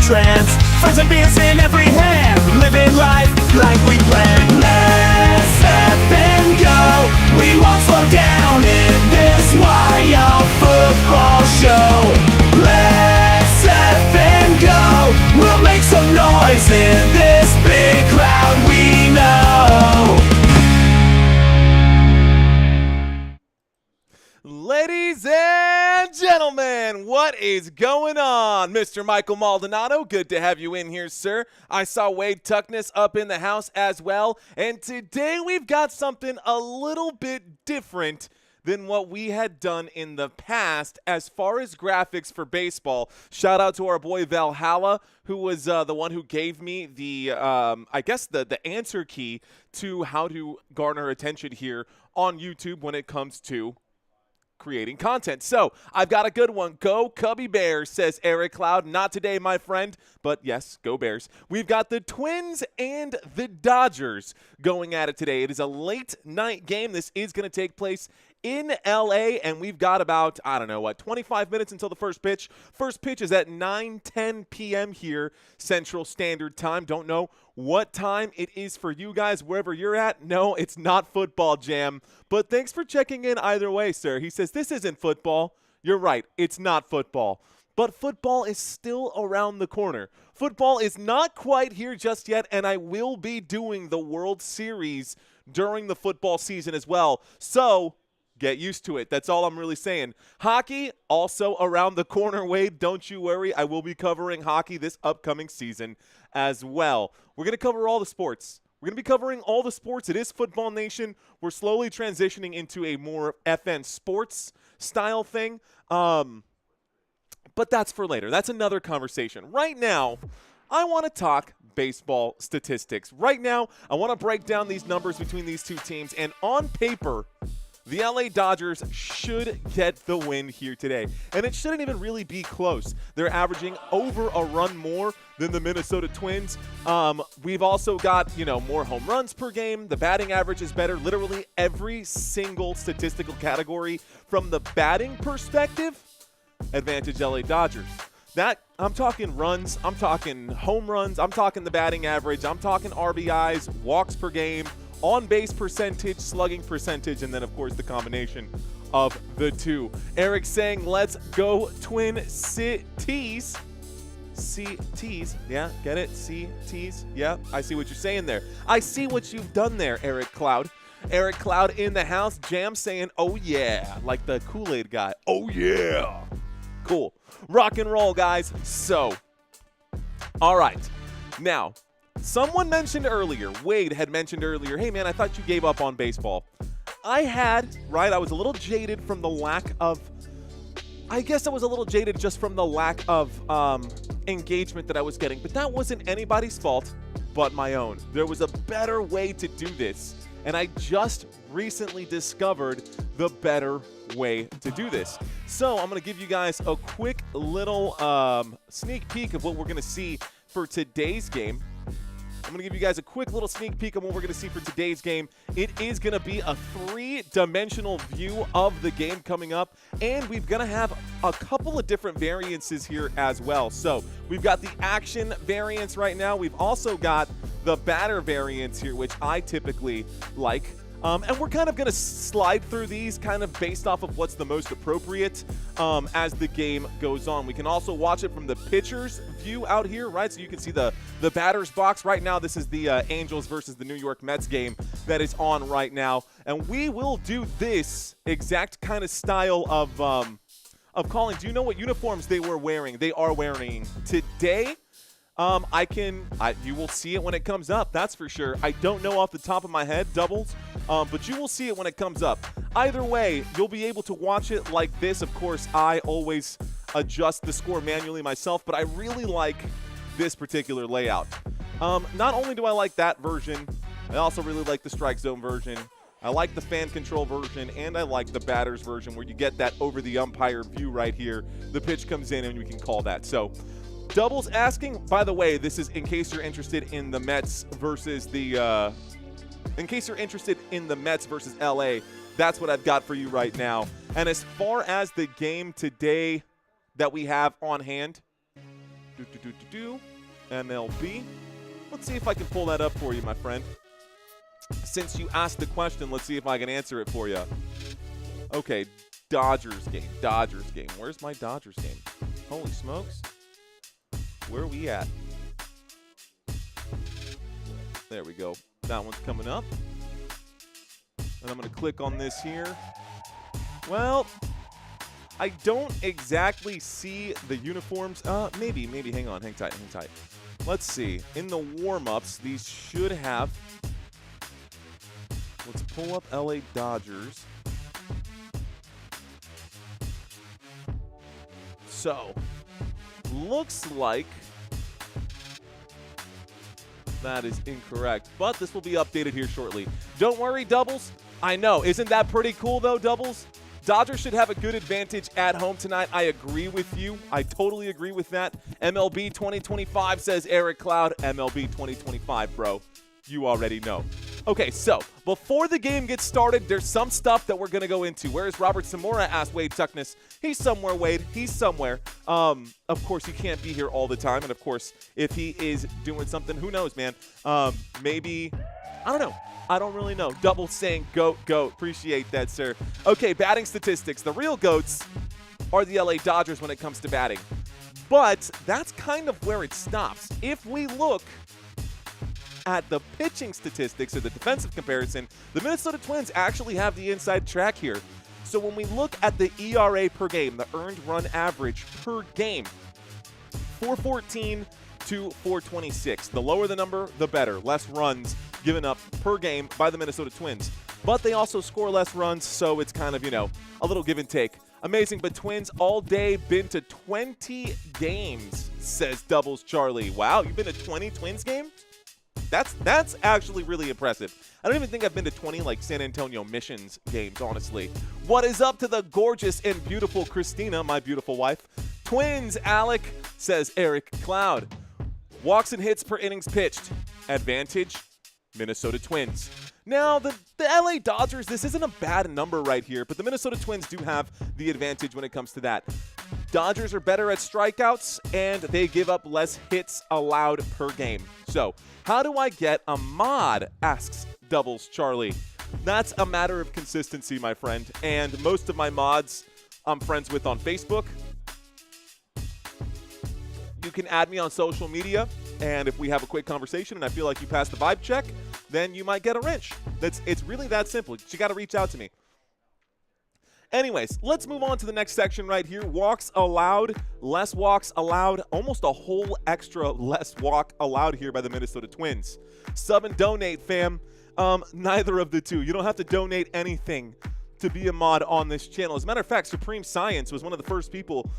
trance. Friends and beers in every hand, living life like we planned. Let's step and go, we won't slow down in this wild football show. Let's step and go, we'll make some noise in this big crowd we know. Ladies and gentlemen, what is going on? Mr. Michael Maldonado, good to have you in here, sir. I saw Wade Tuckness up in the house as well, and today we've got something a little bit different than what we had done in the past as far as graphics for baseball. Shout out to our boy Valhalla, who was the one who gave me the, I guess the answer key to how to garner attention here on YouTube when it comes to creating content. So I've got a good one. Go Cubby Bears, says Eric Cloud. Not today, my friend, but yes, go Bears. We've got the Twins and the Dodgers going at it today. It is a late night game. This is going to take place in LA, and we've got about, 25 minutes until the first pitch. First pitch is at 9:10 p.m. here, Central Standard Time. Don't know what time it is for you guys, wherever you're at. No, it's not Football Jam, but thanks for checking in either way, sir. He says, this isn't football. You're right, it's not football. But football is still around the corner. Football is not quite here just yet, and I will be doing the World Series during the football season as well. So get used to it. That's all I'm really saying. Hockey, also around the corner, Wade. Don't you worry. I will be covering hockey this upcoming season as well. We're going to cover all the sports. We're going to be covering all the sports. It is Football Nation. We're slowly transitioning into a more FN sports style thing. But that's for later. That's another conversation. Right now, I want to talk baseball statistics. Right now, I want to break down these numbers between these two teams. And on paper, the LA Dodgers should get the win here today. And it shouldn't even really be close. They're averaging over a run more than the Minnesota Twins. We've also got, more home runs per game. The batting average is better. Literally every single statistical category from the batting perspective, advantage LA Dodgers. That, I'm talking runs, I'm talking home runs, I'm talking the batting average, I'm talking RBIs, walks per game, on-base percentage, slugging percentage, and then, of course, the combination of the two. Eric saying, let's go Twin Cities. C-T's. Yeah, get it? C-T's. Yeah, I see what you're saying there. I see what you've done there, Eric Cloud. Eric Cloud in the house. Jam saying, oh, yeah, like the Kool-Aid guy. Oh, yeah. Cool. Rock and roll, guys. So, all right. Now, someone mentioned earlier, Wade had mentioned earlier, hey, man, I thought you gave up on baseball. I had, right? I was a little jaded from the lack of, I guess I was a little jaded just from the lack of engagement that I was getting. But that wasn't anybody's fault but my own. There was a better way to do this. And I just recently discovered the better way to do this. So I'm going to give you guys a quick little sneak peek of what we're going to see for today's game. I'm going to give you guys a quick little sneak peek of what we're going to see for today's game. It is going to be a three-dimensional view of the game coming up, and we're going to have a couple of different variances here as well. So we've got the action variance right now. We've also got the batter variance here, which I typically like. And we're kind of going to slide through these kind of based off of what's the most appropriate as the game goes on. We can also watch it from the pitcher's view out here, right? So you can see the batter's box. Right now, this is the Angels versus the New York Mets game that is on right now. And we will do this exact kind of style of calling. Do you know what uniforms they were wearing? They are wearing today. You will see it when it comes up. That's for sure. I don't know off the top of my head, doubles, but you will see it when it comes up. Either way, you'll be able to watch it like this. Of course, I always adjust the score manually myself, but I really like this particular layout. Not only do I like that version, I also really like the strike zone version. I like the fan control version, and I like the batter's version where you get that over the umpire view right here. The pitch comes in, and we can call that. So, doubles asking, by the way, this is in case you're interested in the Mets versus the in case you're interested in the Mets versus LA, that's what I've got for you right now. And as far as the game today that we have on hand, MLB. Let's see if I can pull that up for you, my friend. Since you asked the question, let's see if I can answer it for you. Okay, Dodgers game. Where's my Dodgers game? Holy smokes. Where are we at? There we go. That one's coming up. And I'm going to click on this here. Well, I don't exactly see the uniforms. Maybe. Hang tight. Let's see. In the warm-ups, these should have. Let's pull up LA Dodgers. So, looks like that is incorrect, but this will be updated here shortly. Don't worry, Doubles. I know. Isn't that pretty cool, though, Doubles? Dodgers should have a good advantage at home tonight. I agree with you. I totally agree with that. MLB 2025 says Eric Cloud. MLB 2025, bro. You already know. Okay, so before the game gets started, there's some stuff that we're going to go into. Where is Robert Zamora? Asked Wade Tuckness. He's somewhere, Wade. He's somewhere. Of course, he can't be here all the time. And, of course, if he is doing something, who knows, man? Maybe, I don't know. I don't really know. Double saying goat. Appreciate that, sir. Okay, batting statistics. The real goats are the LA Dodgers when it comes to batting. But that's kind of where it stops. If we look at the pitching statistics or the defensive comparison, the Minnesota Twins actually have the inside track here. So when we look at the ERA per game, the earned run average per game, 414 to 426. The lower the number, the better. Less runs given up per game by the Minnesota Twins. But they also score less runs, so it's kind of, a little give and take. Amazing, but Twins all day been to 20 games, says Doubles Charlie. Wow, you've been to 20 Twins games? That's actually really impressive. I don't even think I've been to 20 like San Antonio Missions games, honestly. What is up to the gorgeous and beautiful Christina, my beautiful wife? Twins, Alec, says Eric Cloud. Walks and hits per innings pitched. Advantage, Minnesota Twins. Now, the LA Dodgers, this isn't a bad number right here, but the Minnesota Twins do have the advantage when it comes to that. Dodgers are better at strikeouts, and they give up less hits allowed per game. So, how do I get a mod, asks Doubles Charlie. That's a matter of consistency, my friend, and most of my mods I'm friends with on Facebook. You can add me on social media, and if we have a quick conversation and I feel like you passed the vibe check, then you might get a wrench. It's really that simple. You got to reach out to me. Anyways, let's move on to the next section right here. Walks allowed, less walks allowed, almost a whole extra less walk allowed here by the Minnesota Twins. Sub and donate, fam. Neither of the two. You don't have to donate anything to be a mod on this channel. As a matter of fact, Supreme Science was one of the first people.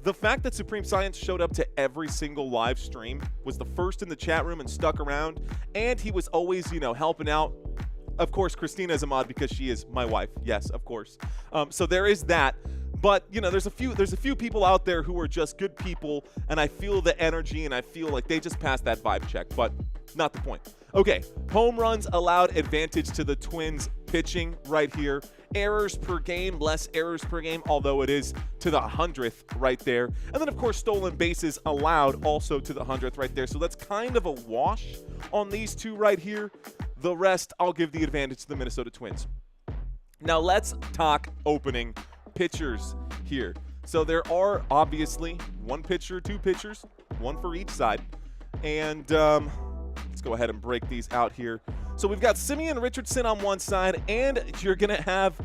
The fact that Supreme Science showed up to every single live stream, was the first in the chat room and stuck around, and he was always, helping out. Of course, Christina is a mod because she is my wife. Yes, of course. So there is that. But, there's a few people out there who are just good people, and I feel the energy, and I feel like they just passed that vibe check, but not the point. Okay, home runs allowed, advantage to the Twins pitching right here. Errors per game, less errors per game, although it is to the 100th right there. And then, of course, stolen bases allowed also to the 100th right there. So that's kind of a wash on these two right here. The rest, I'll give the advantage to the Minnesota Twins. Now, let's talk opening pitchers here. So there are obviously one pitcher, two pitchers, one for each side. And let's go ahead and break these out here. So we've got Simeon Richardson on one side, and you're going to have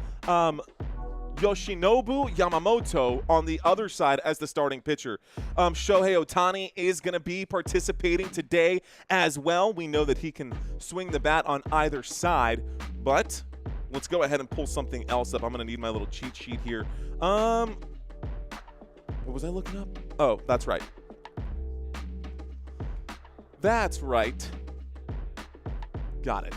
Yoshinobu Yamamoto on the other side as the starting pitcher. Shohei Ohtani is going to be participating today as well. We know that he can swing the bat on either side, but let's go ahead and pull something else up. I'm going to need my little cheat sheet here. What was I looking up? Oh, that's right. That's right. Got it.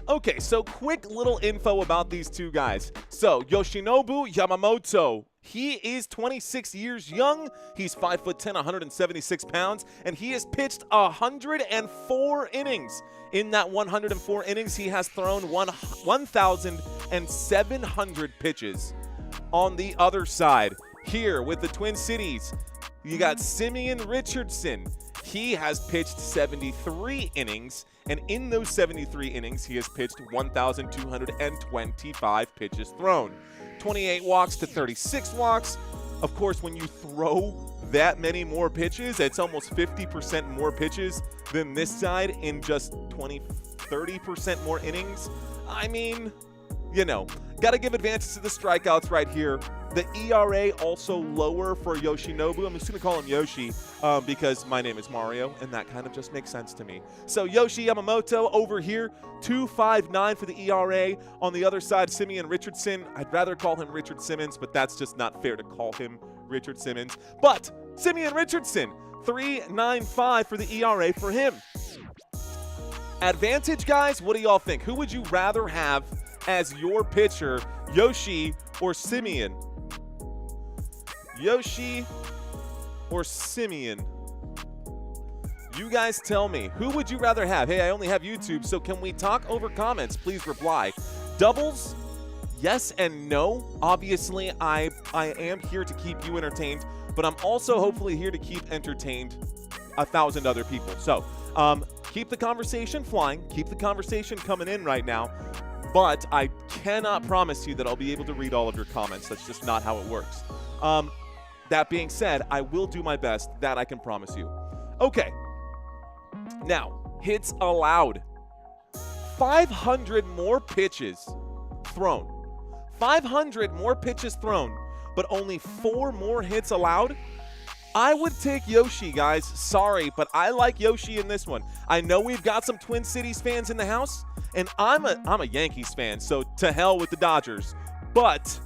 Okay, so quick little info about these two guys. So, Yoshinobu Yamamoto, he is 26 years young. He's 5'10", 176 pounds, and he has pitched 104 innings. In that 104 innings, he has thrown 1,700 pitches. On the other side, here with the Twin Cities, You got Simeon Richardson. He has pitched 73 innings, and in those 73 innings, he has pitched 1,225 pitches thrown. 28 walks to 36 walks. Of course, when you throw that many more pitches, it's almost 50% more pitches than this side in just 30% more innings. I mean, you know, got to give advantage to the strikeouts right here. The ERA also lower for Yoshinobu. I'm just going to call him Yoshi because my name is Mario, and that kind of just makes sense to me. So Yoshi Yamamoto over here, 2.59 for the ERA. On the other side, Simeon Richardson. I'd rather call him Richard Simmons, but that's just not fair to call him Richard Simmons. But Simeon Richardson, 3.95 for the ERA for him. Advantage, guys, what do y'all think? Who would you rather have as your pitcher, Yoshi or Simeon? Yoshi or Simeon? You guys tell me. Who would you rather have? Hey, I only have YouTube, so can we talk over comments? Please reply. Doubles, yes and no. Obviously, I am here to keep you entertained, but I'm also hopefully here to keep entertained 1,000 other people. So keep the conversation flying. Keep the conversation coming in right now. But I cannot promise you that I'll be able to read all of your comments. That's just not how it works. That being said, I will do my best. That I can promise you. Okay. Now, hits allowed. 500 more pitches thrown. 500 more pitches thrown, but only 4 more hits allowed. I would take Yoshi, guys. Sorry, but I like Yoshi in this one. I know we've got some Twin Cities fans in the house, and I'm a Yankees fan, so to hell with the Dodgers. But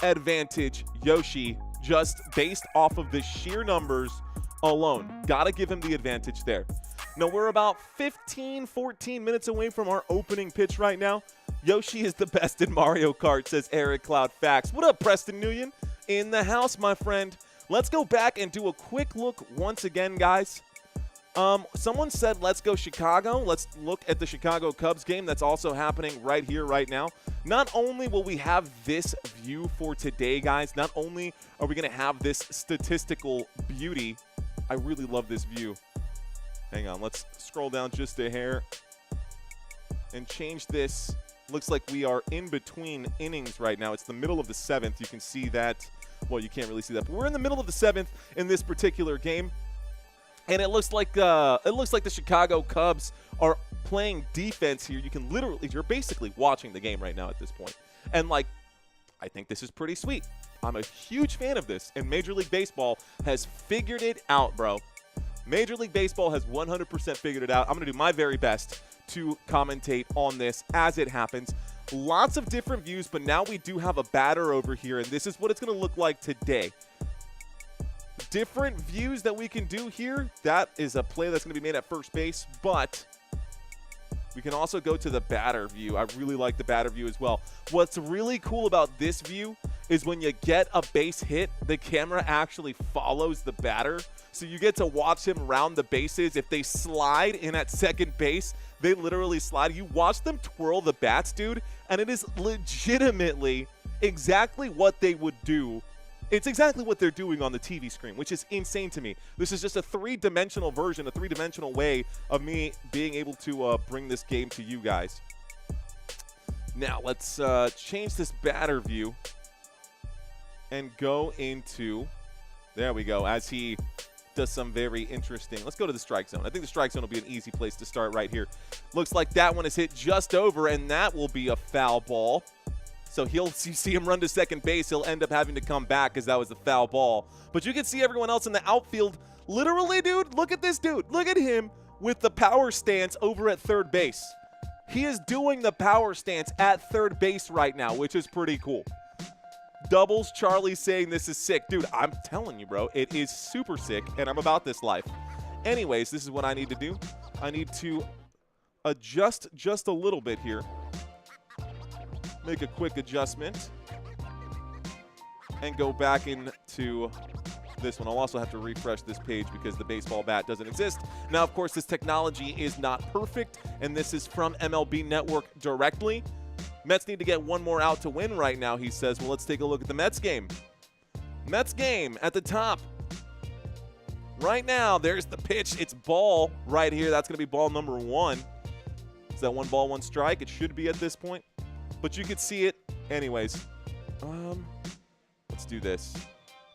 advantage Yoshi just based off of the sheer numbers alone. Gotta give him the advantage there. Now, we're about 14 minutes away from our opening pitch right now. Yoshi is the best in Mario Kart, says Eric Cloud Facts. What up, Preston Nguyen? In the house, my friend. Let's go back and do a quick look once again, guys. Someone said, let's go Chicago. Let's look at the Chicago Cubs game that's also happening right here, right now. Not only will we have this view for today, guys, not only are we going to have this statistical beauty. I really love this view. Hang on, let's scroll down just a hair and change this. Looks like we are in between innings right now. It's the middle of the 7th. You can see that. Well, you can't really see that, but we're in the middle of the 7th in this particular game. And it looks like the Chicago Cubs are playing defense here. You can literally, you're basically watching the game right now at this point. And like, I think this is pretty sweet. I'm a huge fan of this, and Major League Baseball has figured it out, bro. Major League Baseball has 100% figured it out. I'm going to do my very best to commentate on this as it happens. Lots of different views, but now we do have a batter over here, and this is what it's going to look like today. Different views that we can do here. That is a play that's going to be made at first base, but we can also go to the batter view. I really like the batter view as well. What's really cool about this view is when you get a base hit, the camera actually follows the batter. So you get to watch him round the bases. If they slide in at second base, they literally slide. You watch them twirl the bats, dude, and it is legitimately exactly what they would do. It's exactly what they're doing on the TV screen, which is insane to me. This is just a three-dimensional version, a three-dimensional way of me being able to bring this game to you guys. Now, let's change this batter view and go into, there we go, as he does some very interesting. Let's go to the strike zone. I think the strike zone will be an easy place to start right here. Looks like that one is hit just over, and that will be a foul ball. So you see him run to second base. He'll end up having to come back because that was a foul ball. But you can see everyone else in the outfield. Literally, dude, look at this dude. Look at him with the power stance over at third base. He is doing the power stance at third base right now, which is pretty cool. Doubles, Charlie saying this is sick. Dude, I'm telling you, bro, it is super sick, and I'm about this life. Anyways, this is what I need to do. I need to adjust just a little bit here. Make a quick adjustment and go back into this one. I'll also have to refresh this page because the baseball bat doesn't exist. Now, of course, this technology is not perfect, and this is from MLB Network directly. Mets need to get one more out to win right now, he says. Well, let's take a look at the Mets game. Mets game at the top. right now. There's the pitch. It's ball right here. That's going to be ball number 1. Is that 1 ball, 1 strike? It should be at this point, but you could see it anyways. Let's do this.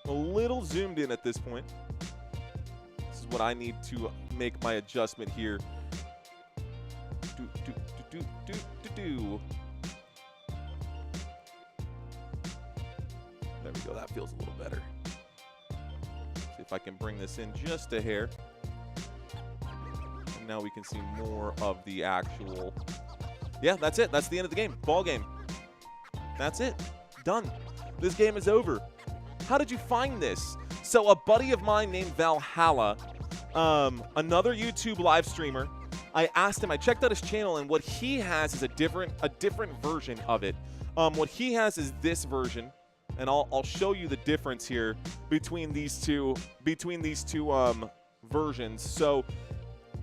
A little zoomed in at this point. This is what I need to make my adjustment here. There we go. That feels a little better. See if I can bring this in just a hair. And now we can see more of the actual. Yeah, that's it. That's the end of the game. Ball game. That's it. Done. This game is over. How did you find this? So a buddy of mine named Valhalla, another YouTube live streamer, I asked him, I checked out his channel, and what he has is a different version of it. What he has is this version, and I'll show you the difference here between these two versions. So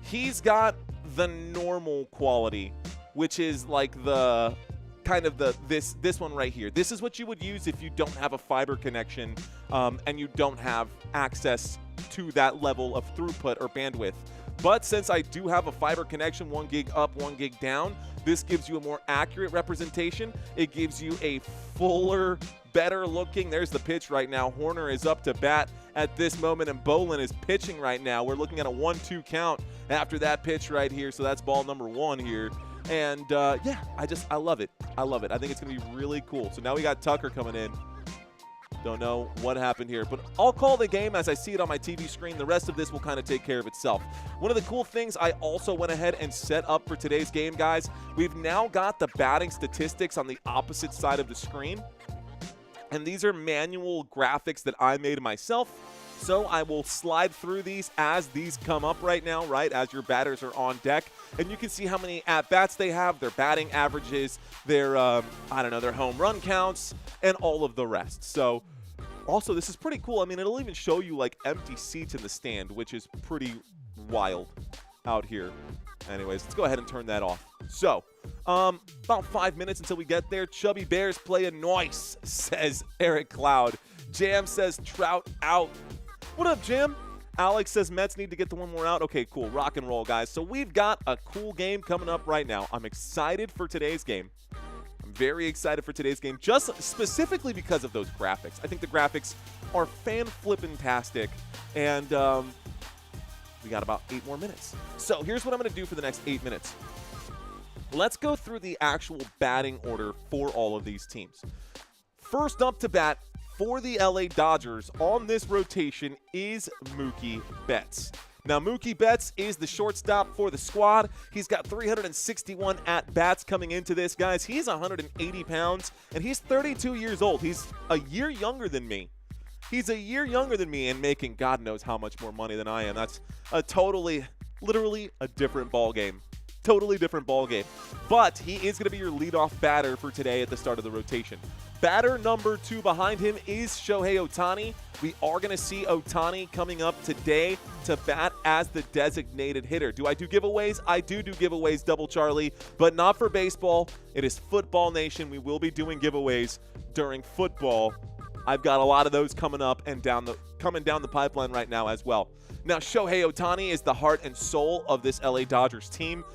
he's got the normal quality, which is like the kind of this one right here. This is what you would use if you don't have a fiber connection and you don't have access to that level of throughput or bandwidth. But since I do have a fiber connection, 1 gig up, 1 gig down, this gives you a more accurate representation. It gives you a fuller, better looking. There's the pitch right now. Horner is up to bat at this moment, and Bolin is pitching right now. We're looking at a 1-2 count after that pitch right here. So that's ball number 1 here. And yeah, I love it. I love it. I think it's going to be really cool. So now we got Tucker coming in. Don't know what happened here, but I'll call the game as I see it on my TV screen. The rest of this will kind of take care of itself. One of the cool things I also went ahead and set up for today's game, guys, we've now got the batting statistics on the opposite side of the screen. And these are manual graphics that I made myself. So I will slide through these as these come up right now, right, as your batters are on deck. And you can see how many at-bats they have, their batting averages, their, their home run counts, and all of the rest. So also, this is pretty cool. I mean, it'll even show you, like, empty seats in the stand, which is pretty wild out here. Anyways, let's go ahead and turn that off. So, about 5 minutes until we get there. Chubby Bears play a noise, says Eric Cloud. Jam says Trout out. What up, Jim? Alex says Mets need to get the 1 more out. Okay, cool. Rock and roll, guys. So we've got a cool game coming up right now. I'm excited for today's game. I'm very excited for today's game, just specifically because of those graphics. I think the graphics are fan-flippin-tastic, and we got about 8 more minutes. So here's what I'm going to do for the next 8 minutes. Let's go through the actual batting order for all of these teams. First up to bat for the LA Dodgers on this rotation is Mookie Betts. Now, Mookie Betts is the shortstop for the squad. He's got 361 at-bats coming into this, guys. He's 180 pounds, and he's 32 years old. He's a year younger than me. He's a year younger than me and making God knows how much more money than I am. That's a literally a different ball game. Totally different ball game. But he is going to be your leadoff batter for today at the start of the rotation. Batter number 2 behind him is Shohei Ohtani. We are going to see Ohtani coming up today to bat as the designated hitter. Do I do giveaways? I do giveaways, Double Charlie, but not for baseball. It is Football Nation. We will be doing giveaways during football. I've got a lot of those coming up and coming down the pipeline right now as well. Now, Shohei Ohtani is the heart and soul of this LA Dodgers team.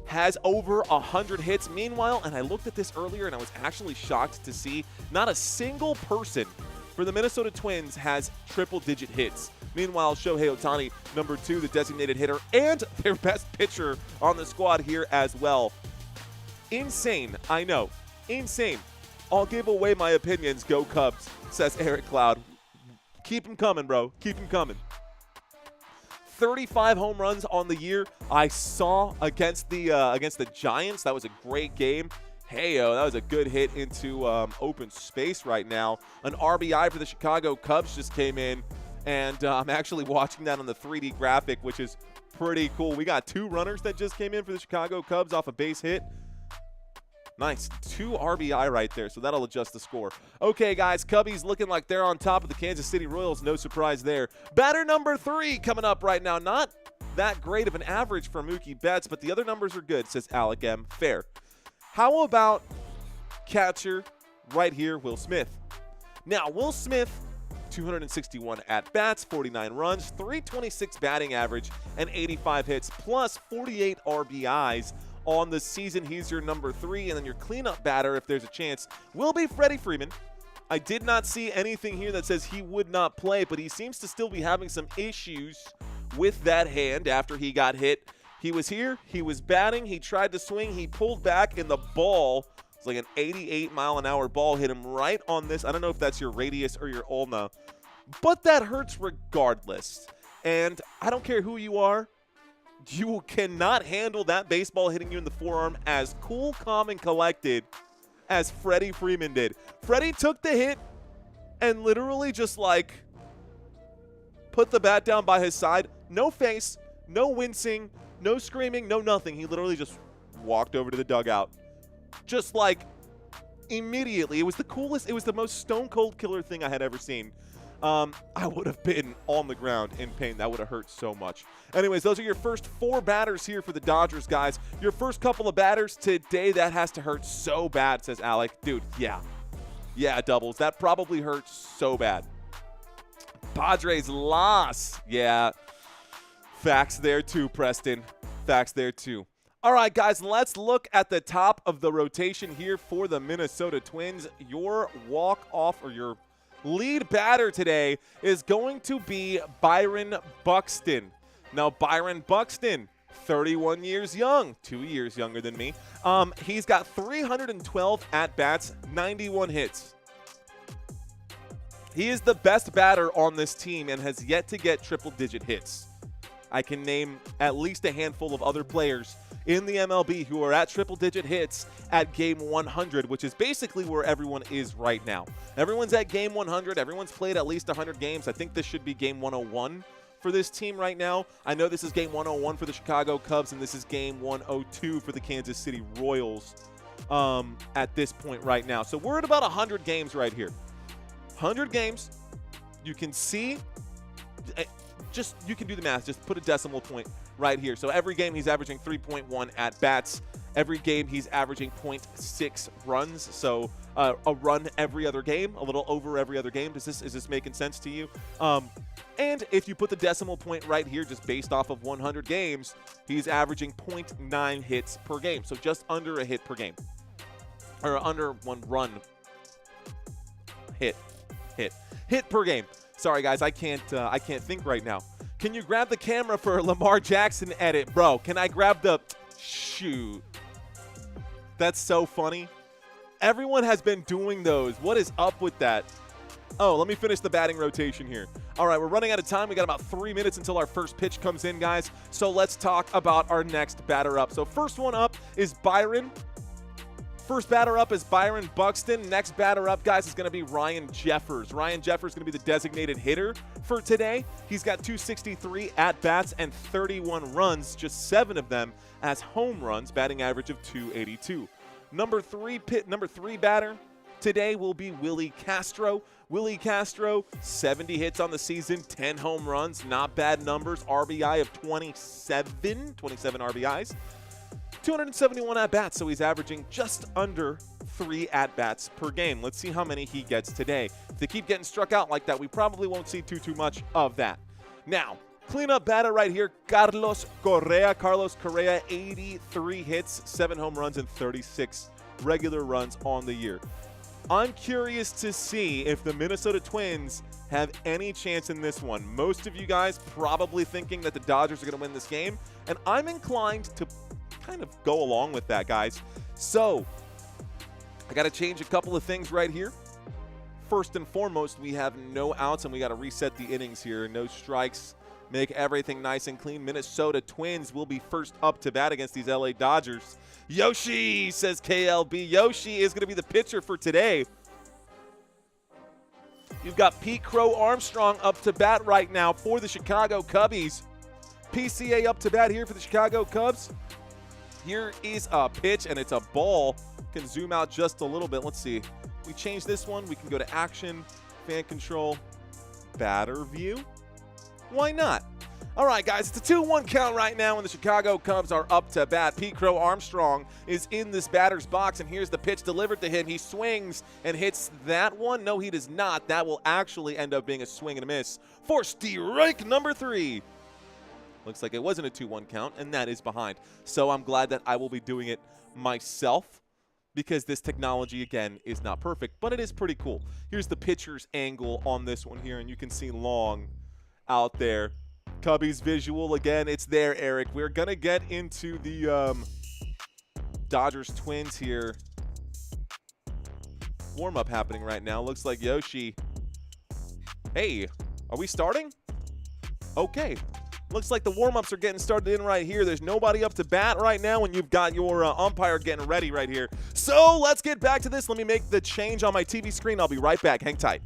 Has over 100 hits. Meanwhile, and I looked at this earlier and I was actually shocked to see not a single person for the Minnesota Twins has triple-digit hits. Meanwhile, Shohei Ohtani, number 2, the designated hitter, and their best pitcher on the squad here as well. Insane, I know. Insane. I'll give away my opinions. Go Cubs, says Eric Cloud. Keep them coming, bro. Keep them coming. 35 home runs on the year. I saw against the Giants. That was a great game. Heyo, that was a good hit into open space right now. An RBI for the Chicago Cubs just came in, and I'm actually watching that on the 3D graphic, which is pretty cool. We got 2 runners that just came in for the Chicago Cubs off a base hit. Nice. 2 RBI right there, so that'll adjust the score. Okay, guys, Cubbies looking like they're on top of the Kansas City Royals. No surprise there. Batter number 3 coming up right now. Not that great of an average for Mookie Betts, but the other numbers are good, says Alec M. Fair. How about catcher right here, Will Smith? Now, Will Smith 261 at-bats, 49 runs, 326 batting average, and 85 hits, plus 48 RBIs on the season. He's your number 3, and then your cleanup batter, if there's a chance, will be Freddie Freeman. I did not see anything here that says he would not play, but he seems to still be having some issues with that hand after he got hit. He was here, he was batting, he tried to swing, he pulled back, and the ball, it's like an 88-mile-an-hour ball, hit him right on this. I don't know if that's your radius or your ulna, but that hurts regardless. And I don't care who you are, you cannot handle that baseball hitting you in the forearm as cool, calm, and collected as Freddie Freeman did. Freddie took the hit and literally just like put the bat down by his side. No face, no wincing, no screaming, no nothing. He literally just walked over to the dugout. Just like immediately. It was the coolest, it was the most stone cold killer thing I had ever seen. I would have been on the ground in pain. That would have hurt so much. Anyways, those are your first 4 batters here for the Dodgers, guys. Your first couple of batters today, that has to hurt so bad, says Alec. Dude, yeah. Yeah, doubles. That probably hurts so bad. Padres loss. Yeah. Facts there too, Preston. Facts there too. All right, guys, let's look at the top of the rotation here for the Minnesota Twins. Your walk-off or your lead batter today is going to be Byron Buxton. Now, Byron Buxton, 31 years young, 2 years younger than me. He's got 312 at-bats, 91 hits. He is the best batter on this team and has yet to get triple-digit hits. I can name at least a handful of other players in the MLB who are at triple-digit hits at game 100, which is basically where everyone is right now. Everyone's at game 100. Everyone's played at least 100 games. I think this should be game 101 for this team right now. I know this is game 101 for the Chicago Cubs, and this is game 102 for the Kansas City Royals at this point right now. So we're at about 100 games right here. 100 games. You can see, you can do the math. Just put a decimal point right here. So every game he's averaging 3.1 at-bats. Every game he's averaging 0.6 runs. So a run every other game, a little over every other game. Is this making sense to you? And if you put the decimal point right here, just based off of 100 games, he's averaging 0.9 hits per game. So just under a hit per game. Or under one run hit per game. Sorry, guys, I can't think right now. Can you grab the camera for a Lamar Jackson edit? Bro, can I grab the... Shoot. That's so funny. Everyone has been doing those. What is up with that? Oh, let me finish the batting rotation here. All right, we're running out of time. We got about 3 minutes until our first pitch comes in, guys. So let's talk about our next batter up. So first one up is Byron. First batter up is Byron Buxton. Next batter up, guys, is going to be Ryan Jeffers. Ryan Jeffers is going to be the designated hitter for today. He's got 263 at-bats and 31 runs, just 7 of them as home runs, batting average of 282. Number three batter today will be Willie Castro. Willie Castro, 70 hits on the season, 10 home runs, not bad numbers, RBI of 27 RBIs. 271 at-bats, so he's averaging just under 3 at-bats per game. Let's see how many he gets today. If they keep getting struck out like that, we probably won't see too much of that. Now, cleanup batter right here, Carlos Correa. Carlos Correa, 83 hits, 7 home runs, and 36 regular runs on the year. I'm curious to see if the Minnesota Twins have any chance in this one. Most of you guys probably thinking that the Dodgers are going to win this game, and I'm inclined to kind of go along with that, guys. So I got to change a couple of things right here. First and foremost, we have no outs, and we got to reset the innings here. No strikes. Make everything nice and clean. Minnesota Twins will be first up to bat against these LA Dodgers. Yoshi, says KLB. Yoshi is going to be the pitcher for today. You've got Pete Crow Armstrong up to bat right now for the Chicago Cubbies. PCA up to bat here for the Chicago Cubs. Here is a pitch, and it's a ball. Can zoom out just a little bit. Let's see. We change this one. We can go to action, fan control, batter view. Why not? All right, guys, it's a 2-1 count right now, and the Chicago Cubs are up to bat. Pete Crow Armstrong is in this batter's box, and here's the pitch delivered to him. He swings and hits that one. No, he does not. That will actually end up being a swing and a miss for strike number 3. Looks like it wasn't a 2-1 count, and that is behind. So I'm glad that I will be doing it myself because this technology, again, is not perfect, but it is pretty cool. Here's the pitcher's angle on this one here, and you can see Long out there. Cubbies visual again. It's there, Eric. We're going to get into the Dodgers-Twins here. Warm-up happening right now. Looks like Yoshi. Hey, are we starting? Okay. Looks like the warm-ups are getting started in right here. There's nobody up to bat right now, and you've got your umpire getting ready right here. So let's get back to this. Let me make the change on my TV screen. I'll be right back. Hang tight.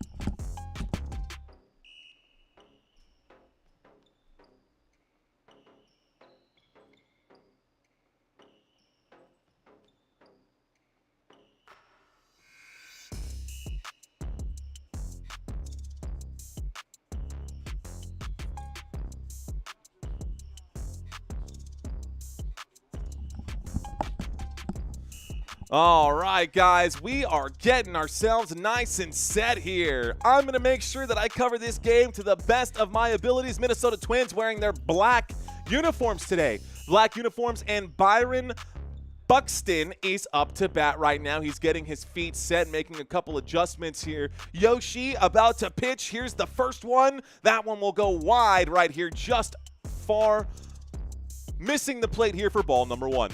All right, guys, we are getting ourselves nice and set here. I'm going to make sure that I cover this game to the best of my abilities. Minnesota Twins wearing their black uniforms today. Black uniforms, and Byron Buxton is up to bat right now. He's getting his feet set, making a couple adjustments here. Yoshi about to pitch. Here's the first one. That one will go wide right here, just far, missing the plate here for ball number 1.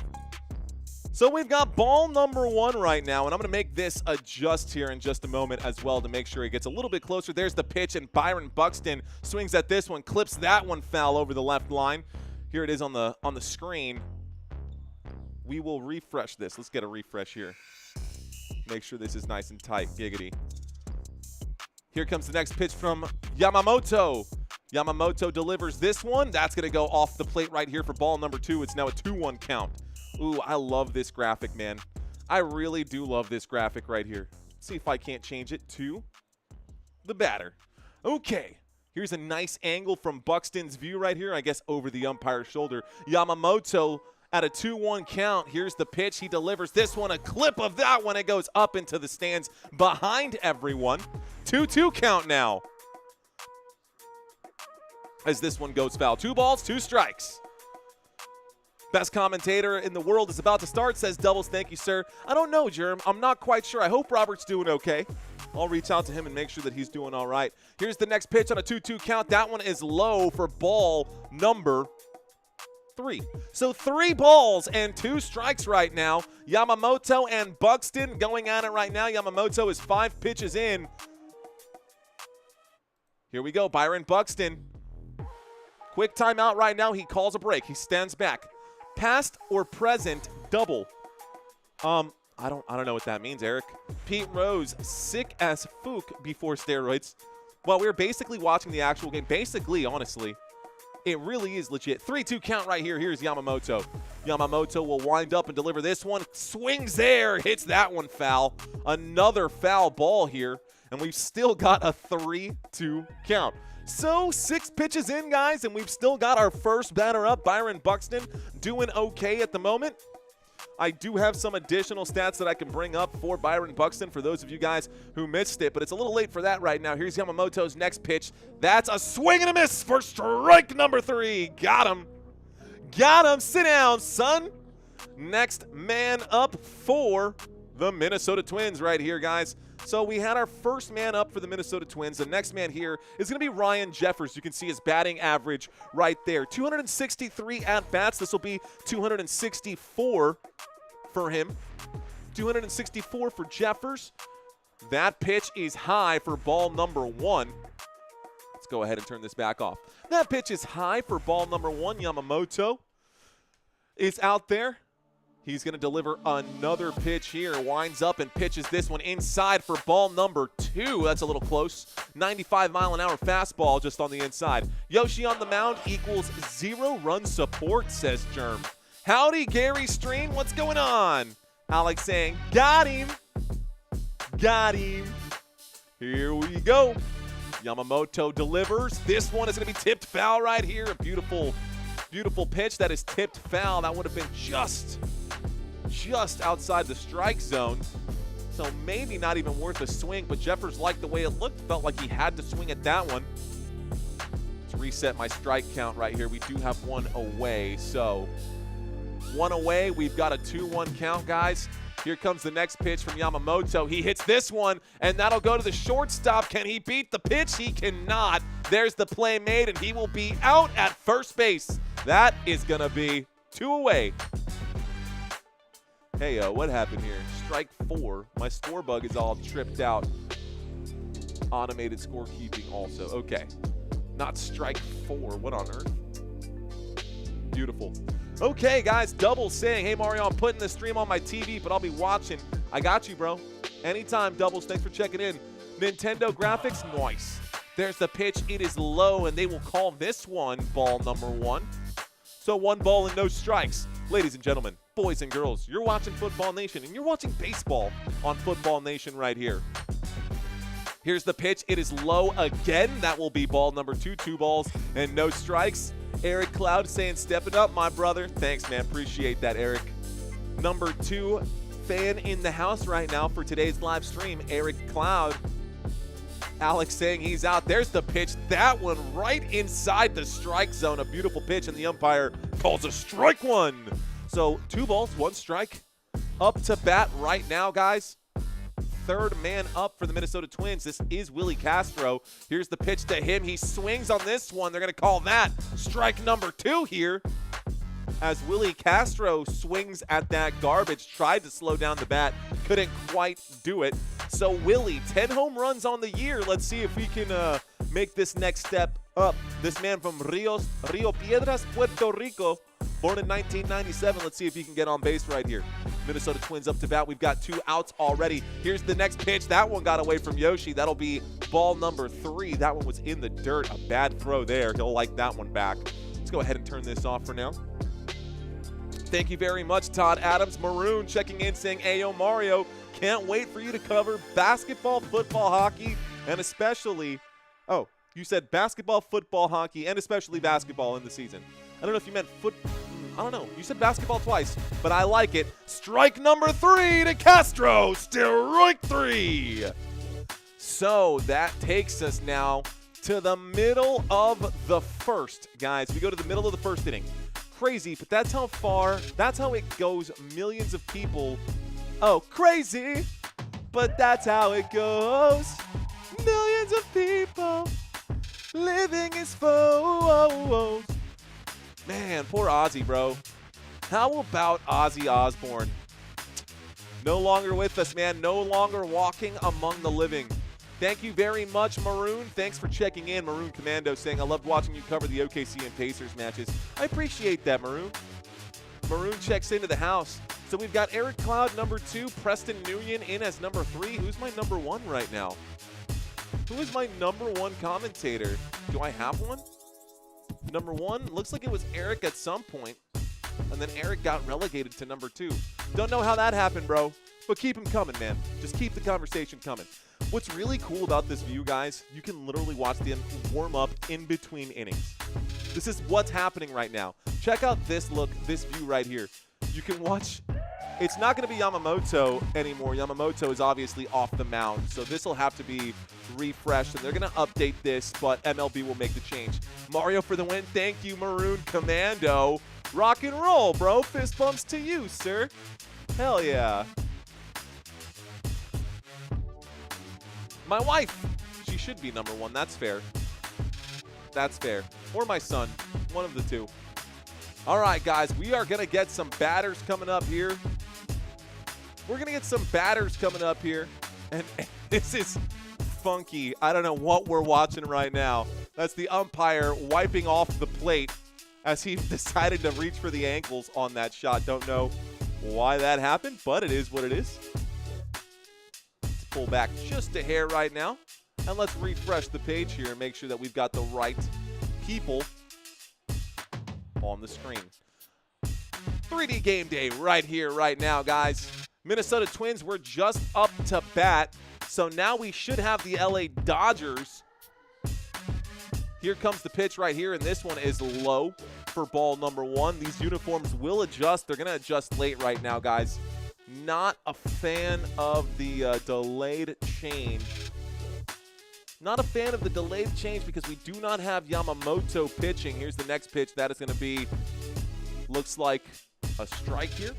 So we've got ball number 1 right now, and I'm going to make this adjust here in just a moment as well to make sure he gets a little bit closer. There's the pitch, and Byron Buxton swings at this one, clips that one foul over the left line. Here it is on the screen. We will refresh this. Let's get a refresh here. Make sure this is nice and tight. Giggity. Here comes the next pitch from Yamamoto. Yamamoto delivers this one. That's going to go off the plate right here for ball number 2. It's now a 2-1 count. Ooh, I love this graphic, man. I really do love this graphic right here. Let's see if I can't change it to the batter. Okay, here's a nice angle from Buxton's view right here, I guess over the umpire's shoulder. Yamamoto at a 2-1 count. Here's the pitch. He delivers this one, a clip of that one. It goes up into the stands behind everyone. 2-2 count now as this one goes foul. 2 balls, 2 strikes. Best commentator in the world is about to start, says Doubles. Thank you, sir. I don't know, Jerm. I'm not quite sure. I hope Robert's doing okay. I'll reach out to him and make sure that he's doing all right. Here's the next pitch on a 2-2 count. That one is low for ball number 3. So 3 balls and 2 strikes right now. Yamamoto and Buxton going at it right now. Yamamoto is 5 pitches in. Here we go, Byron Buxton. Quick timeout right now. He calls a break. He stands back. Past or present double. I don't know what that means, Eric. Pete Rose, sick as fook before steroids. Well, we're basically watching the actual game. Basically, honestly, it really is legit. 3-2 count right here. Here's Yamamoto. Yamamoto will wind up and deliver this one. Swings there, hits that one foul. Another foul ball here, and we've still got a 3-2 count. So 6 pitches in, guys, and we've still got our first batter up. Byron Buxton doing okay at the moment. I do have some additional stats that I can bring up for Byron Buxton for those of you guys who missed it, but it's a little late for that right now. Here's Yamamoto's next pitch. That's a swing and a miss for strike number 3. Got him. Got him. Sit down, son. Next man up for the Minnesota Twins right here, guys. So we had our first man up for the Minnesota Twins. The next man here is going to be Ryan Jeffers. You can see his batting average right there. 263 at-bats. This will be 264 for him. 264 for Jeffers. That pitch is high for ball number 1. Let's go ahead and turn this back off. That pitch is high for ball number 1. Yamamoto is out there. He's going to deliver another pitch here. Winds up and pitches this one inside for ball number 2. That's a little close. 95-mile-an-hour fastball just on the inside. Yoshi on the mound equals 0 run support, says Germ. Howdy, Gary Stream. What's going on? Alex saying, got him. Got him. Here we go. Yamamoto delivers. This one is going to be tipped foul right here. A beautiful, beautiful pitch that is tipped foul. That would have been just outside the strike zone. So maybe not even worth a swing, but Jeffers liked the way it looked. Felt like he had to swing at that one. Let's reset my strike count right here. We do have one away. So one away. We've got a 2-1 count, guys. Here comes the next pitch from Yamamoto. He hits this one, and that'll go to the shortstop. Can he beat the pitch? He cannot. There's the play made, and he will be out at first base. That is going to be 2 away. Hey, what happened here? Strike 4. My score bug is all tripped out. Automated scorekeeping also. Okay. Not strike 4. What on earth? Beautiful. Okay, guys, Double saying, hey, Mario, I'm putting the stream on my TV, but I'll be watching. I got you, bro. Anytime, Doubles. Thanks for checking in. Nintendo graphics, nice. There's the pitch. It is low, and they will call this one ball number 1. So 1 ball and no strikes. Ladies and gentlemen, boys and girls, you're watching Football Nation, and you're watching baseball on Football Nation right here. Here's the pitch. It is low again. That will be ball number 2. 2 balls and no strikes. Eric Cloud saying, step it up, my brother. Thanks, man. Appreciate that, Eric. Number 2 fan in the house right now for today's live stream, Eric Cloud. Alex saying he's out. There's the pitch. That one right inside the strike zone. A beautiful pitch, and the umpire calls a strike 1. So 2 balls, 1 strike. Up to bat right now, guys. Third man up for the Minnesota Twins. This is Willie Castro. Here's the pitch to him. He swings on this one. They're going to call that strike number 2 here. As Willie Castro swings at that garbage, tried to slow down the bat, couldn't quite do it. So Willie, 10 home runs on the year. Let's see if we can make this next step up. This man from Rio Piedras, Puerto Rico, born in 1997. Let's see if he can get on base right here. Minnesota Twins up to bat. We've got 2 outs already. Here's the next pitch. That one got away from Yoshi. That'll be ball number 3. That one was in the dirt. A bad throw there. He'll like that one back. Let's go ahead and turn this off for now. Thank you very much, Todd Adams. Maroon checking in saying, Ayo Mario, can't wait for you to cover basketball, football, hockey, and especially, oh, you said basketball, football, hockey, and especially basketball in the season. I don't know if you meant I don't know. You said basketball twice, but I like it. Strike number 3 to Castro. Strike 3. So that takes us now to the middle of the first, guys. We go to the middle of the first inning. Crazy, but that's how it goes. Millions of people. Oh, crazy, but that's how it goes. Millions of people living as foes. Man, poor Ozzy, bro. How about Ozzy Osbourne? No longer with us, man. No longer walking among the living. Thank you very much, Maroon. Thanks for checking in. Maroon Commando saying, I loved watching you cover the OKC and Pacers matches. I appreciate that, Maroon. Maroon checks into the house. So we've got Eric Cloud, number 2. Preston Nguyen in as number 3. Who's my number 1 right now? Who is my number 1 commentator? Do I have one? Number 1? Looks like it was Eric at some point. And then Eric got relegated to number 2. Don't know how that happened, bro. But keep him coming, man. Just keep the conversation coming. What's really cool about this view, guys, you can literally watch them warm up in between innings. This is what's happening right now. Check out this view right here. You can watch. It's not going to be Yamamoto anymore. Yamamoto is obviously off the mound, so this will have to be refreshed, and they're going to update this, but MLB will make the change. Mario for the win. Thank you, Maroon Commando. Rock and roll, bro. Fist bumps to you, sir. Hell yeah. My wife. She should be number 1. That's fair. That's fair. Or my son. One of the 2. All right, guys. We are going to get some batters coming up here. We're going to get some batters coming up here. And this is funky. I don't know what we're watching right now. That's the umpire wiping off the plate as he decided to reach for the ankles on that shot. Don't know why that happened, but it is what it is. Let's pull back just a hair right now. And let's refresh the page here and make sure that we've got the right people on the screen. 3D game day right here, right now, guys. Minnesota Twins were just up to bat. So now we should have the LA Dodgers Here comes the pitch right here, and this one is low for ball number 1. These uniforms will adjust. They're going to adjust late right now, guys. Not a fan of the delayed change. Not a fan of the delayed change because we do not have Yamamoto pitching. Here's the next pitch. That is going to be, looks like a strike here.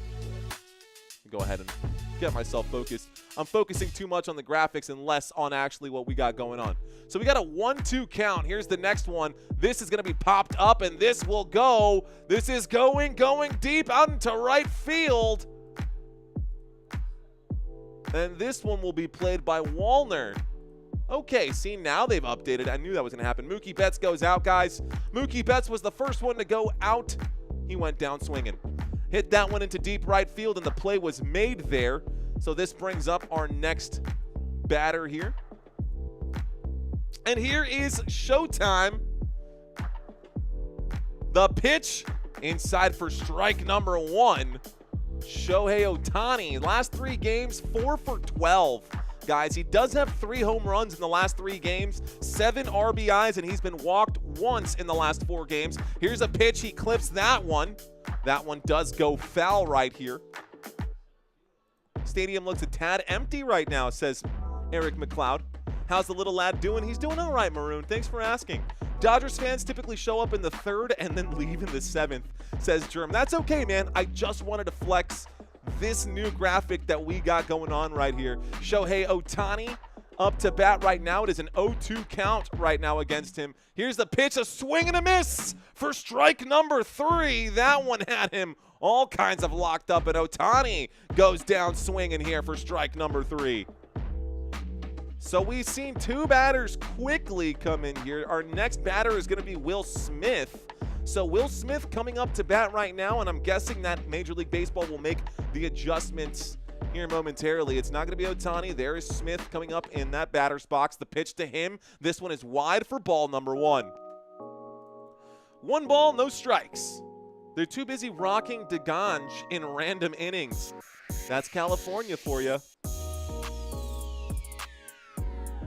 Go ahead and get myself focused. I'm focusing too much on the graphics and less on actually what we got going on. So we got a 1-2 count. Here's the next one. This is going to be popped up, and this will go. This is going deep out into right field. And this one will be played by Wallner. Okay, see, now they've updated. I knew that was going to happen. Mookie Betts goes out, guys. Mookie Betts was the first one to go out. He went down swinging. Hit that one into deep right field, and the play was made there. So this brings up our next batter here. And here is showtime. The pitch inside for strike number 1. Shohei Ohtani, last 3 games, 4 for 12. Guys, he does have 3 home runs in the last 3 games, 7 RBIs, and he's been walked once in the last 4 games. Here's a pitch. He clips that one. That one does go foul right here. Stadium looks a tad empty right now, says Eric McLeod. How's the little lad doing? He's doing all right, Maroon. Thanks for asking. Dodgers fans typically show up in the 3rd and then leave in the 7th, says Germ. That's okay, man. I just wanted to flex this new graphic that we got going on right here. Shohei Ohtani up to bat right now. It is an 0-2 count right now against him. Here's the pitch, a swing and a miss for strike number 3. That one had him all kinds of locked up, and Ohtani goes down swinging here for strike number 3. So we've seen 2 batters quickly come in here. Our next batter is going to be Will Smith. So Will Smith coming up to bat right now, and I'm guessing that Major League Baseball will make the adjustments here momentarily. It's not going to be Ohtani. There is Smith coming up in that batter's box. The pitch to him. This one is wide for ball number 1. 1 ball, no strikes. They're too busy rocking DeGange in random innings. That's California for you.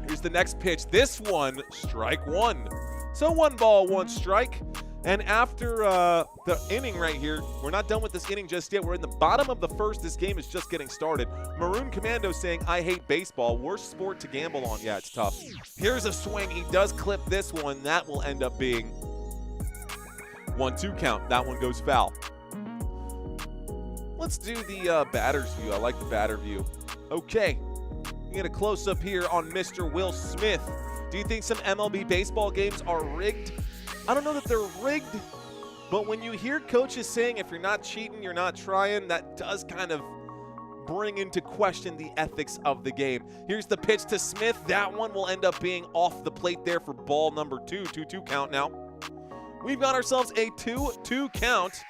Here's the next pitch. This one, strike 1. So 1 ball, 1 strike. And after the inning right here, we're not done with this inning just yet. We're in the bottom of the 1st. This game is just getting started. Maroon Commando saying, I hate baseball. Worst sport to gamble on. Yeah, it's tough. Here's a swing. He does clip this one. That will end up being 1-2 count. That one goes foul. Let's do the batter's view. I like the batter view. Okay. You get a close-up here on Mr. Will Smith. Do you think some MLB baseball games are rigged? I don't know that they're rigged, but when you hear coaches saying if you're not cheating, you're not trying, that does kind of bring into question the ethics of the game. Here's the pitch to Smith. That one will end up being off the plate there for ball number 2. 2-2 count now. We've got ourselves a 2-2 count,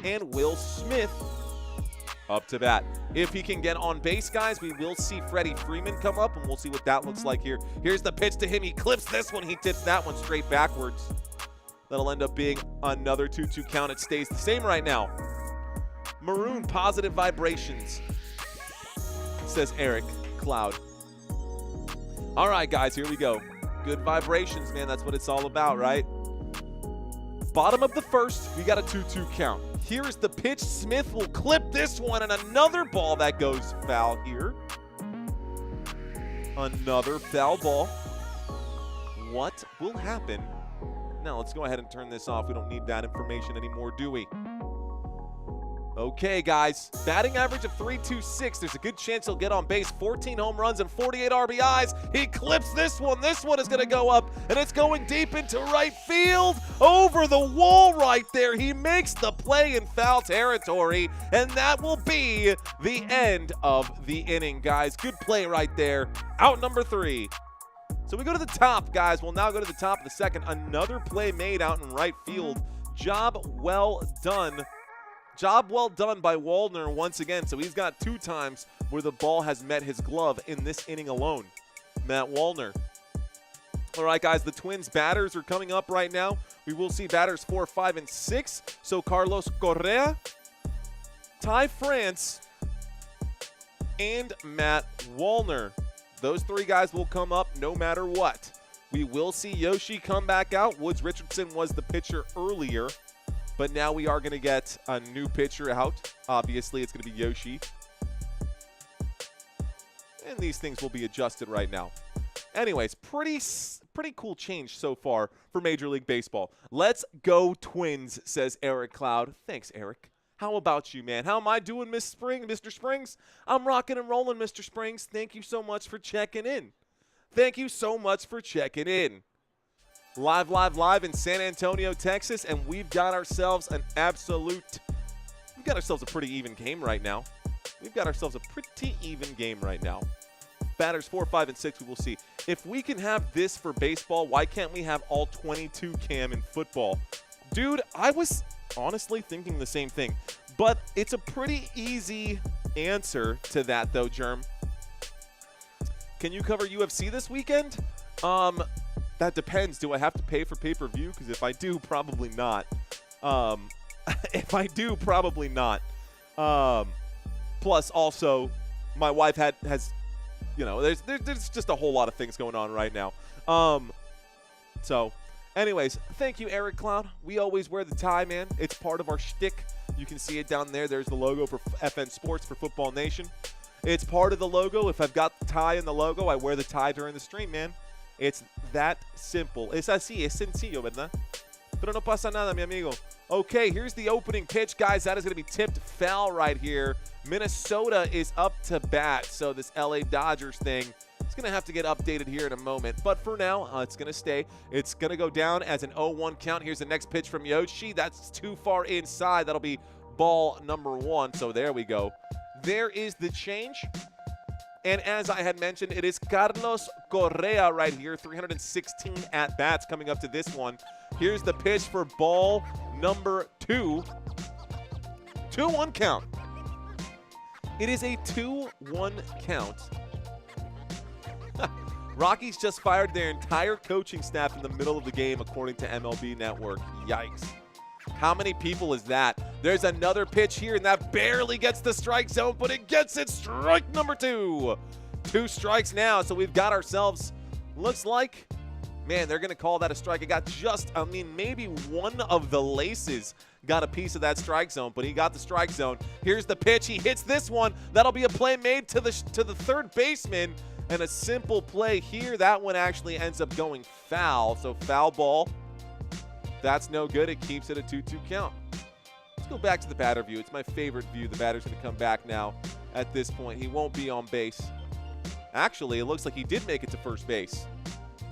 and Will Smith up to bat. If he can get on base, guys, we will see Freddie Freeman come up, and we'll see what that looks like here. Here's the pitch to him. He clips this one. He tips that one straight backwards. That'll end up being another 2-2 count. It stays the same right now. Maroon, positive vibrations, says Eric Cloud. All right, guys, here we go. Good vibrations, man. That's what it's all about, right? Bottom of the 1st, we got a 2-2 count. Here is the pitch. Smith will clip this one, and another ball that goes foul here. Another foul ball. What will happen? Now, let's go ahead and turn this off. We don't need that information anymore, do we? Okay, guys. Batting average of .326. There's a good chance he'll get on base. 14 home runs and 48 RBIs. He clips this one. This one is going to go up, and it's going deep into right field. Over the wall right there. He makes the play in foul territory, and that will be the end of the inning, guys. Good play right there. Out number 3. So we go to the top, guys. We'll now go to the top of the 2nd. Another play made out in right field. Job well done. Job well done by Wallner once again. So he's got 2 times where the ball has met his glove in this inning alone. Matt Wallner. All right, guys, the Twins batters are coming up right now. We will see batters 4, 5, and 6. So Carlos Correa, Ty France, and Matt Wallner. Those 3 guys will come up no matter what. We will see Yoshi come back out. Woods Richardson was the pitcher earlier, but now we are going to get a new pitcher out. Obviously, it's going to be Yoshi. And these things will be adjusted right now. Anyways, pretty cool change so far for Major League Baseball. Let's go Twins, says Eric Cloud. Thanks, Eric. How about you, man? How am I doing, Mr. Springs? I'm rocking and rolling, Mr. Springs. Thank you so much for checking in. Thank you so much for checking in. Live in San Antonio, Texas, and we've got ourselves a pretty even game right now. Batters 4, 5, and 6, we will see. If we can have this for baseball, why can't we have all 22 cam in football? Dude, I was honestly thinking the same thing. But it's a pretty easy answer to that, though, Germ. Can you cover UFC this weekend? That depends. Do I have to pay for pay-per-view? Because if I do, probably not. Plus, also, my wife has, you know, there's just a whole lot of things going on right now. So, anyways, thank you, Eric Cloud. We always wear the tie, man. It's part of our shtick. You can see it down there. There's the logo for FN Sports for Football Nation. It's part of the logo. If I've got the tie in the logo, I wear the tie during the stream, man. It's that simple. Es así, es sencillo, ¿verdad? Pero no pasa nada, mi amigo. Okay, here's the opening pitch, guys. That is going to be tipped foul right here. Minnesota is up to bat, so this LA Dodgers thing is going to have to get updated here in a moment. But for now, it's going to stay. It's going to go down as an 0-1 count. Here's the next pitch from Yoshi. That's too far inside. That'll be ball number 1. So there we go. There is the change. And as I had mentioned, it is Carlos Correa right here. 316 at-bats coming up to this one. Here's the pitch for ball number 2. 2-1 count. It is a 2-1 count. Rockies just fired their entire coaching staff in the middle of the game, according to MLB Network. Yikes. How many people is that? There's another pitch here, and that barely gets the strike zone, but it gets it. Strike number 2. 2 strikes now, so we've got ourselves, looks like, man, they're going to call that a strike. It got just, I mean, maybe one of the laces got a piece of that strike zone, but he got the strike zone. Here's the pitch. He hits this one. That'll be a play made to the third baseman, and a simple play here. That one actually ends up going foul, so foul ball. That's no good. It keeps it a 2-2 count. Let's go back to the batter view. It's my favorite view. The batter's going to come back now at this point. He won't be on base. Actually, it looks like he did make it to first base.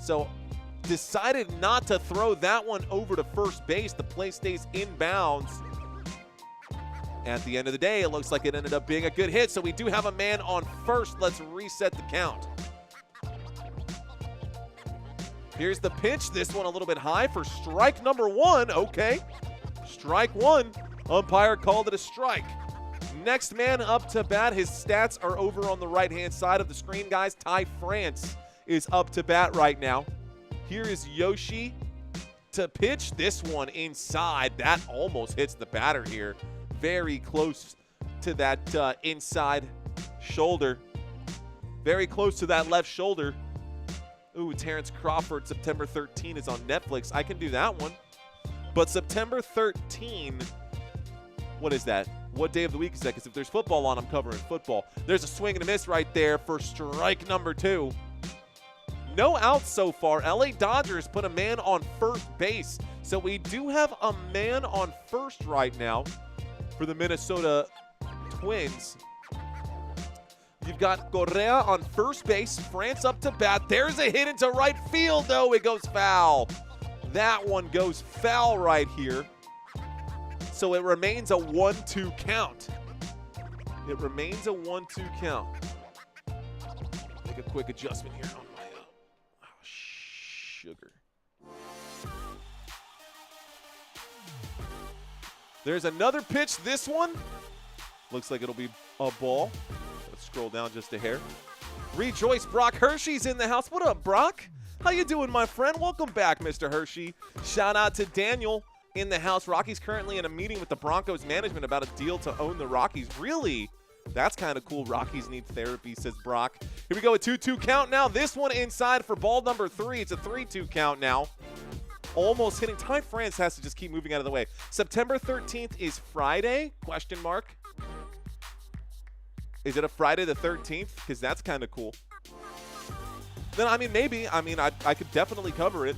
So decided not to throw that one over to first base. The play stays inbounds. At the end of the day, it looks like it ended up being a good hit. So we do have a man on first. Let's reset the count. Here's the pitch. This one a little bit high for strike number 1. Okay. Strike 1. Umpire called it a strike. Next man up to bat. His stats are over on the right-hand side of the screen, guys. Ty France is up to bat right now. Here is Yoshi to pitch. This one inside. That almost hits the batter here. Very close to that inside shoulder. Very close to that left shoulder. Ooh, Terrence Crawford, September 13 is on Netflix. I can do that one. But September 13, what is that? What day of the week is that? Because if there's football on, I'm covering football. There's a swing and a miss right there for strike number 2. No outs so far. LA Dodgers put a man on first base. So we do have a man on first right now for the Minnesota Twins. You've got Correa on first base. France up to bat. There's a hit into right field, though. It goes foul. That one goes foul right here. So it remains a 1-2 count. It remains a 1-2 count. Make a quick adjustment here on my sugar. There's another pitch. This one looks like it'll be a ball. Scroll down just a hair. Rejoice, Brock Hershey's in the house. What up, Brock? How you doing, my friend? Welcome back, Mr. Hershey. Shout out to Daniel in the house. Rocky's currently in a meeting with the Broncos management about a deal to own the Rockies. Really? That's kind of cool. Rockies need therapy, says Brock. Here we go, a 2-2 count now. This one inside for ball number 3. It's a 3-2 count now. Almost hitting. Ty France has to just keep moving out of the way. September 13th is Friday? Question mark. Is it a Friday the 13th? Because that's kind of cool. Then, I mean, maybe. I mean, I could definitely cover it.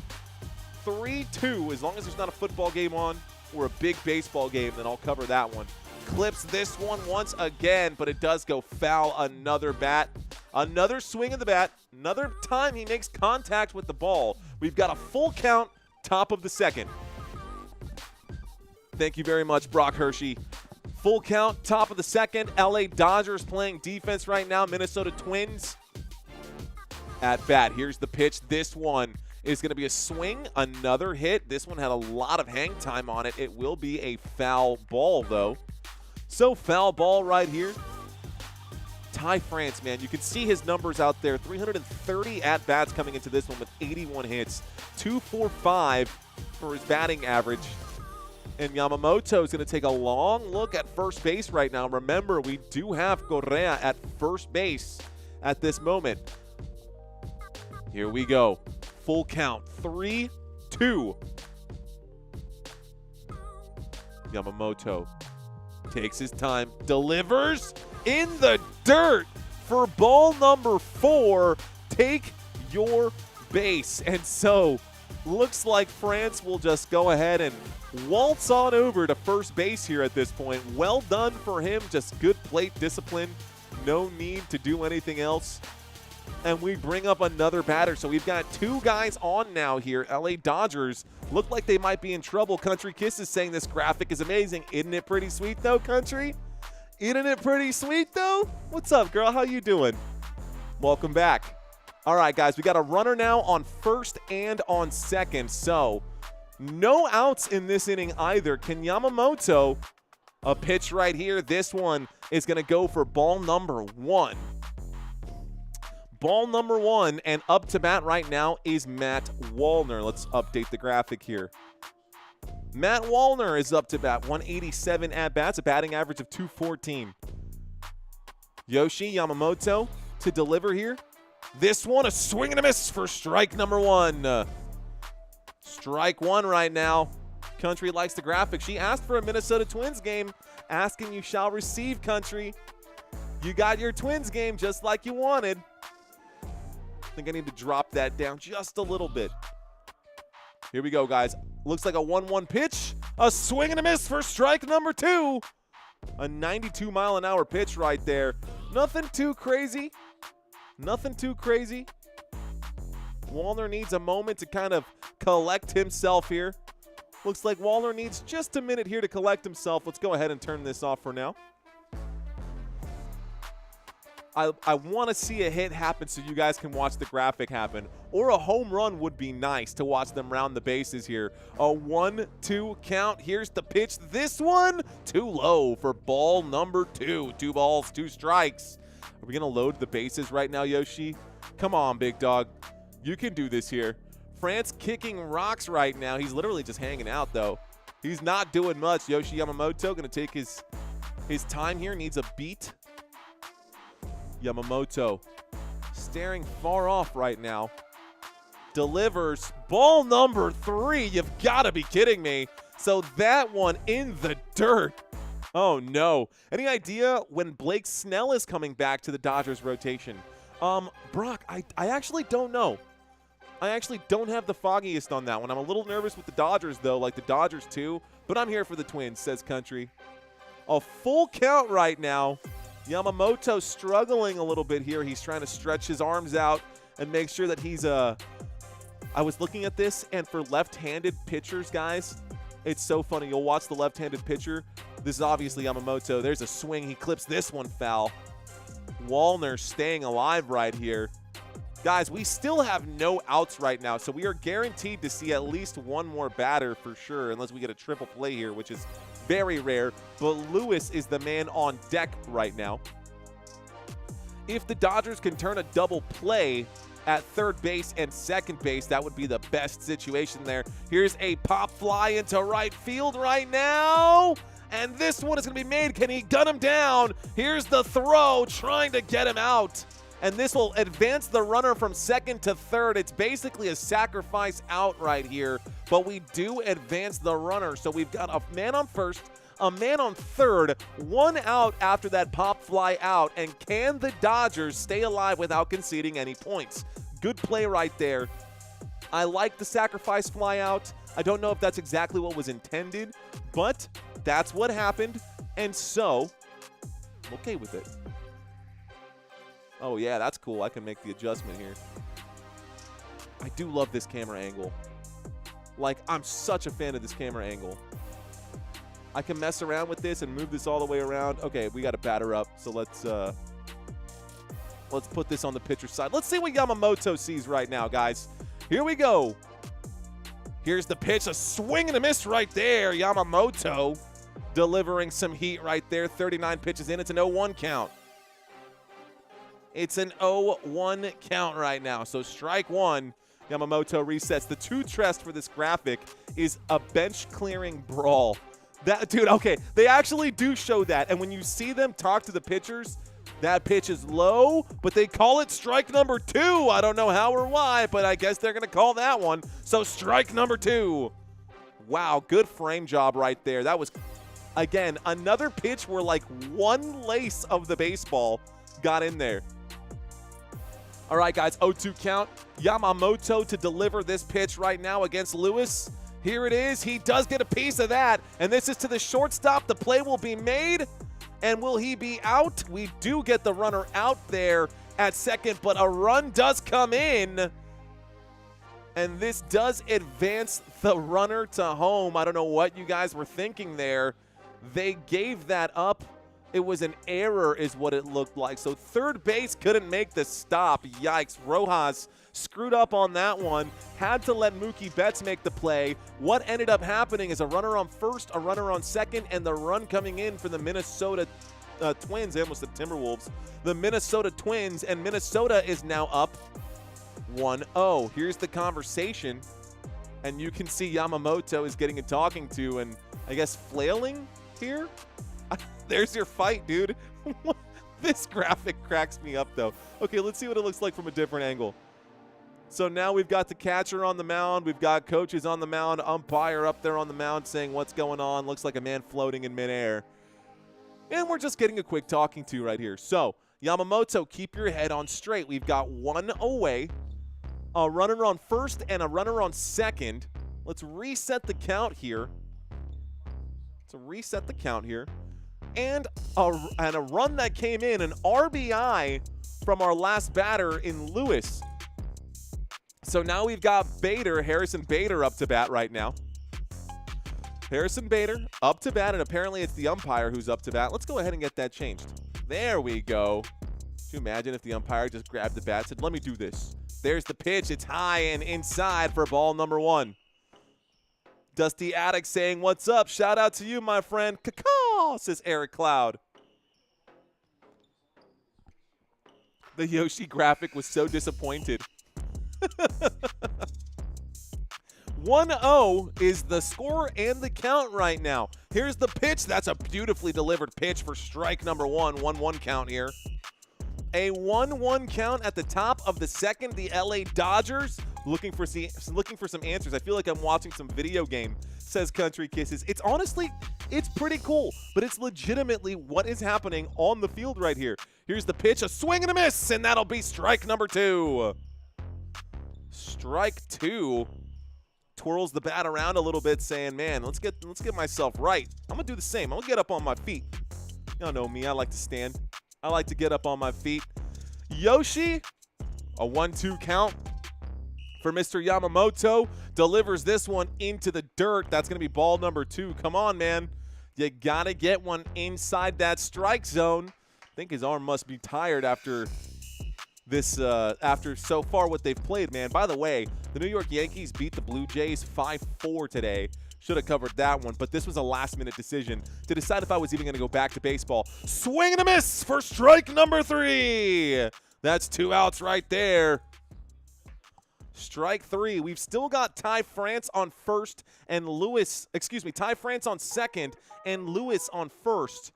3-2, as long as there's not a football game on or a big baseball game, then I'll cover that one. Clips this one once again, but it does go foul. Another bat. Another swing of the bat. Another time he makes contact with the ball. We've got a full count, top of the second. Thank you very much, Brock Hershey. Full count, top of the second. LA Dodgers playing defense right now. Minnesota Twins at bat. Here's the pitch. This one is going to be a swing, another hit. This one had a lot of hang time on it. It will be a foul ball, though. So foul ball right here. Ty France, man, you can see his numbers out there. 330 at-bats coming into this one with 81 hits. 245 for his batting average. And Yamamoto is going to take a long look at first base right now. Remember, we do have Correa at first base at this moment. Here we go. Full count. 3-2. Yamamoto takes his time, delivers in the dirt for ball number 4. Take your base. And so, looks like France will just go ahead and waltz on over to first base here at this point. Well done for him. Just good plate discipline. No need to do anything else. And we bring up another batter. So we've got 2 guys on now here. LA Dodgers look like they might be in trouble. Country Kiss is saying this graphic is amazing. Isn't it pretty sweet though, Country? Isn't it pretty sweet though? What's up, girl? How you doing? Welcome back. All right, guys, we got a runner now on first and on second. So no outs in this inning either. Can Yamamoto, a pitch right here. This one is going to go for ball number 1. Ball number 1, and up to bat right now is Matt Wallner. Let's update the graphic here. Matt Wallner is up to bat, 187 at-bats, a batting average of 214. Yoshi Yamamoto to deliver here. This one, a swing and a miss for strike number 1. Strike 1 right now. Country likes the graphic. She asked for a Minnesota Twins game. Asking you shall receive, Country. You got your Twins game just like you wanted. I think I need to drop that down just a little bit. Here we go, guys. Looks like a 1-1 pitch. A swing and a miss for strike number 2. A 92-mile-an-hour pitch right there. Nothing too crazy. Nothing too crazy. Wallner needs a moment to kind of collect himself here. Looks like Wallner needs just a minute here to collect himself. Let's go ahead and turn this off for now. I want to see a hit happen so you guys can watch the graphic happen. Or a home run would be nice to watch them round the bases here. A 1-2 count. Here's the pitch. This one, too low for ball number 2. 2 balls, 2 strikes. Are we going to load the bases right now, Yoshi? Come on, big dog. You can do this here. France kicking rocks right now. He's literally just hanging out, though. He's not doing much. Yoshi Yamamoto going to take his time here. Needs a beat. Yamamoto staring far off right now. Delivers ball number 3. You've got to be kidding me. So that one in the dirt. Oh, no. Any idea when Blake Snell is coming back to the Dodgers rotation? Brock, I actually don't know. I actually don't have the foggiest on that one. I'm a little nervous with the Dodgers, though, like the Dodgers too. But I'm here for the Twins, says Country. A full count right now. Yamamoto struggling a little bit here. He's trying to stretch his arms out and make sure that he's I was looking at this, and for left-handed pitchers, guys, it's so funny. You'll watch the left-handed pitcher. This is obviously Yamamoto. There's a swing. He clips this one foul. Wallner staying alive right here. Guys, we still have no outs right now, so we are guaranteed to see at least one more batter for sure, unless we get a triple play here, which is very rare. But Lewis is the man on deck right now. If the Dodgers can turn a double play at third base and second base, that would be the best situation there. Here's a pop fly into right field right now. And this last one is going to be made. Can he gun him down? Here's the throw, trying to get him out. And this will advance the runner from second to third. It's basically a sacrifice out right here, but we do advance the runner. So we've got a man on first, a man on third, one out after that pop fly out. And can the Dodgers stay alive without conceding any points? Good play right there. I like the sacrifice fly out. I don't know if that's exactly what was intended, but that's what happened. And so I'm okay with it. Oh, yeah, that's cool. I can make the adjustment here. I do love this camera angle. Like, I'm such a fan of this camera angle. I can mess around with this and move this all the way around. Okay, we got a batter up, so let's put this on the pitcher's side. Let's see what Yamamoto sees right now, guys. Here we go. Here's the pitch, a swing and a miss right there. Yamamoto delivering some heat right there. 39 pitches in. It's an 0-1 count. It's an 0-1 count right now. So strike one. Yamamoto resets. The true test for this graphic is a bench clearing brawl. That dude, okay, they actually do show that. And when you see them talk to the pitchers, that pitch is low, but they call it strike number 2. I don't know how or why, but I guess they're going to call that one. So strike number 2. Wow, good frame job right there. That was, again, another pitch where like one lace of the baseball got in there. All right, guys, 0-2 count. Yamamoto to deliver this pitch right now against Lewis. Here it is. He does get a piece of that, and this is to the shortstop. The play will be made, and will he be out? We do get the runner out there at second, but a run does come in, and this does advance the runner to home. I don't know what you guys were thinking there. They gave that up. It was an error is what it looked like. So third base couldn't make the stop. Yikes. Rojas screwed up on that one. Had to let Mookie Betts make the play. What ended up happening is a runner on first, a runner on second, and the run coming in for the Minnesota Twins. I almost said Timberwolves. The Minnesota Twins, and Minnesota is now up 1-0. Here's the conversation, and you can see Yamamoto is getting a talking to and I guess flailing here. There's your fight, dude. This graphic cracks me up, though. Okay, let's see what it looks like from a different angle. So now we've got the catcher on the mound. We've got coaches on the mound, umpire up there on the mound saying what's going on. Looks like a man floating in midair. And we're just getting a quick talking to right here. So, Yamamoto, keep your head on straight. We've got one away, a runner on first and a runner on second. Let's reset the count here. And a run that came in, an RBI from our last batter in Lewis. So now we've got Harrison Bader up to bat right now. Harrison Bader up to bat, and apparently it's the umpire who's up to bat. Let's go ahead and get that changed. There we go. Could you imagine if the umpire just grabbed the bat and said, let me do this. There's the pitch. It's high and inside for ball number 1. Dusty Attic saying, what's up? Shout out to you, my friend. Caw-caw, says Eric Cloud. The Yoshi graphic was so disappointed. 1-0 is the score and the count right now. Here's the pitch. That's a beautifully delivered pitch for strike number 1. 1-1 count here. A 1-1 count at the top of the second. The LA Dodgers looking for some answers. I feel like I'm watching some video game, says Country Kisses. It's honestly, it's pretty cool, but it's legitimately what is happening on the field right here. Here's the pitch, a swing and a miss, and that'll be strike number 2. Strike 2. Twirls the bat around a little bit, saying, man, let's get myself right. I'm gonna do the same. I'm gonna get up on my feet. Y'all know me, I like to stand. I like to get up on my feet. Yoshi, a 1-2 count for Mr. Yamamoto. Delivers this one into the dirt. That's going to be ball number 2. Come on, man. You got to get one inside that strike zone. I think his arm must be tired after this, after so far what they've played, man. By the way, the New York Yankees beat the Blue Jays 5-4 today. Should have covered that one, but this was a last-minute decision to decide if I was even going to go back to baseball. Swing and a miss for strike number 3. That's 2 outs right there. Strike 3. We've still got Ty France on first and Ty France on second and Lewis on first.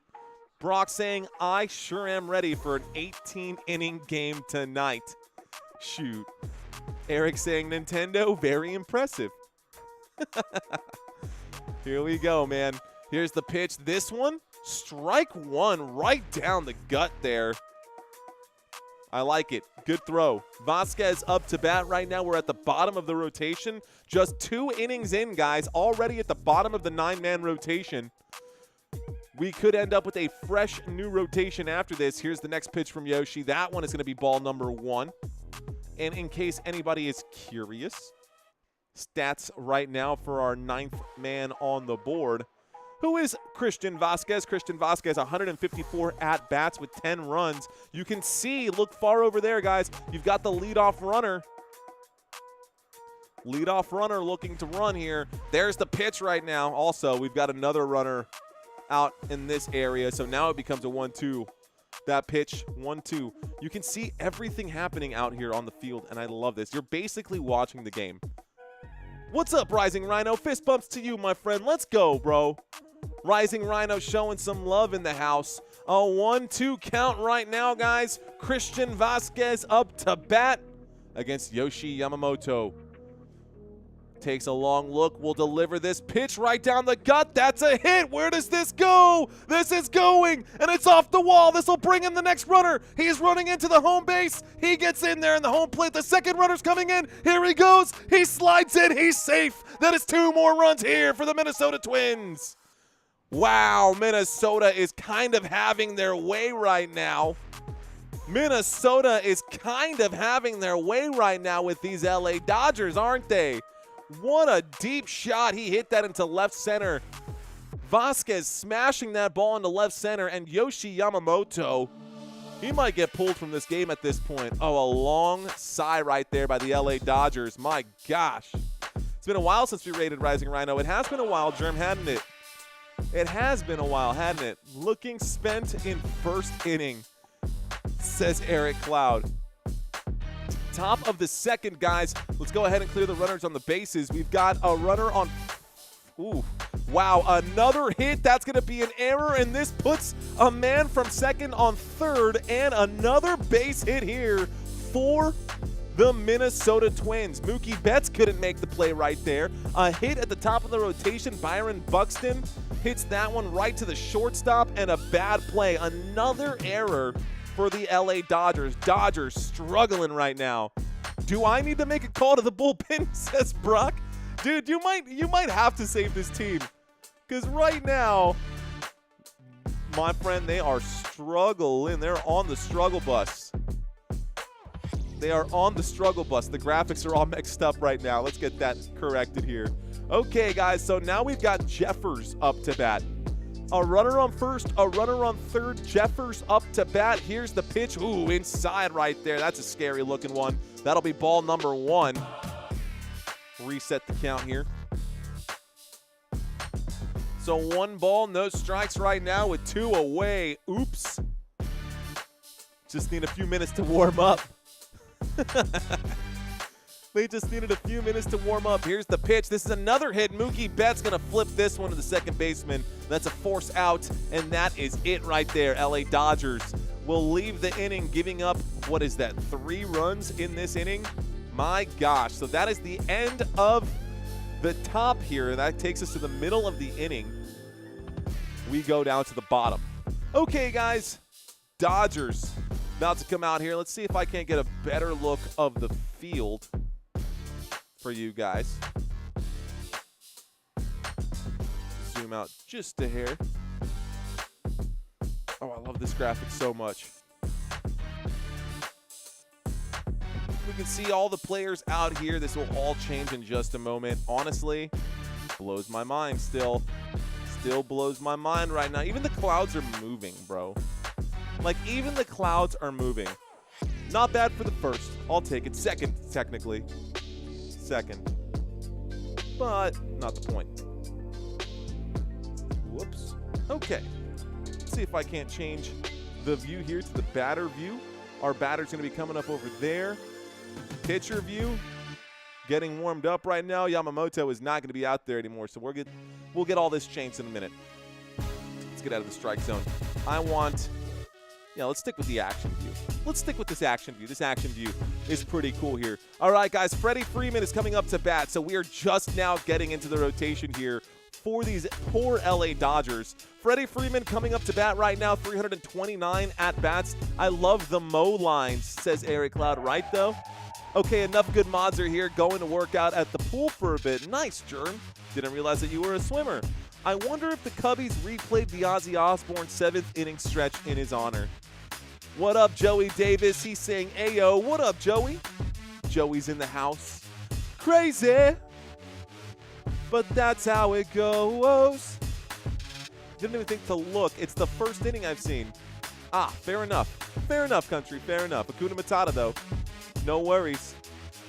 Brock saying, I sure am ready for an 18-inning game tonight. Shoot. Eric saying, Nintendo, very impressive. Here we go, man. Here's the pitch. This one, strike 1, right down the gut there. I like it. Good throw. Vasquez up to bat right now. We're at the bottom of the rotation. Just 2 innings in, guys. Already at the bottom of the 9-man rotation. We could end up with a fresh new rotation after this. Here's the next pitch from Yoshi. That one is going to be ball number 1. And in case anybody is curious, stats right now for our 9th man on the board, who is Christian Vasquez. Christian Vasquez, 154 at-bats with 10 runs. You can see, look far over there, guys. You've got the leadoff runner. Leadoff runner looking to run here. There's the pitch right now. Also, we've got another runner out in this area, so now it becomes a 1-2. That pitch, 1-2. You can see everything happening out here on the field, and I love this. You're basically watching the game. What's up, Rising Rhino? Fist bumps to you, my friend. Let's go, bro. Rising Rhino showing some love in the house. A 1-2 count right now, guys. Christian Vasquez up to bat against Yoshi Yamamoto. Takes a long look. Will deliver this pitch right down the gut. That's a hit. Where does this go? This is going, and it's off the wall. This will bring in the next runner. He's running into the home base. He gets in there in the home plate. The second runner's coming in. Here he goes. He slides in. He's safe. That is 2 more runs here for the Minnesota Twins. Wow, Minnesota is kind of having their way right now. Minnesota is kind of having their way right now with these LA Dodgers, aren't they? What a deep shot. He hit that into left center. Vasquez smashing that ball into left center, and Yoshi Yamamoto, he might get pulled from this game at this point. Oh, a long sigh right there by the LA Dodgers. My gosh. It's been a while since we rated Rising Rhino. It has been a while, Germ, hadn't it? It has been a while, hadn't it? Looking spent in first inning, says Eric Cloud. Top of the second, guys. Let's go ahead and clear the runners on the bases. We've got a runner on. Ooh, wow, another hit. That's going to be an error, and this puts a man from second on third, and another base hit here for the Minnesota Twins. Mookie Betts couldn't make the play right there. A hit at the top of the rotation. Byron Buxton hits that one right to the shortstop, and a bad play. Another error for the LA Dodgers. Dodgers struggling right now. Do I need to make a call to the bullpen, says Brock? Dude, you might have to save this team. Because right now, my friend, they are struggling. They're on the struggle bus. They are on the struggle bus. The graphics are all mixed up right now. Let's get that corrected here. Okay, guys, so now we've got Jeffers up to bat. A runner on first, a runner on third. Jeffers up to bat. Here's the pitch. Ooh, inside right there. That's a scary looking one. That'll be ball number 1. Reset the count here. So 1 ball, no strikes right now with 2 away. Oops. Just need a few minutes to warm up. They just needed a few minutes to warm up. Here's the pitch. This is another hit. Mookie Betts going to flip this one to the second baseman. That's a force out, and that is it right there. LA Dodgers will leave the inning giving up, what is that, 3 runs in this inning? My gosh. So that is the end of the top here. That takes us to the middle of the inning. We go down to the bottom. Okay, guys. Dodgers about to come out here. Let's see if I can't get a better look of the field for you guys. Zoom out just a hair. Oh, I love this graphic so much. We can see all the players out here. This will all change in just a moment. Honestly, blows my mind still. Still blows my mind right now. Even the clouds are moving, bro. Like, even the clouds are moving. Not bad for the first. I'll take it. Second, technically. Second. But not the point. Whoops. Okay. Let's see if I can't change the view here to the batter view. Our batter's going to be coming up over there. Pitcher view. getting warmed up right now. Yamamoto is not going to be out there anymore, so we'll get all this changed in a minute. Let's get out of the strike zone. Let's stick with the action view. Let's stick with this action view. This action view is pretty cool here. All right, guys, Freddie Freeman is coming up to bat, so we are just now getting into the rotation here for these poor LA Dodgers. Freddie Freeman coming up to bat right now, 329 at-bats. I love the Mo lines, says Eric Cloud. Right, though? Okay, enough good mods are here, going to work out at the pool for a bit. Nice, Germ. Didn't realize that you were a swimmer. I wonder if the Cubbies replayed the Ozzy Osbourne 7th inning stretch in his honor. What up, Joey Davis? He's saying, Ayo. What up, Joey? Joey's in the house. Crazy. But that's how it goes. Didn't even think to look. It's the first inning I've seen. Fair enough. Fair enough, country. Fair enough. Hakuna Matata, though. No worries.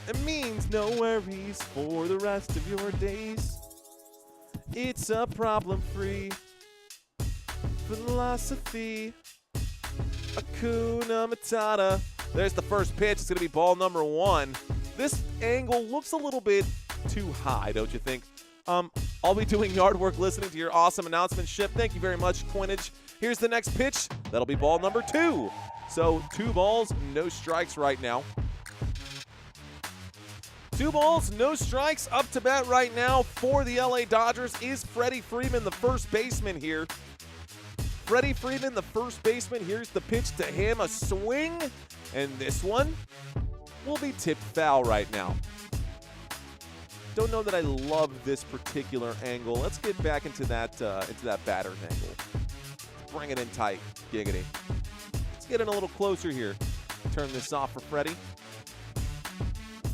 It means no worries for the rest of your days. It's a problem-free philosophy. Hakuna Matata. There's the first pitch. It's going to be ball number 1. This angle looks a little bit too high, don't you think? I'll be doing yard work listening to your awesome announcement, Ship. Thank you very much, Quintage. Here's the next pitch. That'll be ball number 2. So 2 balls, no strikes right now. 2 balls, no strikes. Up to bat right now for the LA Dodgers is Freddie Freeman, the first baseman here. Freddie Freeman, the first baseman. Here's the pitch to him. A swing. And this one will be tipped foul right now. Don't know that I love this particular angle. Let's get back into that batter's angle. Bring it in tight. Giggity. Let's get in a little closer here. Turn this off for Freddie.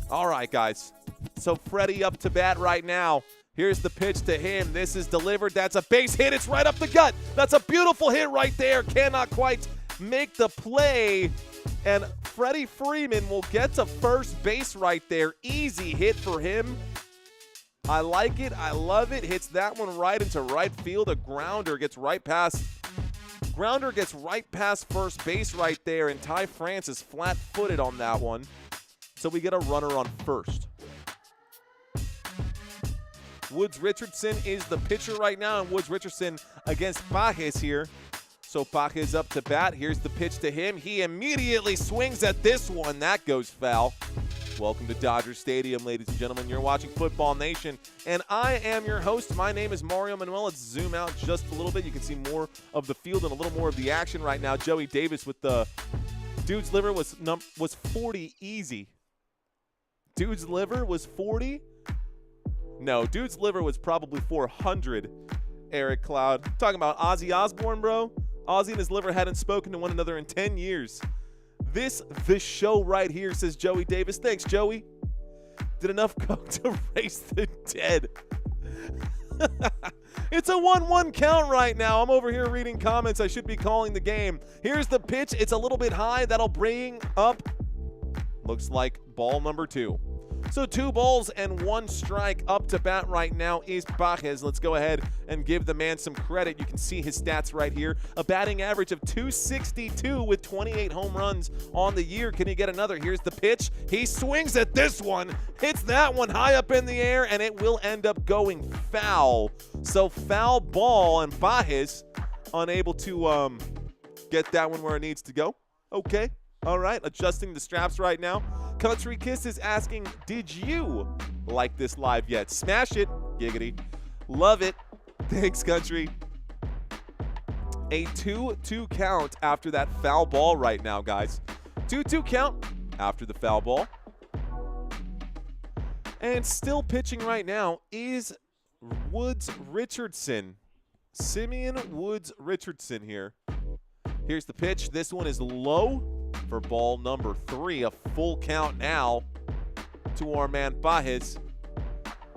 All right, guys. So Freddie up to bat right now. Here's the pitch to him. This is delivered. That's a base hit. It's right up the gut. That's a beautiful hit right there. Cannot quite make the play. And Freddie Freeman will get to first base right there. Easy hit for him. I like it. I love it. Hits that one right into right field. A grounder gets right past first base right there. And Ty France is flat-footed on that one. So we get a runner on first. Woods Richardson is the pitcher right now, and Woods Richardson against Pages here. So Pages up to bat. Here's the pitch to him. He immediately swings at this one. That goes foul. Welcome to Dodger Stadium, ladies and gentlemen. You're watching Football Nation, and I am your host. My name is Mario Manuel. Let's zoom out just a little bit. You can see more of the field and a little more of the action right now. Joey Davis with the dude's liver was 40 easy. Dude's liver was 40? No, dude's liver was probably 400, Eric Cloud. Talking about Ozzy Osbourne, bro. Ozzy and his liver hadn't spoken to one another in 10 years. This show right here, says Joey Davis. Thanks, Joey. Did enough coke to raise the dead. It's a 1-1 count right now. I'm over here reading comments. I should be calling the game. Here's the pitch. It's a little bit high. That'll bring up, looks like ball number 2. So 2 balls and 1 strike. Up to bat right now is Pages. Let's go ahead and give the man some credit. You can see his stats right here. A batting average of .262 with 28 home runs on the year. Can he get another? Here's the pitch. He swings at this one. Hits that one high up in the air, and it will end up going foul. So foul ball, and Pages unable to get that one where it needs to go. Okay. All right. Adjusting the straps right now. Country Kiss is asking, did you like this live yet? Smash it. Giggity. Love it. Thanks, Country. A 2-2 count after that foul ball right now, guys. 2-2 count after the foul ball. And still pitching right now is Woods Richardson. Simeon Woods Richardson here. Here's the pitch. This one is low for ball number 3. A full count now to our man Pages.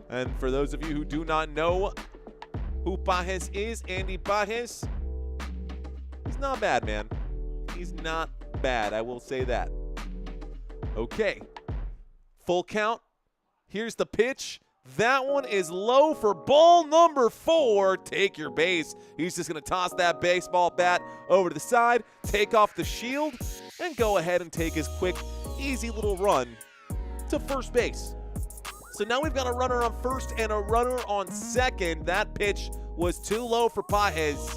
And for those of you who do not know who Pages is, Andy Pages, he's not bad, man. He's not bad, I will say that. Okay. Full count. Here's the pitch. That one is low for ball number 4. Take your base. He's just going to toss that baseball bat over to the side, take off the shield, and go ahead and take his quick, easy little run to first base. So now we've got a runner on first and a runner on second. That pitch was too low for Pages.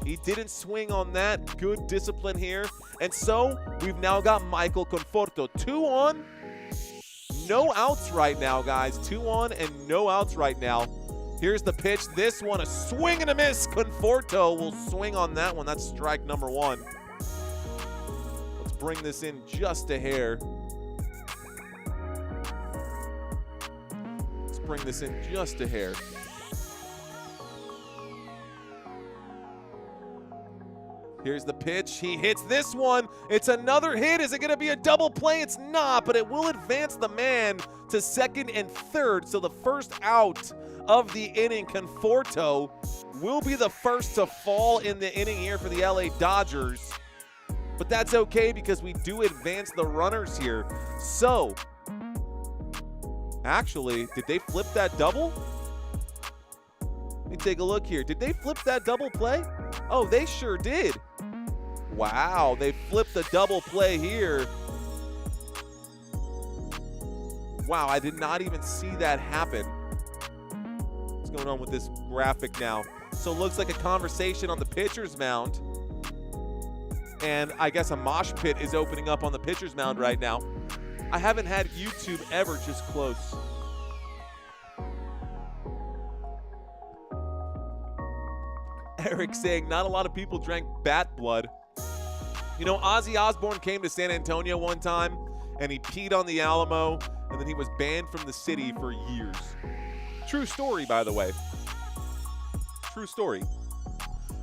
He didn't swing on that. Good discipline here. And so we've now got Michael Conforto. 2 on, no outs right now, guys. 2 on and no outs right now. Here's the pitch. This one, a swing and a miss. Conforto will swing on that one. That's strike number 1. Let's bring this in just a hair. Bring this in just a hair. Here's the pitch. He hits this one. It's another hit. Is it going to be a double play? It's not, but it will advance the man to second and third. So the first out of the inning, Conforto will be the first to fall in the inning here for the LA Dodgers. But that's okay because we do advance the runners here. So actually, did they flip that double? Let me take a look here. Did they flip that double play? Oh, they sure did. Wow, they flipped the double play here. Wow, I did not even see that happen. What's going on with this graphic now? So it looks like a conversation on the pitcher's mound. And I guess a mosh pit is opening up on the pitcher's mound right now. I haven't had YouTube ever just close. Eric saying not a lot of people drank bat blood. You know, Ozzy Osbourne came to San Antonio one time and he peed on the Alamo and then he was banned from the city for years. True story, by the way. True story.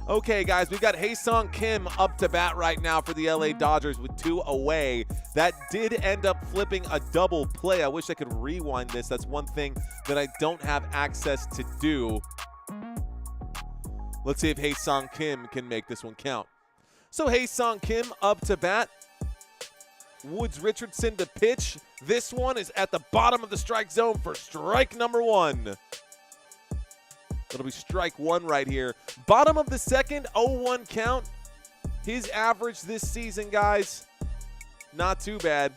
Okay, guys, we've got Hae-Sung Kim up to bat right now for the LA Dodgers with 2 away. That did end up flipping a double play. I wish I could rewind this. That's one thing that I don't have access to do. Let's see if Hae-Sung Kim can make this one count. So Hae-Sung Kim up to bat. Woods Richardson to pitch. This one is at the bottom of the strike zone for strike number 1. It'll be strike 1 right here. Bottom of the second, 0-1 count. His average this season, guys, not too bad.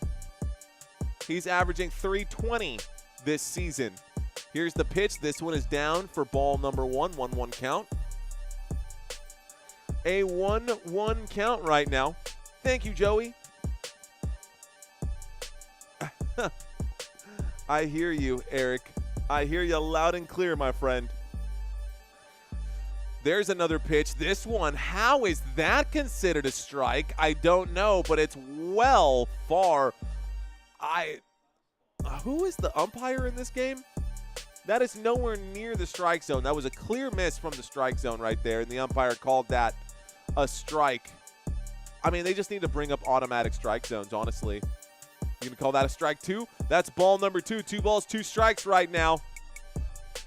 He's averaging .320 this season. Here's the pitch. This one is down for ball number 1, 1-1 count. A 1-1 count right now. Thank you, Joey. I hear you, Eric. I hear you loud and clear, my friend. There's another pitch. This one, how is that considered a strike? I don't know, but it's well far. Who is the umpire in this game? That is nowhere near the strike zone. That was a clear miss from the strike zone right there, and the umpire called that a strike. I mean, they just need to bring up automatic strike zones, honestly. You gonna call that a strike 2? That's ball number 2. 2 balls, 2 strikes right now.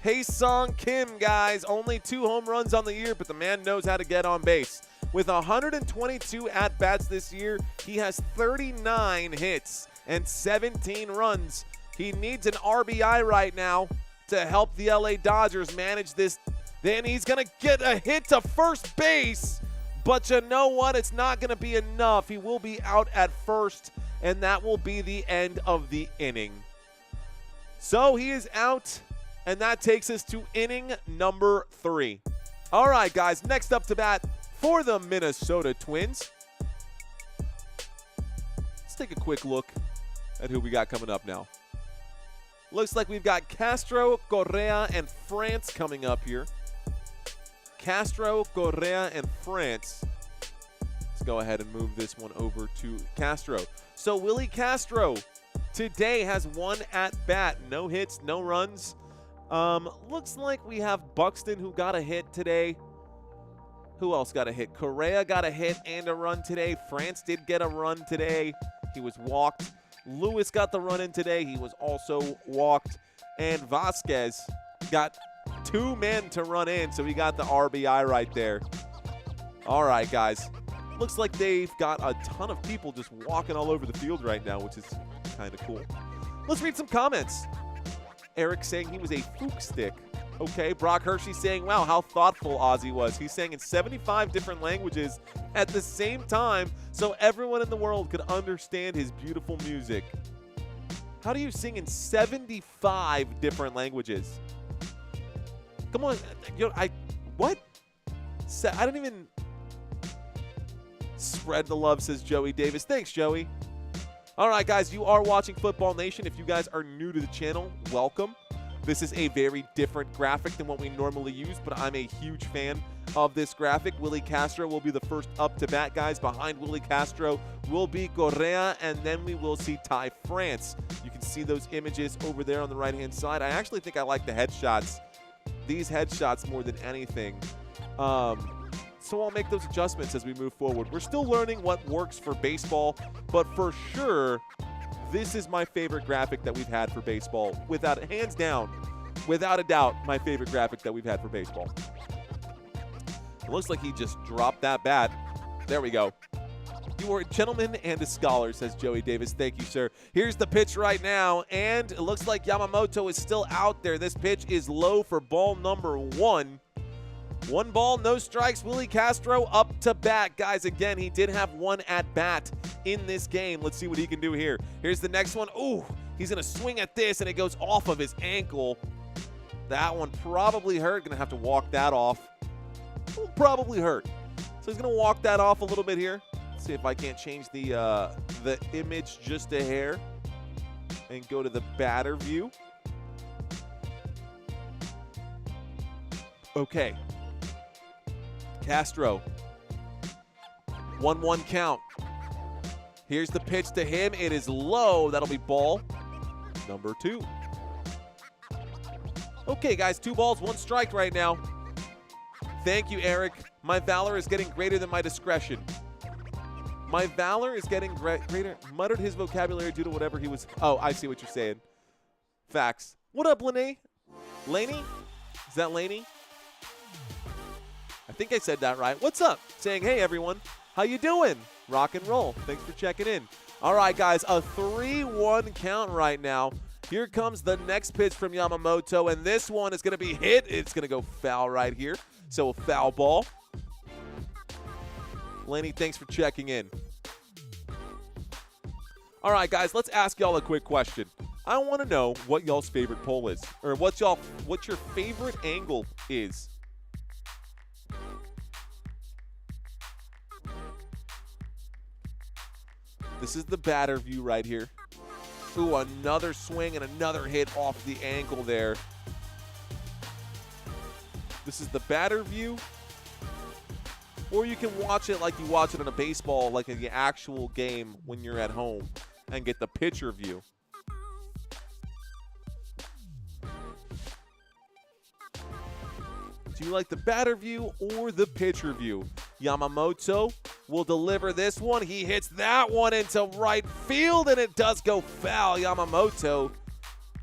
Hae-Sung Kim, guys, only 2 home runs on the year, but the man knows how to get on base. With 122 at-bats this year, he has 39 hits and 17 runs. He needs an RBI right now to help the LA Dodgers manage this. Then he's going to get a hit to first base, but you know what? It's not going to be enough. He will be out at first, and that will be the end of the inning. So he is out. And that takes us to inning number 3. All right, guys, next up to bat for the Minnesota Twins. Let's take a quick look at who we got coming up now. Looks like we've got Castro, Correa, and France coming up here. Castro, Correa, and France. Let's go ahead and move this one over to Castro. So Willie Castro today has 1 at-bat. No hits, no runs. Looks like we have Buxton who got a hit today. Who else got a hit? Correa got a hit and a run today. France did get a run today. He was walked. Lewis got the run in today. He was also walked. And Vasquez got 2 men to run in, so he got the RBI right there. All right, guys. Looks like they've got a ton of people just walking all over the field right now, which is kind of cool. Let's read some comments. Eric saying he was a fluke stick. Okay, Brock Hershey saying, wow, how thoughtful Ozzy was. He's saying in 75 different languages at the same time so everyone in the world could understand his beautiful music. How do you sing in 75 different languages? Come on, what? I didn't even spread the love, says Joey Davis. Thanks, Joey. All right, guys, you are watching Football Nation. If you guys are new to the channel, welcome. This is a very different graphic than what we normally use, but I'm a huge fan of this graphic. Willie Castro will be the first up to bat, guys. Behind Willie Castro will be Correa, and then we will see Ty France. You can see those images over there on the right-hand side. I actually think I like the headshots, these headshots more than anything. So I'll make those adjustments as we move forward. We're still learning what works for baseball, but for sure, this is my favorite graphic that we've had for baseball. Hands down, without a doubt, my favorite graphic that we've had for baseball. It looks like he just dropped that bat. There we go. You are a gentleman and a scholar, says Joey Davis. Thank you, sir. Here's the pitch right now, and it looks like Yamamoto is still out there. This pitch is low for ball number 1. 1 ball, no strikes. Willie Castro up to bat. Guys, again, he did have 1 at-bat in this game. Let's see what he can do here. Here's the next one. Ooh, he's going to swing at this, and it goes off of his ankle. That one probably hurt. Going to have to walk that off. Will probably hurt. So he's going to walk that off a little bit here. See if I can't change the image just a hair and go to the batter view. Okay. Castro. 1-1 count. Here's the pitch to him. It is low. That'll be ball number 2. Okay, guys, 2 balls, 1 strike right now. Thank you, Eric. My valor is getting greater than my discretion. My valor is getting greater. Muttered his vocabulary due to whatever he was. Oh, I see what you're saying. Facts. What up, Laney? Laney? Is that Laney? I think I said that right. What's up? Saying, hey, everyone. How you doing? Rock and roll. Thanks for checking in. All right, guys. A 3-1 count right now. Here comes the next pitch from Yamamoto, and this one is going to be hit. It's going to go foul right here. So a foul ball. Lenny, thanks for checking in. All right, guys, let's ask y'all a quick question. I want to know what y'all's favorite poll is, or what your favorite angle is. This is the batter view right here. Ooh, another swing and another hit off the ankle there. This is the batter view. Or you can watch it like you watch it on a baseball, like in the actual game when you're at home, and get the pitcher view. Do you like the batter view or the pitcher view? Yamamoto will deliver this one. He hits that one into right field, and it does go foul. Yamamoto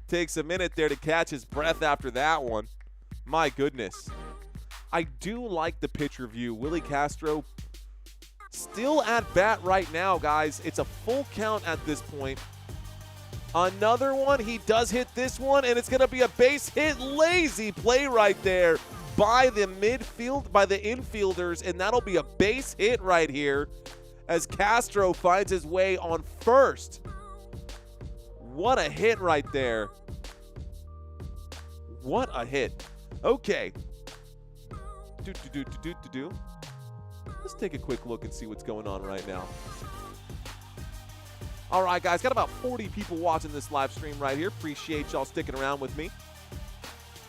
takes a minute there to catch his breath after that one. My goodness. I do like the pitcher view. Willie Castro still at bat right now, guys. It's a full count at this point. Another one. He does hit this one, and it's going to be a base hit. Lazy play right there by the infielders, and that'll be a base hit right here as Castro finds his way on first. What a hit right there. What a hit. Okay. Let's take a quick look and see what's going on right now. All right, guys, got about 40 people watching this live stream right here. Appreciate y'all sticking around with me.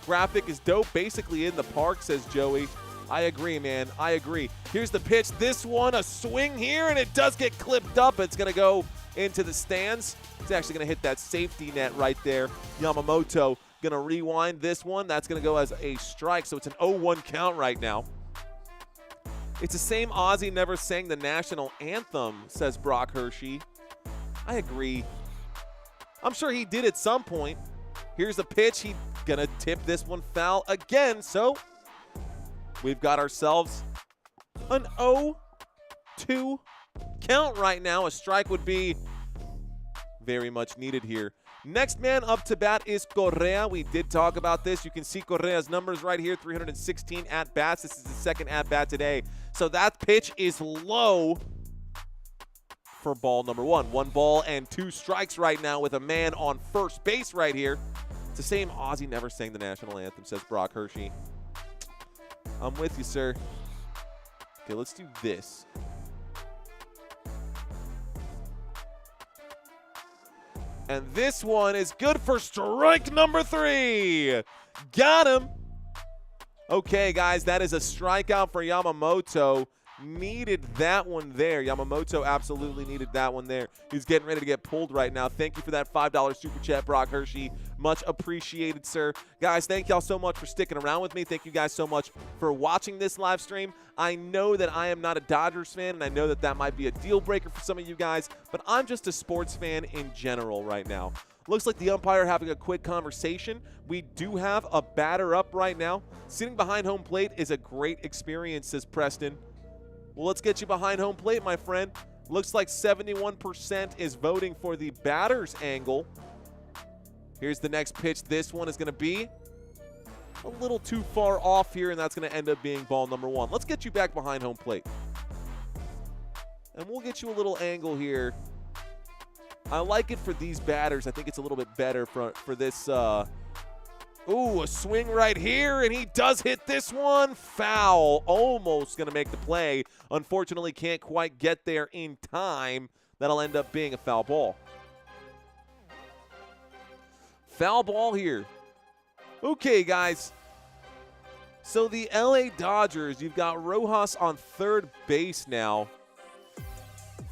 Graphic is dope, basically in the park, says Joey. I agree, man. I agree. Here's the pitch. This one, a swing here, and it does get clipped up. It's going to go into the stands. It's actually going to hit that safety net right there. Yamamoto going to rewind this one. That's going to go as a strike, so it's an 0-1 count right now. It's the same Ozzy never sang the national anthem, says Brock Hershey. I agree. I'm sure he did at some point. Here's the pitch. He's going to tip this one foul again, so we've got ourselves an 0-2 count right now. A strike would be very much needed here. Next man up to bat is Correa. We did talk about this. You can see Correa's numbers right here, 316 at-bats. This is the second at-bat today. So that pitch is low for ball number 1. 1 ball and 2 strikes right now with a man on first base right here. It's the same Ozzy never sang the national anthem, says Brock Hershey. I'm with you, sir. Okay, let's do this. And this one is good for strike number 3. Got him. Okay, guys, that is a strikeout for Yamamoto. Needed that one there. Yamamoto absolutely needed that one there. He's getting ready to get pulled right now. Thank you for that $5 super chat, Brock Hershey. Much appreciated, sir. Guys, thank y'all so much for sticking around with me. Thank you guys so much for watching this live stream. I know that I am not a Dodgers fan, and I know that that might be a deal breaker for some of you guys, but I'm just a sports fan in general right now. Looks like the umpire having a quick conversation. We do have a batter up right now. Sitting behind home plate is a great experience, says Preston. Well, let's get you behind home plate, my friend. Looks like 71% is voting for the batter's angle. Here's the next pitch. This one is going to be a little too far off here, and that's going to end up being ball number 1. Let's get you back behind home plate. And we'll get you a little angle here. I like it for these batters. I think it's a little bit better for this. Ooh, a swing right here, and he does hit this one. Foul. Almost going to make the play. Unfortunately, can't quite get there in time. That'll end up being a foul ball. Foul ball here. Okay, guys. So the LA Dodgers, you've got Rojas on third base now.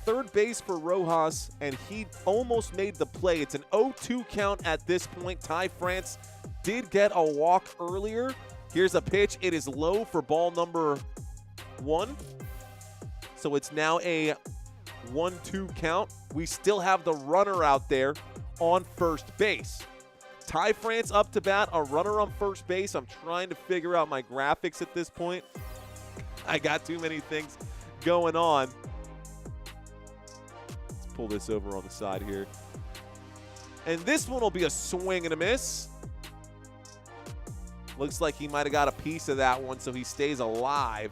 Third base for Rojas, and he almost made the play. It's an 0-2 count at this point. Ty France did get a walk earlier. Here's a pitch. It is low for ball number 1. So it's now a 1-2 count. We still have the runner out there on first base. Ty France up to bat, a runner on first base. I'm trying to figure out my graphics at this point. I got too many things going on. Let's pull this over on the side here. And this one will be a swing and a miss. Looks like he might have got a piece of that one, so he stays alive.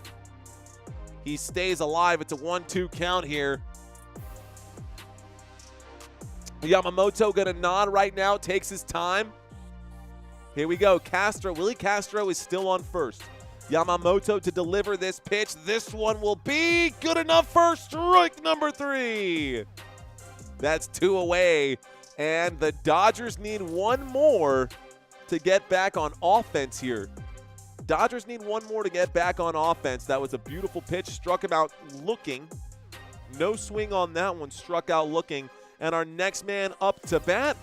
He stays alive. It's a 1-2 count here. Yamamoto gonna nod right now, takes his time. Here we go. Willie Castro is still on first. Yamamoto to deliver this pitch. This one will be good enough for strike number 3. That's 2 away, and the Dodgers need 1 more to get back on offense here. Dodgers need 1 more to get back on offense. That was a beautiful pitch. Struck him out looking. No swing on that one. Struck out looking. And our next man up to bat.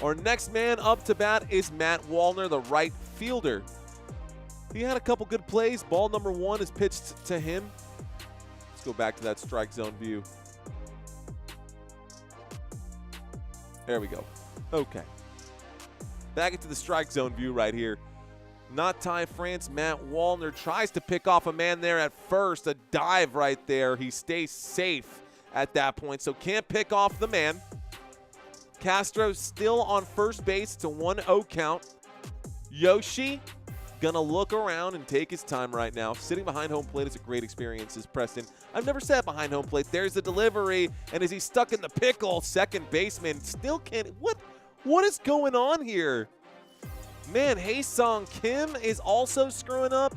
Our next man up to bat is Matt Wallner, the right fielder. He had a couple good plays. Ball number 1 is pitched to him. Let's go back to that strike zone view. There we go. Okay. Back into the strike zone view right here. Not Ty France. Matt Wallner tries to pick off a man there at first. A dive right there. He stays safe at that point, so can't pick off the man. Castro still on first base. It's a 1-0 count. Yoshi gonna look around and take his time right now. Sitting behind home plate is a great experience, says Preston. I've never sat behind home plate. There's the delivery, and is he stuck in the pickle? Second baseman still can't. What is going on here? Man, Hae-Sung Kim is also screwing up.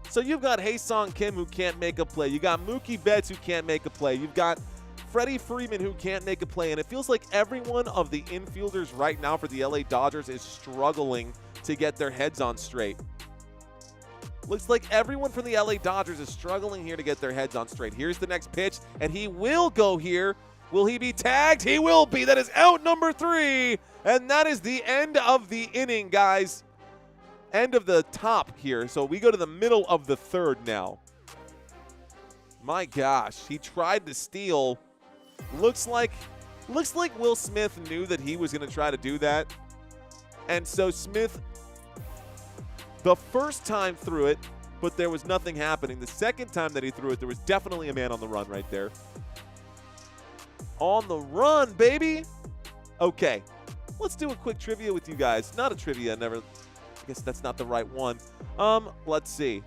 So you've got Hae-Sung Kim who can't make a play. You got Mookie Betts who can't make a play. You've got Freddie Freeman who can't make a play. And it feels like every one of the infielders right now for the LA Dodgers is struggling to get their heads on straight. Looks like everyone from the LA Dodgers is struggling here to get their heads on straight. Here's the next pitch, and he will go here. Will he be tagged? He will be. That is out number 3. And that is the end of the inning, guys. End of the top here. So we go to the middle of the 3rd now. My gosh. He tried to steal. Looks like Will Smith knew that he was going to try to do that. And so Smith, the first time threw it, but there was nothing happening. The second time that he threw it, there was definitely a man on the run right there. On the run, baby. Okay. Let's do a quick trivia with you guys. Not a trivia, I guess that's not the right one. Let's see.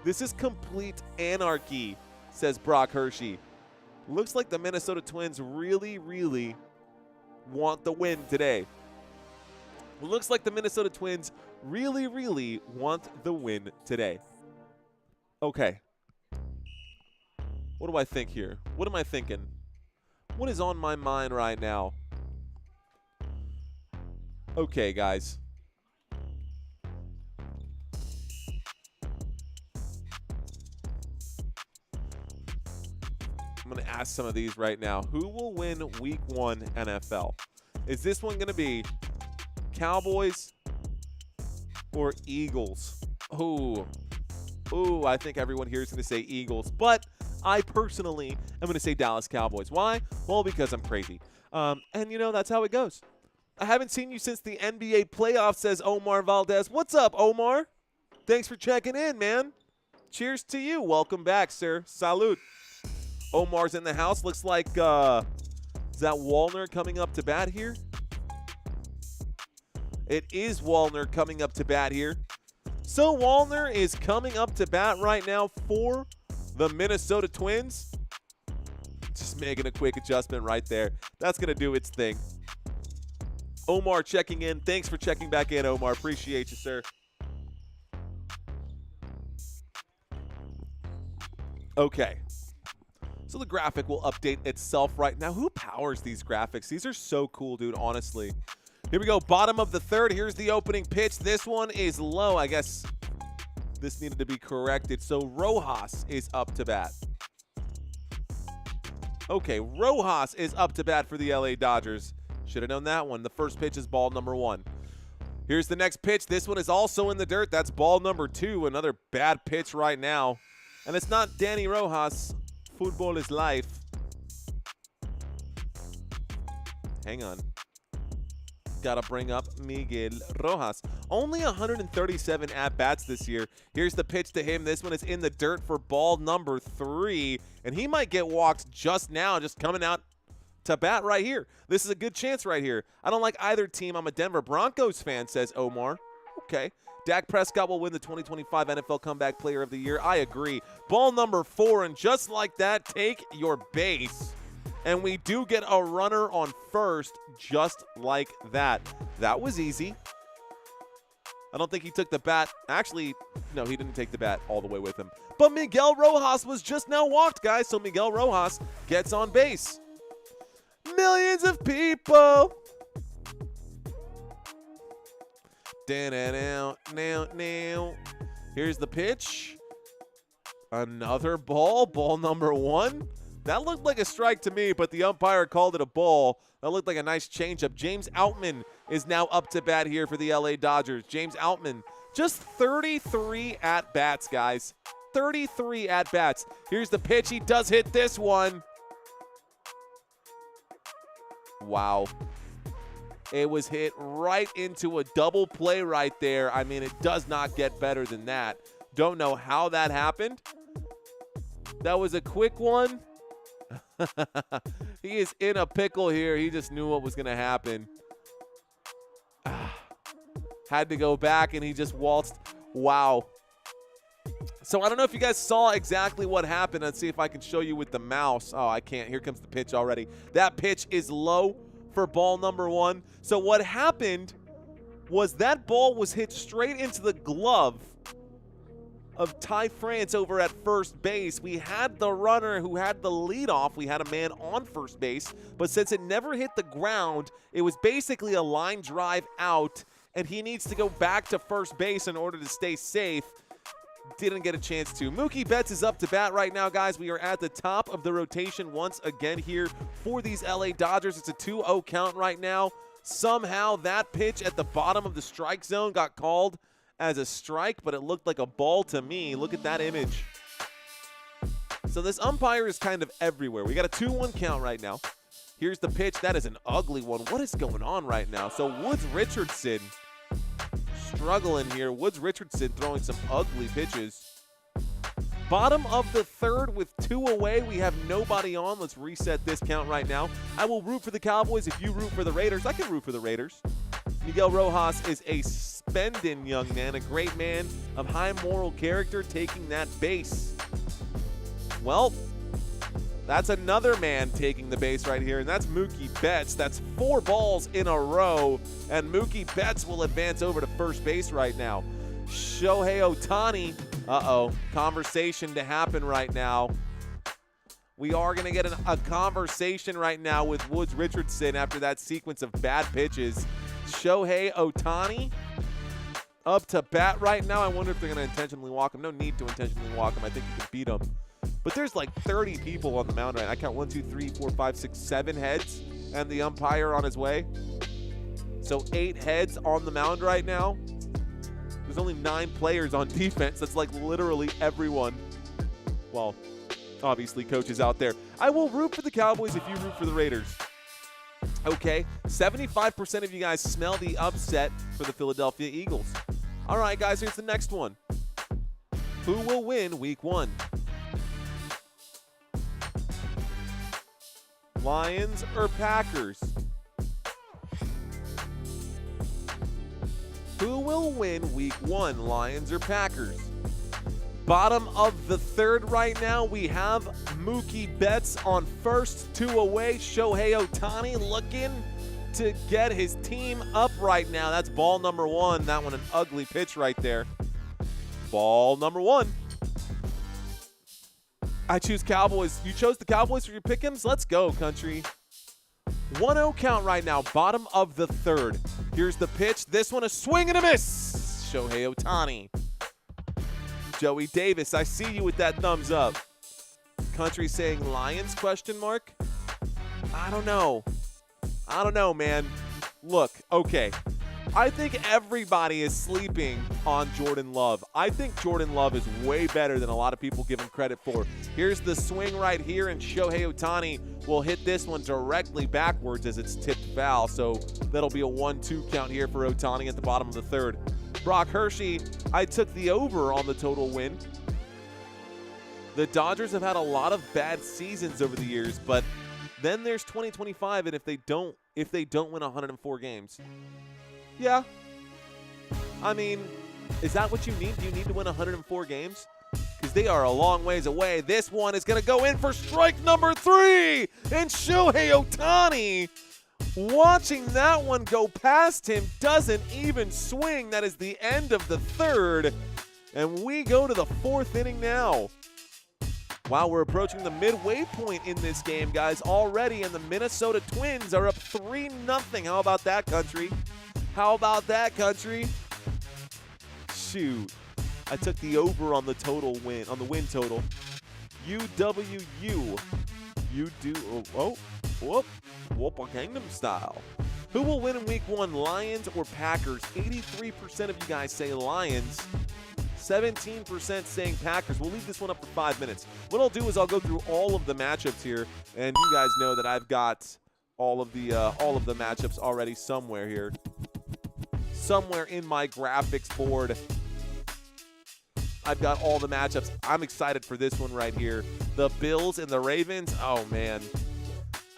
This is complete anarchy, says Brock Hershey. Looks like the Minnesota Twins really, really want the win today. Looks like the Minnesota Twins really, really want the win today. Okay. What do I think here? What am I thinking? What is on my mind right now? Okay, guys. I'm going to ask some of these right now. Who will win Week 1 NFL? Is this one going to be Cowboys or Eagles? Ooh, I think everyone here is going to say Eagles, but I personally am going to say Dallas Cowboys. Why? Well, because I'm crazy. And, you know, that's how it goes. I haven't seen you since the NBA playoffs, says Omar Valdez. What's up, Omar? Thanks for checking in, man. Cheers to you. Welcome back, sir. Salute. Omar's in the house. Looks like, is that Wallner coming up to bat here? It is Wallner coming up to bat here. So Wallner is coming up to bat right now for the Minnesota Twins. Just making a quick adjustment right there. That's going to do its thing. Omar checking in. Thanks for checking back in, Omar. Appreciate you, sir. Okay. So the graphic will update itself right now. Who powers these graphics? These are so cool, dude, honestly. Here we go. Bottom of the third. Here's the opening pitch. This one is low. I guess this needed to be corrected. So Rojas is up to bat. Okay, Rojas is up to bat for the LA Dodgers. Should have known that one. The first pitch is ball number 1. Here's the next pitch. This one is also in the dirt. That's ball number 2. Another bad pitch right now. And it's not Danny Rojas. Football is life. Hang on. Got to bring up Miguel Rojas. Only 137 at-bats this year. Here's the pitch to him. This one is in the dirt for ball number 3. And he might get walked just now, just coming out to bat right here. This is a good chance right here. I don't like either team. I'm a Denver Broncos fan, says Omar. Okay. Dak Prescott will win the 2025 NFL Comeback Player of the Year. I agree. Ball number 4, and just like that, take your base. And we do get a runner on first just like that. That was easy. I don't think he took the bat. Actually, no, he didn't take the bat all the way with him. But Miguel Rojas was just now walked, guys, so Miguel Rojas gets on base. Millions of people. Now. Here's the pitch. Another ball. Ball number 1. That looked like a strike to me, but the umpire called it a ball. That looked like a nice changeup. James Outman is now up to bat here for the LA Dodgers. James Outman, just 33 at-bats, guys. 33 at-bats. Here's the pitch. He does hit this one. Wow. It was hit right into a double play right there. I mean, it does not get better than that. Don't know how that happened. That was a quick one. He is in a pickle here. He just knew what was going to happen. Had to go back, and he just waltzed. Wow. So I don't know if you guys saw exactly what happened. Let's see if I can show you with the mouse. Oh, I can't. Here comes the pitch already. That pitch is low for ball number 1. So what happened was that ball was hit straight into the glove of Ty France over at first base. We had the runner who had the lead off. We had a man on first base, but since it never hit the ground, it was basically a line drive out, and he needs to go back to first base in order to stay safe. Didn't get a chance to. Mookie Betts is up to bat right now, guys. We are at the top of the rotation once again here for these LA Dodgers. It's a 2-0 count right now. Somehow that pitch at the bottom of the strike zone got called as a strike, but it looked like a ball to me. Look at that image. So this umpire is kind of everywhere. We got a 2-1 count right now. Here's the pitch. That is an ugly one. What is going on right now? So Woods Richardson struggling here. Woods Richardson throwing some ugly pitches. Bottom of the third with 2 away. We have nobody on. Let's reset this count right now. I will root for the Cowboys if you root for the Raiders. I can root for the Raiders. Miguel Rojas is a spending, young man. A great man of high moral character taking that base. Well, that's another man taking the base right here, and that's Mookie Betts. That's 4 balls in a row, and Mookie Betts will advance over to first base right now. Shohei Ohtani, conversation to happen right now. We are going to get a conversation right now with Woods Richardson after that sequence of bad pitches. Shohei Ohtani up to bat right now. I wonder if they're going to intentionally walk him. No need to intentionally walk him. I think you can beat him. But there's like 30 people on the mound right now. I count 1, 2, 3, 4, 5, 6, 7 heads, and the umpire on his way. So 8 heads on the mound right now. There's only 9 players on defense. That's like literally everyone. Well, obviously coaches out there. I will root for the Cowboys if you root for the Raiders. Okay, 75% of you guys smell the upset for the Philadelphia Eagles. All right, guys, here's the next one. Who will win Week 1? Lions or Packers? Who will win Week 1, Lions or Packers? Bottom of the 3rd right now, we have Mookie Betts on first, 2 away. Shohei Ohtani looking to get his team up right now. That's ball number 1. That one an ugly pitch right there. Ball number 1. I choose Cowboys. You chose the Cowboys for your pick'ems? Let's go, country. 1-0 count right now, bottom of the 3rd. Here's the pitch. This one a swing and a miss. Shohei Ohtani. Joey Davis, I see you with that thumbs up. Country saying Lions, question mark? I don't know. I don't know, man. Look, okay. I think everybody is sleeping on Jordan Love. I think Jordan Love is way better than a lot of people give him credit for. Here's the swing right here, and Shohei Ohtani will hit this one directly backwards as it's tipped foul. So that'll be a 1-2 count here for Ohtani at the bottom of the 3rd. Brock Hershey, I took the over on the total win. The Dodgers have had a lot of bad seasons over the years, but then there's 2025, and if they don't win 104 games. Yeah. I mean, is that what you need? Do you need to win 104 games? Because they are a long ways away. This one is going to go in for strike number 3. And Shohei Ohtani, watching that one go past him, doesn't even swing. That is the end of the 3rd. And we go to the 4th inning now. Wow, we're approaching the midway point in this game, guys, already. And the Minnesota Twins are up 3-0. How about that, country? How about that, country? Shoot. I took the over on the total win, on the win total. UWU. You do, whoop, Gangnam Style. Who will win in Week 1, Lions or Packers? 83% of you guys say Lions. 17% saying Packers. We'll leave this one up for 5 minutes. What I'll do is I'll go through all of the matchups here, and you guys know that I've got all of the matchups already somewhere here. Somewhere in my graphics board, I've got all the matchups. I'm excited for this one right here. The Bills and the Ravens. Oh, man.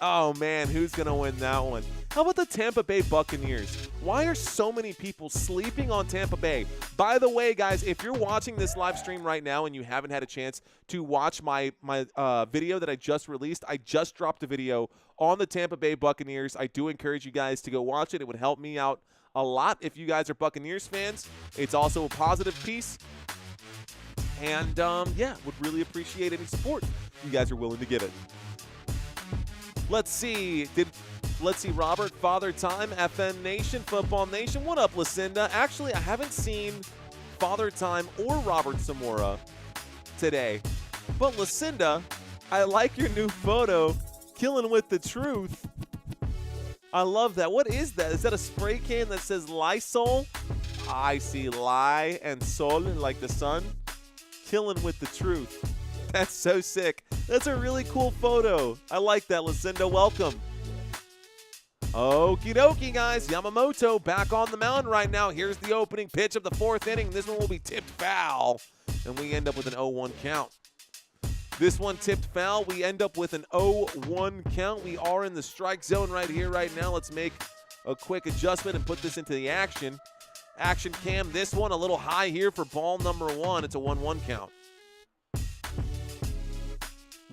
Oh, man. Who's going to win that one? How about the Tampa Bay Buccaneers? Why are so many people sleeping on Tampa Bay? By the way, guys, if you're watching this live stream right now and you haven't had a chance to watch my video that I just released, I just dropped a video on the Tampa Bay Buccaneers. I do encourage you guys to go watch it. It would help me out a lot if you guys are Buccaneers fans. It's also a positive piece. And, yeah, would really appreciate any support if you guys are willing to give it. Let's see. Let's see, Robert, Father Time, FN Nation, Football Nation. What up, Lucinda? Actually, I haven't seen Father Time or Robert Zamora today. But, Lucinda, I like your new photo, Killing with the Truth. I love that. What is that? Is that a spray can that says Lysol? I see lie and sol, like the sun. Killing with the Truth. That's so sick. That's a really cool photo. I like that, Lucinda. Welcome. Okie dokie, guys. Yamamoto back on the mound right now. Here's the opening pitch of the 4th inning. This one will be tipped foul, and we end up with an 0-1 count. This one tipped foul. We end up with an 0-1 count. We are in the strike zone right here, right now. Let's make a quick adjustment and put this into the action. Action cam, this one a little high here for ball number 1. It's a 1-1 count.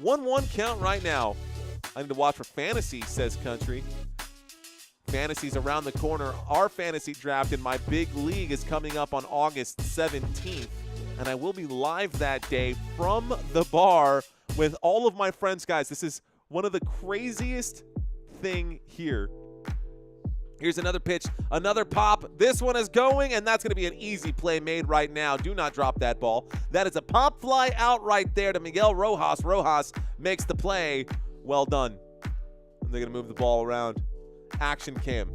1-1 count right now. I need to watch for fantasy, says Country. Fantasy's around the corner. Our fantasy draft in my big league is coming up on August 17th, and I will be live that day from the bar with all of my friends. Guys, this is one of the craziest thing here. Here's another pitch, another pop. This one is going, and that's going to be an easy play made right now. Do not drop that ball. That is a pop fly out right there to Miguel Rojas. Rojas makes the play. Well done. And they're going to move the ball around. Action cam.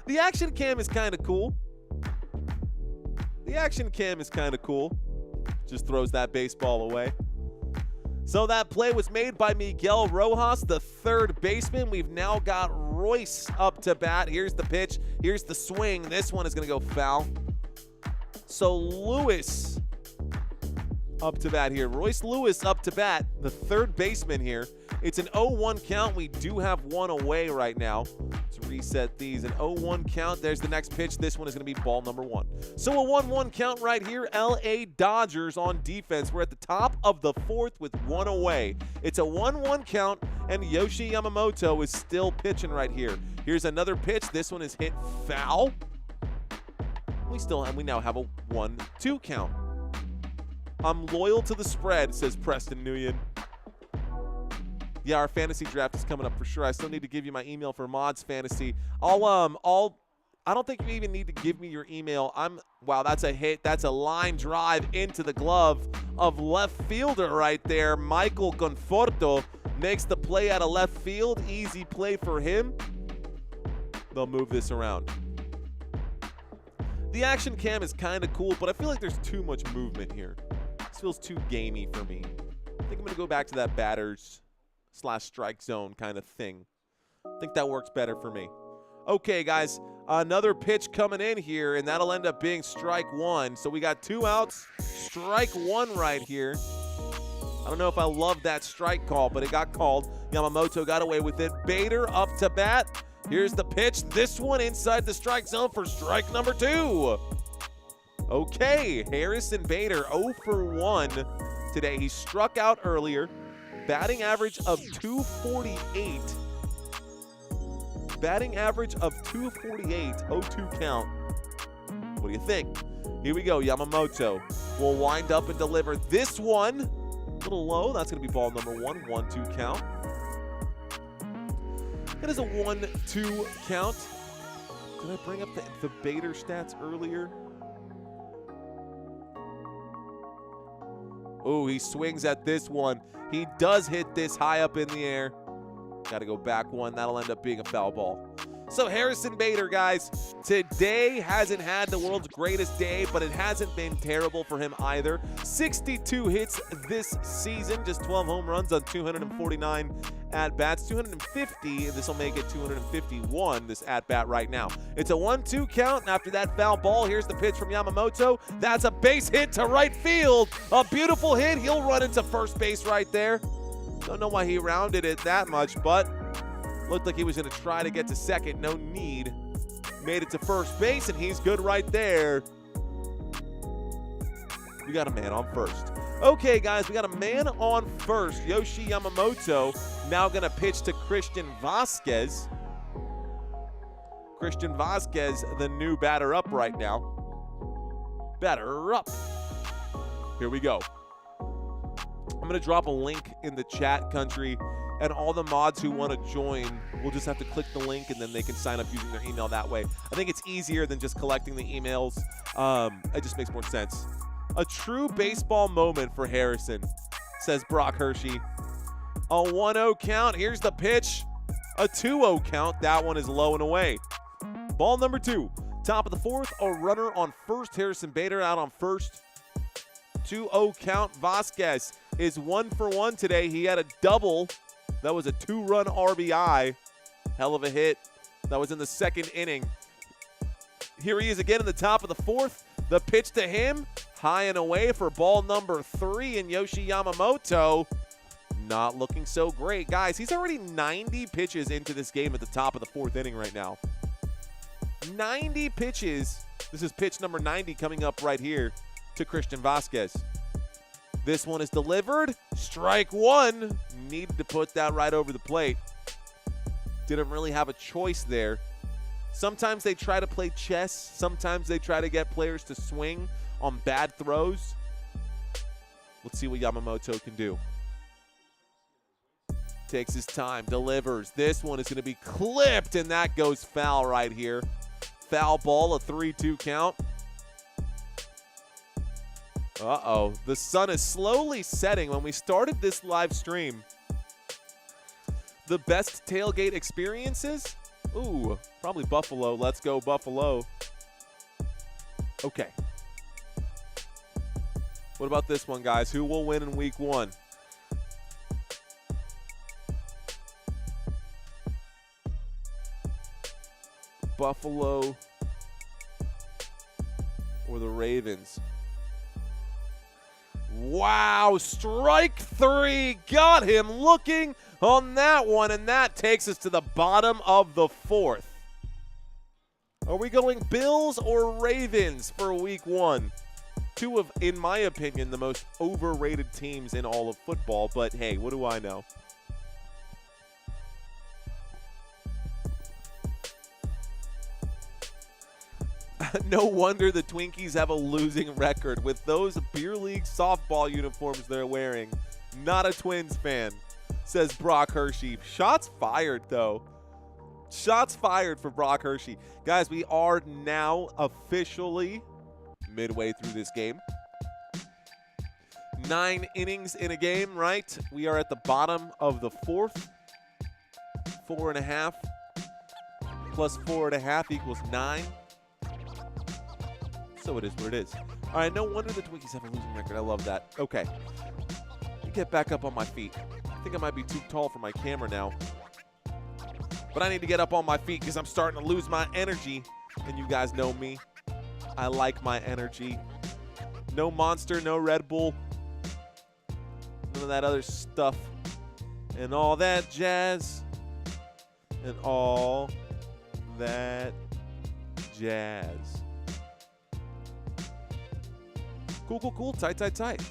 The action cam is kind of cool. The action cam is kind of cool. Just throws that baseball away. So that play was made by Miguel Rojas, the third baseman. We've now got Royce up to bat. Here's the pitch. Here's the swing. This one is going to go foul. So Lewis up to bat here. Royce Lewis up to bat, the third baseman here. It's an 0-1 count. We do have one away right now. Let's reset these. An 0-1 count. There's the next pitch. This one is going to be ball number 1. So a 1-1 count right here. LA Dodgers on defense. We're at the top of the 4th with one away. It's a 1-1 count, and Yoshi Yamamoto is still pitching right here. Here's another pitch. This one is hit foul. We now have a 1-2 count. I'm loyal to the spread, says Preston Nguyen. Yeah, our fantasy draft is coming up for sure. I still need to give you my email for Mods Fantasy. I don't think you even need to give me your email. Wow, that's a hit. That's a line drive into the glove of left fielder right there. Michael Conforto makes the play out of left field. Easy play for him. They'll move this around. The action cam is kind of cool, but I feel like there's too much movement here. This feels too gamey for me. I think I'm going to go back to that batters/strike zone kind of thing. I think that works better for me. Okay, guys, another pitch coming in here, and that'll end up being strike 1. So we got 2 outs, strike 1 right here. I don't know if I love that strike call, but it got called. Yamamoto got away with it. Bader up to bat. Here's the pitch. This one inside the strike zone for strike number 2. Okay, Harrison Bader 0 for 1 today. He struck out earlier. Batting average of 248. Batting average of 248. 0-2 count. What do you think? Here we go. Yamamoto will wind up and deliver this one. A little low. That's going to be ball number 1. 1-2 count. It is a 1-2 count. Did I bring up the Bader stats earlier? Oh, he swings at this one. He does hit this high up in the air. Got to go back one. That'll end up being a foul ball. So Harrison Bader, guys, today hasn't had the world's greatest day, but it hasn't been terrible for him either. 62 hits this season, just 12 home runs on 249 at-bats. 250, and this will make it 251, this at-bat right now. It's a 1-2 count, and after that foul ball, here's the pitch from Yamamoto. That's a base hit to right field. A beautiful hit. He'll run into first base right there. Don't know why he rounded it that much, but looked like he was going to try to get to second. No need. Made it to first base, and he's good right there. We got a man on first. Okay, guys, we got a man on first. Yoshi Yamamoto now going to pitch to Christian Vasquez. Christian Vasquez, the new batter up right now. Batter up. Here we go. I'm going to drop a link in the chat, country, and all the mods who want to join will just have to click the link, and then they can sign up using their email that way. I think it's easier than just collecting the emails. It just makes more sense. A true baseball moment for Harrison, says Brock Hershey. A 1-0 count. Here's the pitch. A 2-0 count. That one is low and away. Ball number 2. Top of the 4th. A runner on first. Harrison Bader out on first. 2-0 count. Vasquez is 1 for 1 today. He had a double. That was a 2-run RBI. Hell of a hit. That was in the second inning. Here he is again in the top of the 4th. The pitch to him. High and away for ball number 3. And Yoshi Yamamoto not looking so great. Guys, he's already 90 pitches into this game at the top of the 4th inning right now. 90 pitches. This is pitch number 90 coming up right here to Christian Vasquez. This one is delivered. Strike one. Needed to put that right over the plate. Didn't really have a choice there. Sometimes they try to play chess. Sometimes they try to get players to swing on bad throws. Let's see what Yamamoto can do. Takes his time, delivers. This one is going to be clipped, and that goes foul right here. Foul ball, a 3-2 count. Uh-oh. The sun is slowly setting. When we started this live stream, the best tailgate experiences? Ooh, probably Buffalo. Let's go, Buffalo. Okay. What about this one, guys? Who will win in week 1? Buffalo or the Ravens? Wow, strike 3. Got him looking on that one, and that takes us to the bottom of the 4th. Are we going Bills or Ravens for week 1? Two of, in my opinion, the most overrated teams in all of football, but hey, what do I know? No wonder the Twinkies have a losing record with those beer league softball uniforms they're wearing. Not a Twins fan, says Brock Hershey. Shots fired, though. Shots fired for Brock Hershey. Guys, we are now officially midway through this game. 9 innings in a game, right? We are at the bottom of the 4th. 4.5 plus 4.5 equals 9. So it is what it is. All right, no wonder the Twinkies have a losing record. I love that. Okay. Let me get back up on my feet. I think I might be too tall for my camera now. But I need to get up on my feet because I'm starting to lose my energy. And you guys know me. I like my energy. No Monster, no Red Bull. None of that other stuff. And all that jazz. And all that jazz. Cool, cool, cool. Tight, tight, tight.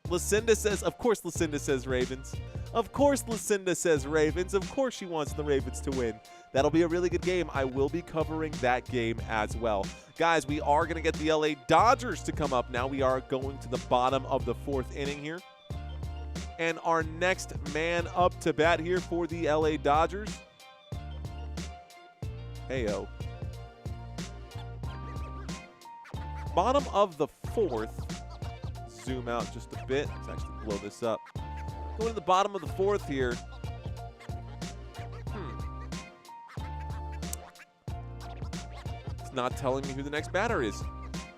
Lucinda says, of course Lucinda says Ravens. Of course Lucinda says Ravens. Of course she wants the Ravens to win. That'll be a really good game. I will be covering that game as well. Guys, we are going to get the LA Dodgers to come up now. We are going to the bottom of the 4th inning here. And our next man up to bat here for the LA Dodgers. Heyo. Bottom of the 4th. Zoom out just a bit. Let's actually blow this up. Going to the bottom of the 4th here. It's not telling me who the next batter is.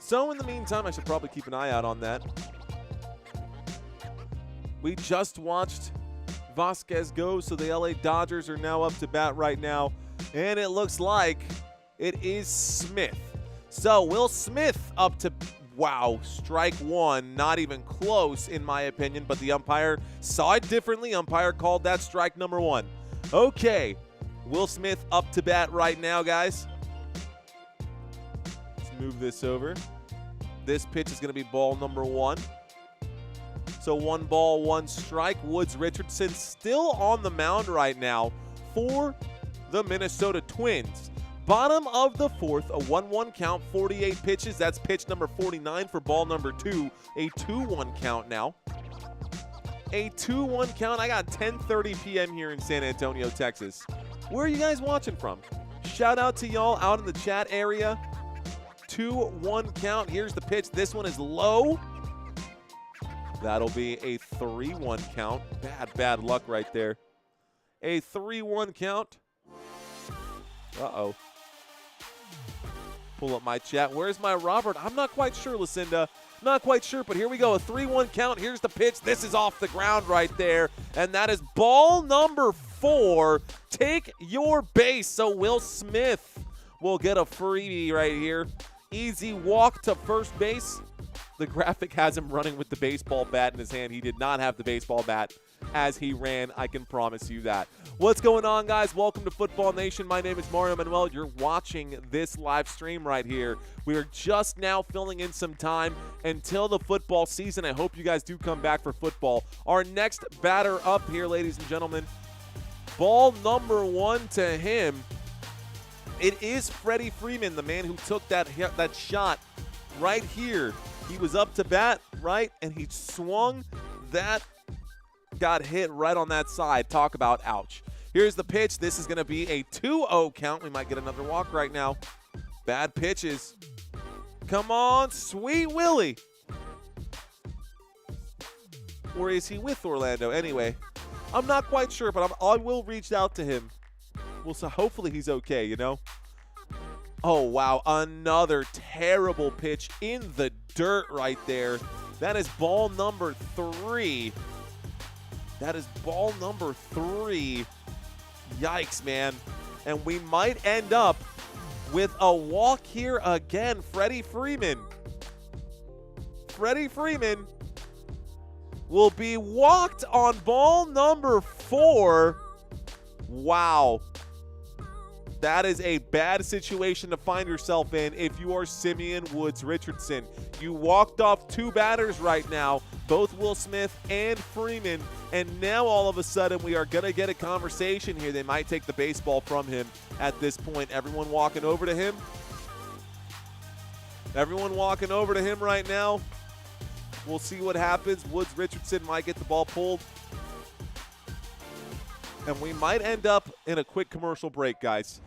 So in the meantime, I should probably keep an eye out on that. We just watched Vasquez go, so the LA Dodgers are now up to bat right now. And it looks like it is Smith. So Will Smith up to, wow, strike 1. Not even close in my opinion, but the umpire saw it differently. Umpire called that strike number 1. Okay, Will Smith up to bat right now, guys. Let's move this over. This pitch is going to be ball number 1. So 1 ball, 1 strike. Woods Richardson still on the mound right now for the Minnesota Twins. Bottom of the 4th, a 1-1 count, 48 pitches. That's pitch number 49 for ball number 2. A 2-1 count now. A 2-1 count. I got 10:30 p.m. here in San Antonio, Texas. Where are you guys watching from? Shout out to y'all out in the chat area. 2-1 count. Here's the pitch. This one is low. That'll be a 3-1 count. Bad luck right there. A 3-1 count. Uh-oh. Pull up my chat. Where's my Robert? I'm not quite sure, Lucinda. Not quite sure, but here we go. A 3-1 count. Here's the pitch. This is off the ground right there. And that is ball number 4. Take your base. So Will Smith will get a freebie right here. Easy walk to first base. The graphic has him running with the baseball bat in his hand. He did not have the baseball bat as he ran. I can promise you that. What's going on, guys? Welcome to Football Nation. My name is Mario Manuel. You're watching this live stream right here. We are just now filling in some time until the football season. I hope you guys do come back for football. Our next batter up here, ladies and gentlemen, ball number 1 to him. It is Freddie Freeman, the man who took that shot right here. He was up to bat, right, and he swung. That got hit right on that side. Talk about ouch. Here's the pitch. This is going to be a 2-0 count. We might get another walk right now. Bad pitches. Come on, Sweet Willie. Or is he with Orlando? Anyway, I'm not quite sure, but I will reach out to him. So hopefully he's okay, you know? Oh, wow. Another terrible pitch in the dirt right there. That is ball number 3. That is ball number 3. Yikes, man. And we might end up with a walk here again. Freddie Freeman. Freddie Freeman will be walked on ball number 4. Wow. That is a bad situation to find yourself in if you are Simeon Woods Richardson. You walked off 2 batters right now, both Will Smith and Freeman, and now all of a sudden we are going to get a conversation here. They might take the baseball from him at this point. Everyone walking over to him. Everyone walking over to him right now. We'll see what happens. Woods Richardson might get the ball pulled. And we might end up in a quick commercial break, guys.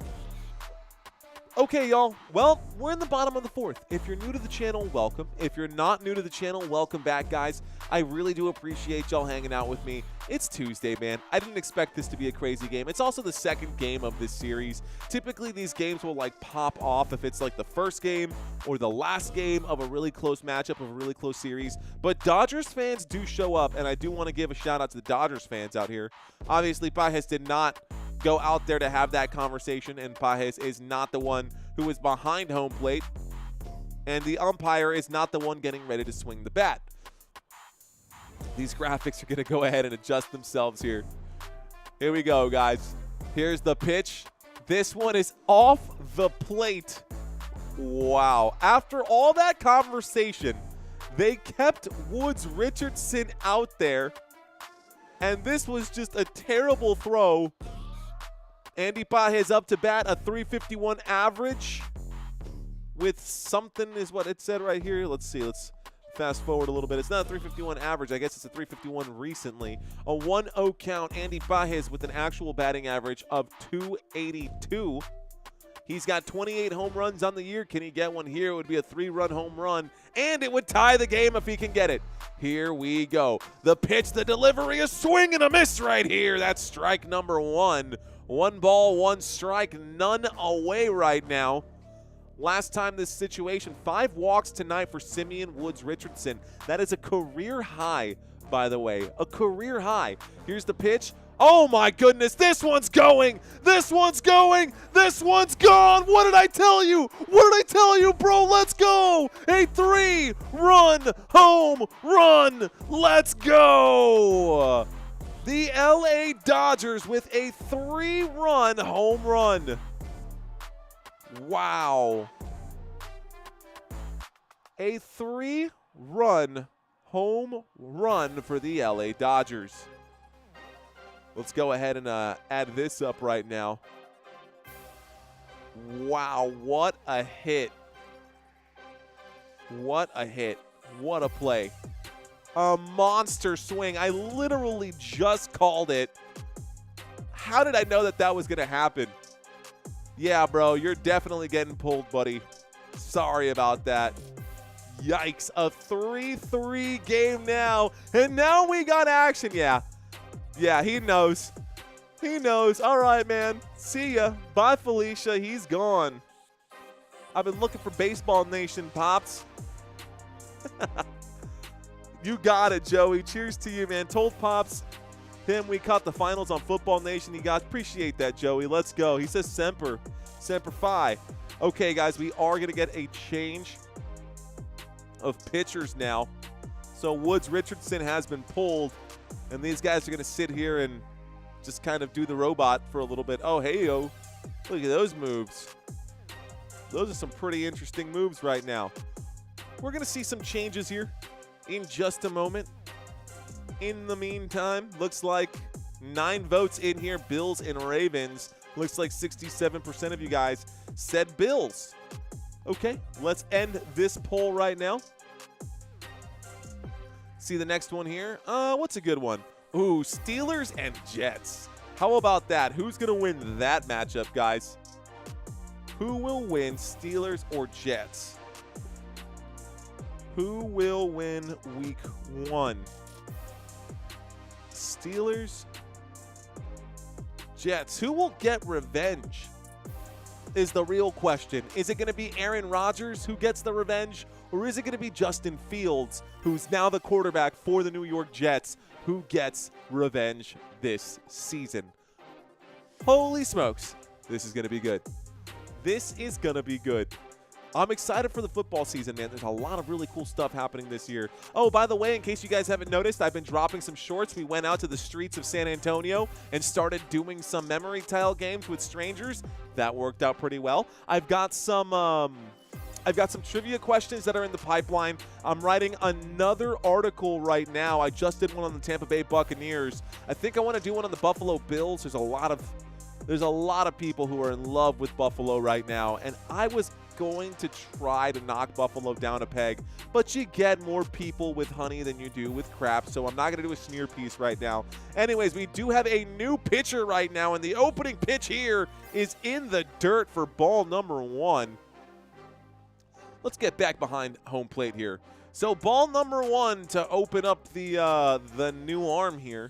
Okay, y'all. Well, we're in the bottom of the 4th. If you're new to the channel, welcome. If you're not new to the channel, welcome back, guys. I really do appreciate y'all hanging out with me. It's Tuesday, man. I didn't expect this to be a crazy game. It's also the second game of this series. Typically, these games will, like, pop off if it's, like, the first game or the last game of a really close matchup of a really close series. But Dodgers fans do show up, and I do want to give a shout-out to the Dodgers fans out here. Obviously, Pajes did not go out there to have that conversation, and Pajes is not the one who is behind home plate, and the umpire is not the one getting ready to swing the bat. These graphics are going to go ahead and adjust themselves here. Here we go, guys. Here's the pitch. This one is off the plate. Wow. After all that conversation, they kept Woods Richardson out there, and this was just a terrible throw. Andy Pajes up to bat, a 351 average with something is what it said right here. Let's see. Let's fast forward a little bit. It's not a 351 average. I guess it's a 351 recently. A 1-0 count. Andy Pajes with an actual batting average of 282. He's got 28 home runs on the year. Can he get one here? It would be a 3-run home run, and it would tie the game if he can get it. Here we go. The pitch, the delivery, a swing and a miss right here. That's strike number 1. 1 ball, 1 strike, none away right now. Last time this situation, 5 walks tonight for Simeon Woods Richardson. That is a career high, by the way. A career high. Here's the pitch. Oh my goodness, this one's going. This one's going. This one's gone. What did I tell you? What did I tell you, bro? Let's go. A 3-run home run. Let's go. The LA Dodgers with a 3-run home run. Wow. A 3-run home run for the LA Dodgers. Let's go ahead and add this up right now. Wow, what a hit. What a hit. What a play. A monster swing. I literally just called it. How did I know that that was going to happen? Yeah, bro, you're definitely getting pulled, buddy. Sorry about that. Yikes. A 3-3 game now. And now we got action. Yeah. Yeah, he knows. He knows. All right, man. See ya. Bye, Felicia. He's gone. I've been looking for Baseball Nation, Pops. You got it, Joey. Cheers to you, man. Told Pops him we caught the finals on Football Nation. He got appreciate that, Joey. Let's go. He says Semper. Semper Fi. Okay, guys, we are going to get a change of pitchers now. So Woods Richardson has been pulled. And these guys are going to sit here and just kind of do the robot for a little bit. Oh, hey, yo. Look at those moves. Those are some pretty interesting moves right now. We're going to see some changes here in just a moment. In the meantime, looks like 9 votes in here, Bills and Ravens. Looks like 67% of you guys said Bills. Okay, let's end this poll right now. See the next one here. What's a good one? Ooh, Steelers and Jets. How about that? Who's going to win that matchup, guys? Who will win, Steelers or Jets? Who will win week 1? Steelers, Jets. Who will get revenge is the real question. Is it going to be Aaron Rodgers who gets the revenge? Or is it going to be Justin Fields, who's now the quarterback for the New York Jets, who gets revenge this season? Holy smokes. This is going to be good. This is going to be good. I'm excited for the football season, man. There's a lot of really cool stuff happening this year. Oh, by the way, in case you guys haven't noticed, I've been dropping some shorts. We went out to the streets of San Antonio and started doing some memory tile games with strangers. That worked out pretty well. I've got some trivia questions that are in the pipeline. I'm writing another article right now. I just did one on the Tampa Bay Buccaneers. I think I want to do one on the Buffalo Bills. There's a lot of people who are in love with Buffalo right now, and I was going to try to knock Buffalo down a peg, but you get more people with honey than you do with crap, so I'm not going to do a smear piece right now. Anyways, we do have a new pitcher right now, and the opening pitch here is in the dirt for ball number 1. Let's get back behind home plate here. So ball number 1 to open up the new arm here.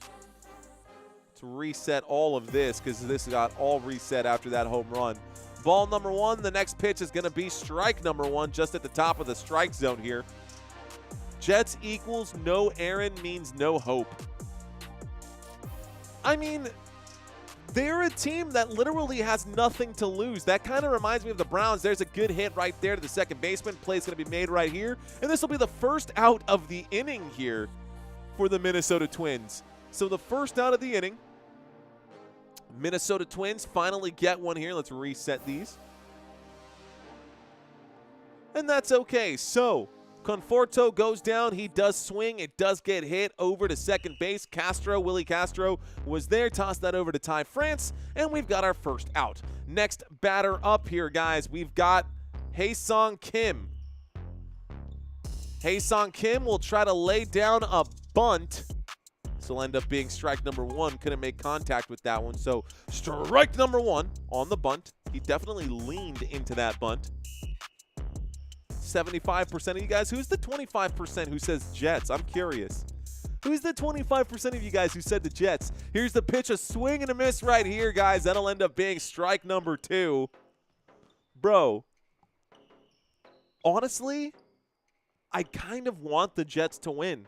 To reset all of this, because this got all reset after that home run. Ball number 1, the next pitch is going to be strike number 1, just at the top of the strike zone here. Jets equals no Aaron means no hope. I mean, they're a team that literally has nothing to lose. That kind of reminds me of the Browns. There's a good hit right there to the second baseman. Play's going to be made right here. And this will be the first out of the inning here for the Minnesota Twins. So the first out of the inning. Minnesota Twins finally get one here. Let's reset these. And that's okay. So Conforto goes down. He does swing. It does get hit over to second base. Willie Castro was there. Toss that over to Ty France. And we've got our first out. Next batter up here, guys. We've got Hae-Sung Kim. Hae-Sung Kim will try to lay down a bunt. This will end up being strike number 1. Couldn't make contact with that one. So strike number 1 on the bunt. He definitely leaned into that bunt. 75% of you guys. Who's the 25% who says Jets? I'm curious. Who's the 25% of you guys who said the Jets? Here's the pitch, a swing and a miss right here, guys. That'll end up being strike number 2. Bro, honestly, I kind of want the Jets to win.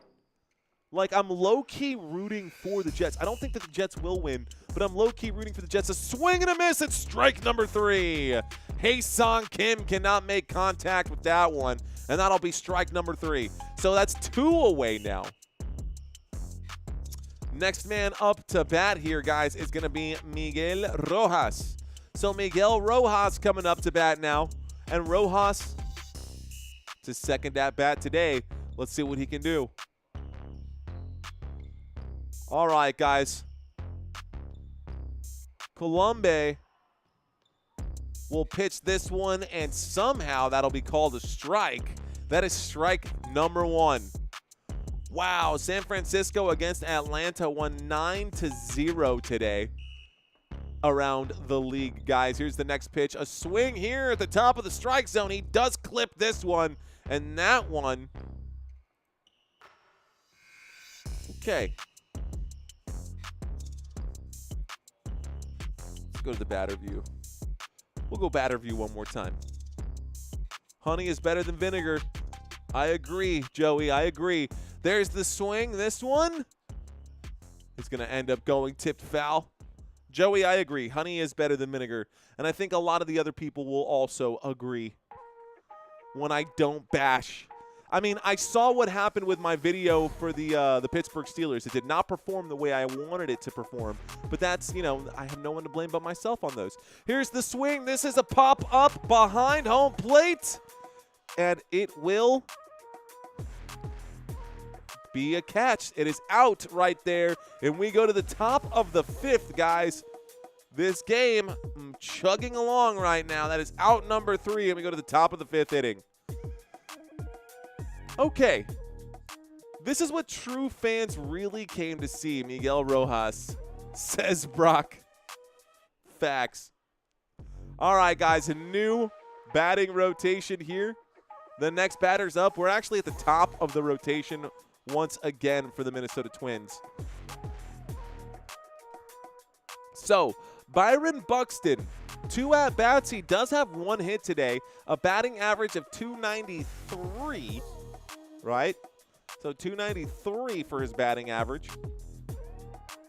Like, I'm low-key rooting for the Jets. I don't think that the Jets will win, but I'm low-key rooting for the Jets. A swing and a miss. It's strike number 3. Hae-Sung Kim cannot make contact with that one, and that'll be strike number 3. So that's 2 away now. Next man up to bat here, guys, is going to be Miguel Rojas. So Miguel Rojas coming up to bat now, and Rojas, it's his second at bat today. Let's see what he can do. All right, guys. Colombe will pitch this one, and somehow that'll be called a strike. That is strike number 1. Wow, San Francisco against Atlanta won 9-0 today around the league, guys. Here's the next pitch. A swing here at the top of the strike zone. He does clip this one, and that one. Okay. Go to the batter view. We'll go batter view one more time. Honey is better than vinegar. I agree, Joey. I agree. There's the swing. This one is going to end up going tipped foul. Joey, I agree. Honey is better than vinegar. And I think a lot of the other people will also agree. When I don't bash. I mean, I saw what happened with my video for the Pittsburgh Steelers. It did not perform the way I wanted it to perform. But that's, you know, I have no one to blame but myself on those. Here's the swing. This is a pop-up behind home plate. And it will be a catch. It is out right there. And we go to the top of the 5th, guys. This game chugging along right now. That is out number 3, and we go to the top of the 5th inning. Okay. This is what true fans really came to see, Miguel Rojas, says Brock. Facts. All right, guys, a new batting rotation here. The next batter's up. We're actually at the top of the rotation once again for the Minnesota Twins. So, Byron Buxton, 2 at-bats. He does have 1 hit today, a batting average of 293, right? So 293 for his batting average.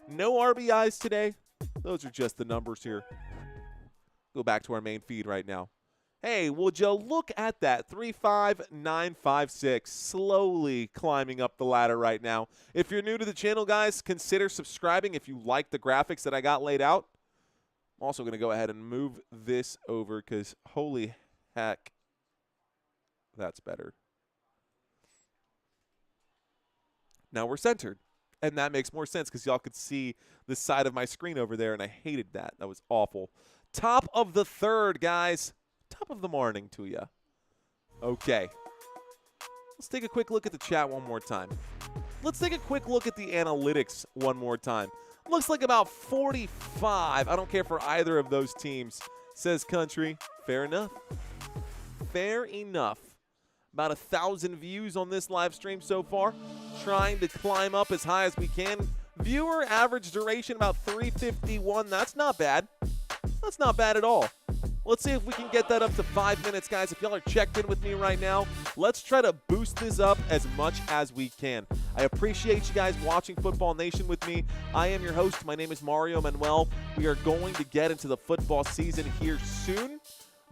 No RBIs today. Those are just the numbers here. Go back to our main feed right now. Hey, would you look at that? 35956, slowly climbing up the ladder right now. If you're new to the channel, guys, consider subscribing if you like the graphics that I got laid out. I'm also going to go ahead and move this over because holy heck, that's better. Now we're centered, and that makes more sense because y'all could see the side of my screen over there, and I hated that. That was awful. Top of the 3rd, guys. Top of the morning to you. Okay. Let's take a quick look at the chat one more time. Let's take a quick look at the analytics one more time. Looks like about 45. I don't care for either of those teams, says Country. Fair enough. Fair enough. About 1,000 views on this live stream so far. Trying to climb up as high as we can. Viewer average duration about 351. That's not bad. That's not bad at all. Let's see if we can get that up to 5 minutes, guys. If y'all are checked in with me right now, let's try to boost this up as much as we can. I appreciate you guys watching Football Nation with me. I am your host. My name is Mario Manuel. We are going to get into the football season here soon.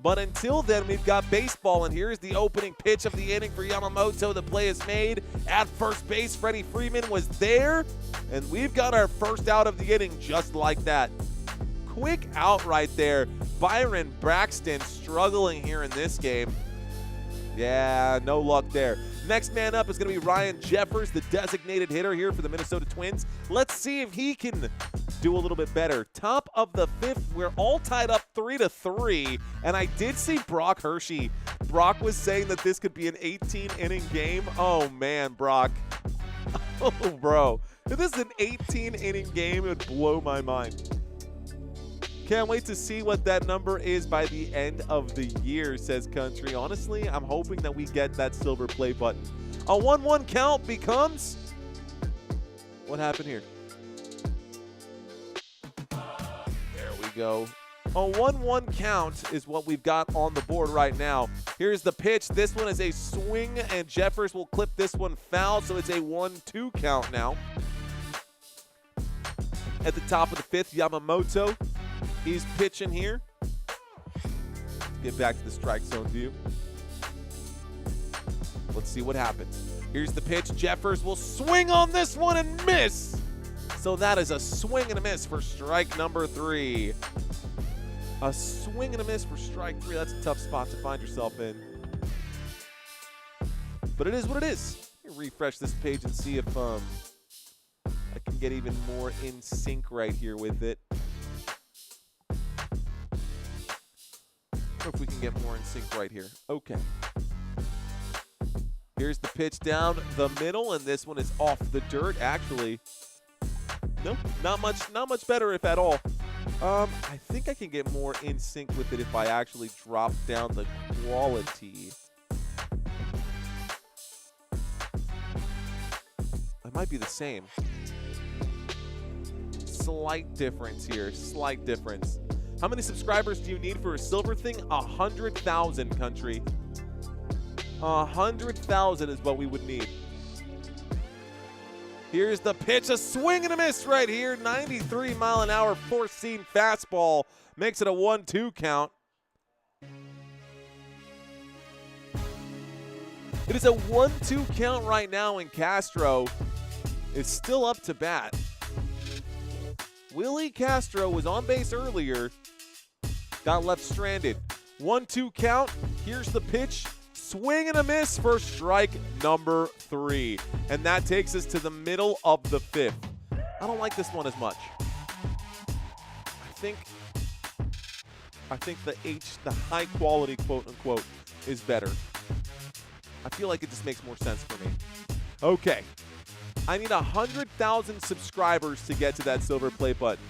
But until then, we've got baseball, and here's the opening pitch of the inning for Yamamoto. The play is made at first base. Freddie Freeman was there, and we've got our first out of the inning just like that. Quick out right there. Byron Braxton struggling here in this game. Yeah, no luck there. Next man up is going to be Ryan Jeffers, the designated hitter here for the Minnesota Twins. Let's see if he can do a little bit better. Top of the 5th, we're all tied up 3-3, and I did see Brock Hershey. Brock was saying that this could be an 18-inning game. Oh, man, Brock. Oh, bro. If this is an 18-inning game, it would blow my mind. Can't wait to see what that number is by the end of the year, says Country. Honestly, I'm hoping that we get that silver play button. A 1-1 count becomes... What happened here? There we go. A 1-1 count is what we've got on the board right now. Here's the pitch. This one is a swing, and Jeffers will clip this one foul, so it's a 1-2 count now. At the top of the 5th, Yamamoto. He's pitching here. Let's get back to the strike zone view. Let's see what happens. Here's the pitch. Jeffers will swing on this one and miss. So that is a swing and a miss for strike number 3. A swing and a miss for strike 3. That's a tough spot to find yourself in. But it is what it is. Let me refresh this page and see if I can get even more in sync right here with it. If we can get more in sync right here. Okay. Here's the pitch down the middle, and this one is off the dirt. Actually, no, not much better if at all. I think I can get more in sync with it if I actually drop down the quality. It might be the same. Slight difference here. Slight difference. How many subscribers do you need for a silver thing? 100,000, Country. 100,000 is what we would need. Here's the pitch. A swing and a miss right here. 93-mile-an-hour four-seam fastball. Makes it a 1-2 count. It is a 1-2 count right now, and Castro is still up to bat. Willie Castro was on base earlier, got left stranded. 1-2 count. Here's the pitch. Swing and a miss for strike number 3. And that takes us to the middle of the 5th. I don't like this one as much. I think the high quality quote unquote is better. I feel like it just makes more sense for me. Okay. I need 100,000 subscribers to get to that silver play button.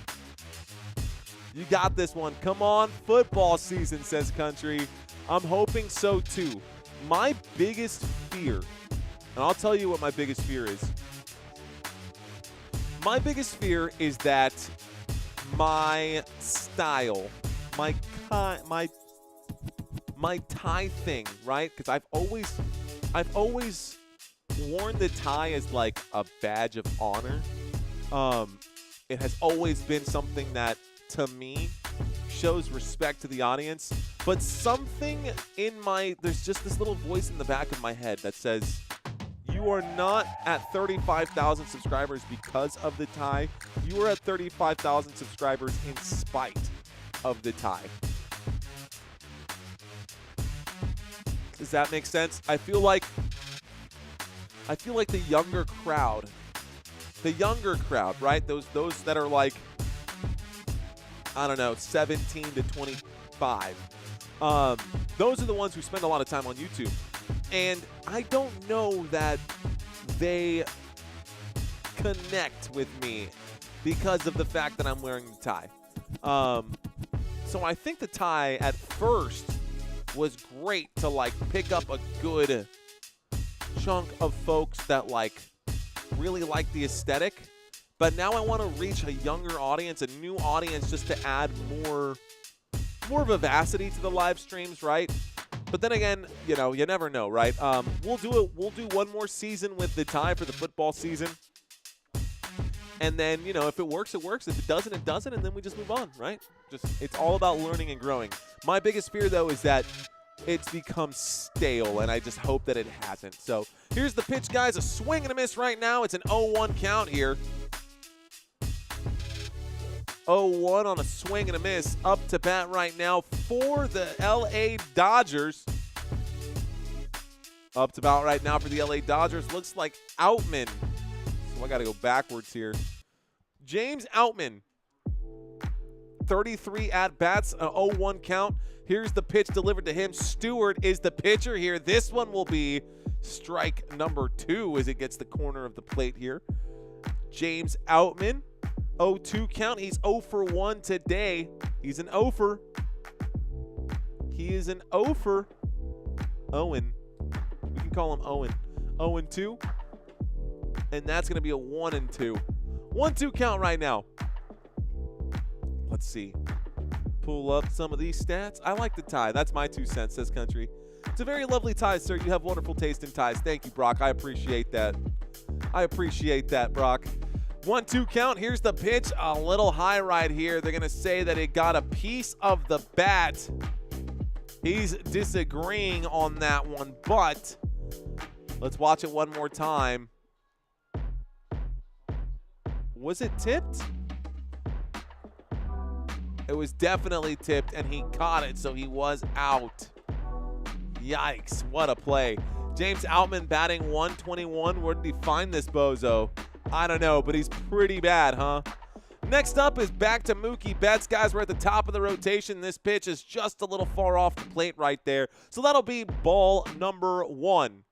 You got this one. Come on, football season, says Country. I'm hoping so too. My biggest fear, and I'll tell you what my biggest fear is. My biggest fear is that my style, my tie thing, right? Because I've always worn the tie as like a badge of honor. It has always been something that, to me, shows respect to the audience. But something in there's just this little voice in the back of my head that says, you are not at 35,000 subscribers because of the tie. You are at 35,000 subscribers in spite of the tie. Does that make sense? I feel like the younger crowd, right? Those that are like, I don't know, 17 to 25. Those are the ones who spend a lot of time on YouTube. And I don't know that they connect with me because of the fact that I'm wearing the tie. So I think the tie at first was great to like pick up a good chunk of folks that like really like the aesthetic. But now I want to reach a younger audience, a new audience, just to add more vivacity to the live streams, right? But then again, you know, you never know, right? We'll do one more season with the tie for the football season. And then, you know, if it works, it works. If it doesn't, it doesn't. And then we just move on, right? It's all about learning and growing. My biggest fear, though, is that it's become stale, and I just hope that it hasn't. So here's the pitch, guys. A swing and a miss right now. It's an 0-1 count here. 0-1 on a swing and a miss. Up to bat right now for the LA Dodgers. Up to bat right now for the LA Dodgers. Looks like Outman. So I got to go backwards here. James Outman. 33 at-bats, an 0-1 count. Here's the pitch delivered to him. Stewart is the pitcher here. This one will be strike number 2 as it gets the corner of the plate here. James Outman. 0-2 count. He's 0 for 1 today. He's an 0 for. He is an 0 for. Owen. We can call him Owen. 0-2. And that's going to be a 1-2. 1-2 count right now. Let's see. Pull up some of these stats. I like the tie. That's my 2 cents, says Country. It's a very lovely tie, sir. You have wonderful taste in ties. Thank you, Brock. I appreciate that. I appreciate that, Brock. 1-2 count. Here's the pitch. A little high right here. They're going to say that it got a piece of the bat. He's disagreeing on that one, but let's watch it one more time. Was it tipped? It was definitely tipped, and he caught it, so he was out. Yikes, what a play. James Outman batting 121. Where did he find this bozo? I don't know, but he's pretty bad, huh? Next up is back to Mookie Betts. Guys, we're at the top of the rotation. This pitch is just a little far off the plate right there. So that'll be ball number 1.